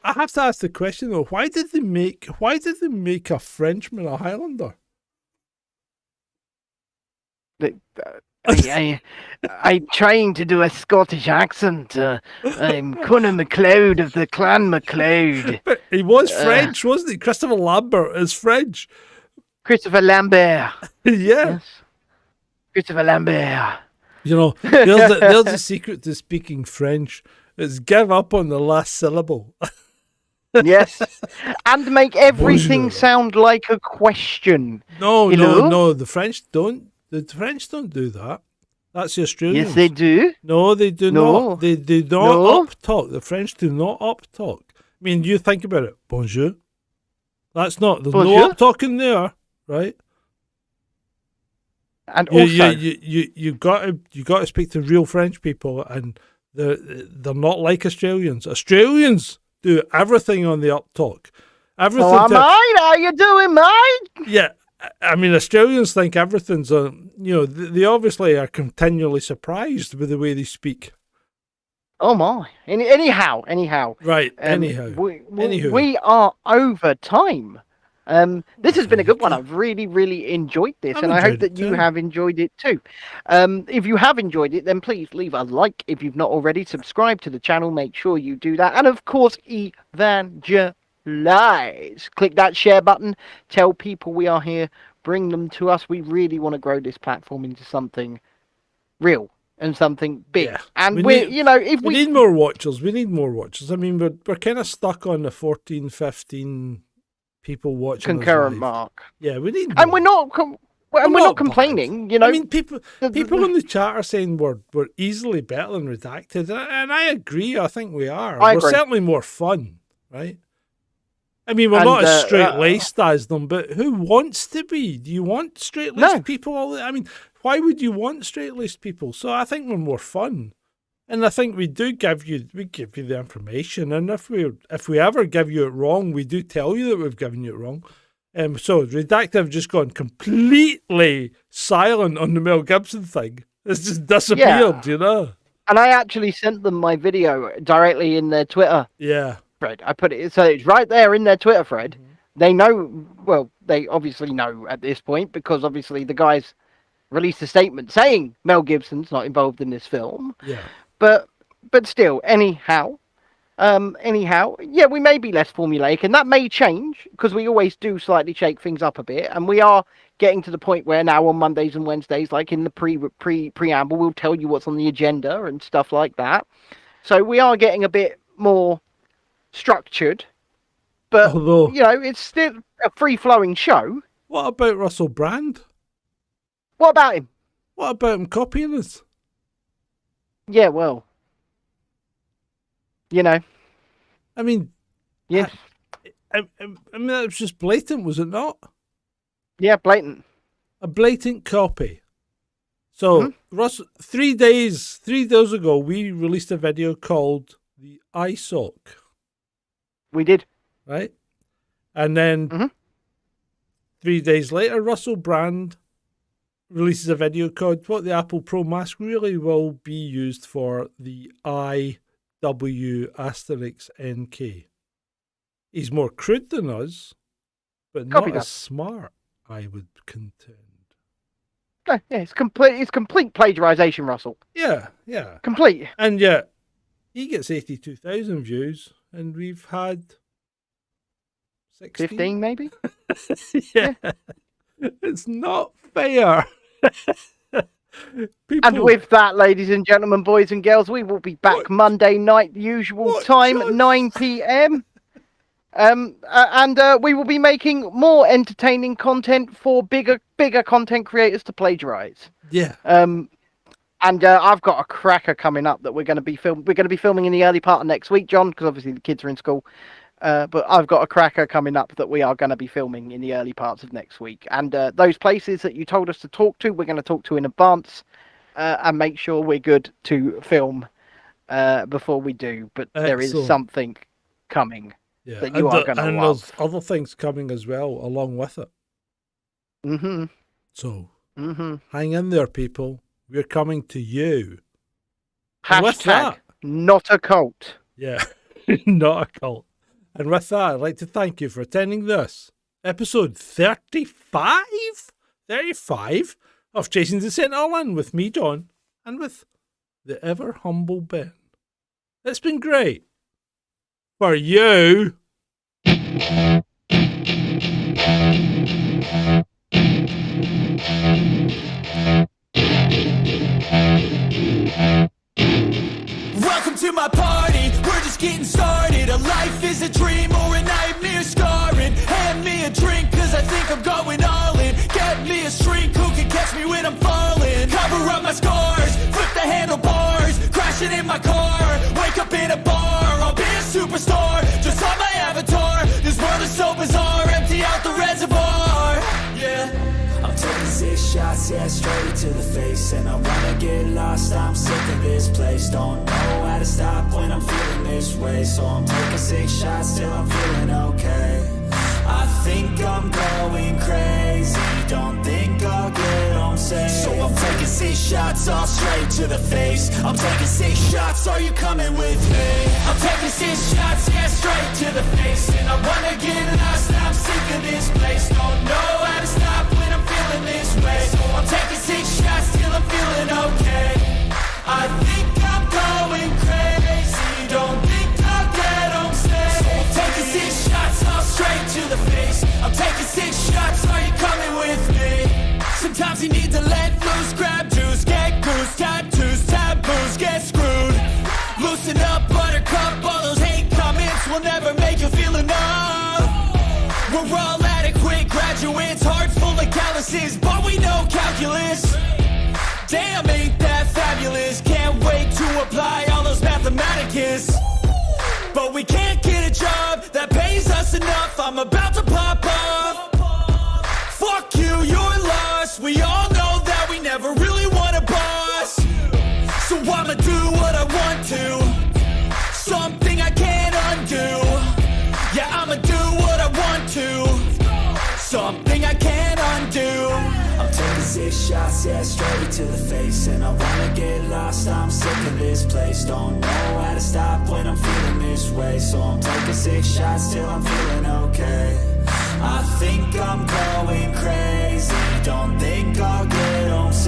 I have to ask the question though. Why did they make a Frenchman a Highlander? I'm trying to do a Scottish accent. I'm Conor MacLeod of the Clan MacLeod. But he was French, wasn't he? Christopher Lambert is French. Christopher Lambert. Yeah. Yes. Christopher Lambert. You know, there's a secret to speaking French. It's give up on the last syllable. Yes. And make everything Bonjour. sound like a question. No, Hello? no. The French don't do that. That's the Australians. Yes, they do. No, they do No. not. They do not up talk. The French do not up talk. I mean, you think about it. Bonjour. That's not. There's Bonjour? no up talking there, right? And also, you got to speak to real French people, and they're not like Australians. Australians do everything on the up talk. Everything. oh, mate, how you doing, mate? Yeah. I mean, Australians think everything's on. You know, they obviously are continually surprised with the way they speak. Oh my! Anyhow. Right. Anywho, we are over time. This has been a good one. I've really enjoyed this, and I hope that you have enjoyed it too. If you have enjoyed it, then please leave a like. If you've not already, subscribe to the channel. Make sure you do that, and of course, evangelize. Click that share button. Tell people we are here. Bring them to us. We really want to grow this platform into something real and something big. Yeah. And we need more watchers. We need more watchers. I mean, we're kind of stuck on the 14, 15 people watching concurrent us live. mark. Yeah, we need more. And we're not complaining. You know, I mean, people in the chat are saying we're easily better than Redacted, and I agree. I think we are. I we're agree. certainly more fun, right? I mean, we're not as straight-laced as them, but who wants to be? Do you want straight-laced people? I mean, why would you want straight-laced people? So I think we're more fun. And I think we give you the information, and if we ever give you it wrong, we do tell you that we've given you it wrong. So Redacted have just gone completely silent on the Mel Gibson thing. It's just disappeared, you know. And I actually sent them my video directly in their Twitter. Yeah. Thread. I put it so it's right there in their Twitter thread. They know. Well, they obviously know at this point because obviously the guys released a statement saying Mel Gibson's not involved in this film. Yeah. But still, anyhow, yeah, we may be less formulaic, and that may change because we always do slightly shake things up a bit, and we are getting to the point where now on Mondays and Wednesdays, like in the preamble, we'll tell you what's on the agenda and stuff like that. So we are getting a bit more structured, but Although, it's still a free-flowing show. what about Russell Brand? What about him? What about him copying us? Yeah, well, I mean, yes, I mean that was just blatant, was it not? yeah, blatant. A blatant copy. So, Russ, 3 days ago, we released a video called the ISOC, We did. right? And then 3 days later, Russell Brand releases a video called "What the Apple Pro Mask Really Will Be Used For," the IW*NK. He's more crude than us, but Copy not that. as smart, I would contend. Yeah, it's complete plagiarization, Russell. Yeah. Complete. And yet, he gets 82,000 views, and we've had 16? 15, maybe? Yeah. It's not fair. People, And with that, ladies and gentlemen, boys and girls, we will be back Monday night, usual time, 9 p.m. And we will be making more entertaining content for bigger content creators to plagiarize. Yeah. And I've got a cracker coming up that we're going to be filming in the early part of next week, John, because obviously the kids are in school. But I've got a cracker coming up that we are going to be filming in the early parts of next week. And those places that you told us to talk to, we're going to talk to in advance and make sure we're good to film before we do. But there is Excellent. something coming that you and are going to and love. there's other things coming as well along with it. Mm-hmm. So Mm-hmm. hang in there, people. We're coming to you. And with Hashtag that, not a cult. yeah, not a cult. And with that, I'd like to thank you for attending this episode 35? 35 of Chasing Dissent All In with me, John, and with the ever humble Ben. It's been great. For you. Welcome to my party, we're just getting started. A life is a dream or a nightmare scarring. Hand me a drink cause I think I'm going all in. Get me a shrink who can catch me when I'm falling. Cover up my scars, flip the handlebars. Crashing in my car, wake up in a bar. I'll be a superstar, just on my avatar. This world is so bizarre, empty out the reservoir. Yeah, I'm taking 6 shots, yeah, straight to the face. And I wanna get lost, I'm sick of this place. Don't know how to stop when I'm feeling this way. So I'm taking 6 shots till I'm feeling okay. I think I'm going crazy, don't think I'll get home safe. So I'm taking 6 shots all straight to the face. I'm taking 6 shots, are you coming with me? I'm taking 6 shots, yeah, straight to the face. And I wanna get lost, I'm sick of this place. Don't know how to stop when I'm feeling this way. So I'm taking 6 shots till I'm feeling okay. I think I'm going crazy, don't think I'll get home safe. So I'm taking 6 shots all straight to the face. I'm taking 6 shots, are you coming with me? Sometimes you need to let loose, grab juice, get goose, tattoos, taboos, get screwed. Loosen up, buttercup, all those hate comments will never make you feel enough. We're all adequate graduates, heart full of calluses, but we know calculus. Damn, ain't that fabulous? Can't wait to apply all those mathematicus. But we can't get a job that pays us enough. I'm about to pop off. Fuck you, you're lost. We all know that we never really want a boss. So I'ma do what I want to. Something I can't undo. Yeah, I'ma do what I want to. Something I can't undo. I'm taking 6 shots, yeah, straight to the face. And I wanna get lost, I'm sick of this place. Don't know how to stop when I'm feeling this way. So I'm taking 6 shots till I'm feeling okay. I think I'm going crazy, don't think I'll get home safe.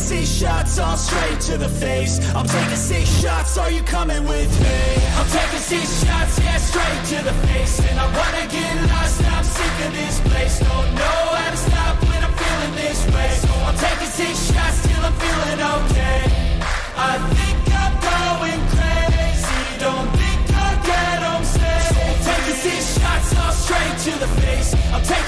6 shots all straight to the face. I'm taking 6 shots, are you coming with me? I'm taking 6 shots, yeah, straight to the face. And I wanna get lost, I'm sick of this place. Don't know how to stop when I'm feeling this way. So I'm taking 6 shots till I'm feeling okay. I think I'm going crazy, don't think I'll get home safe. So I'm taking 6 shots all straight to the face. I'm taking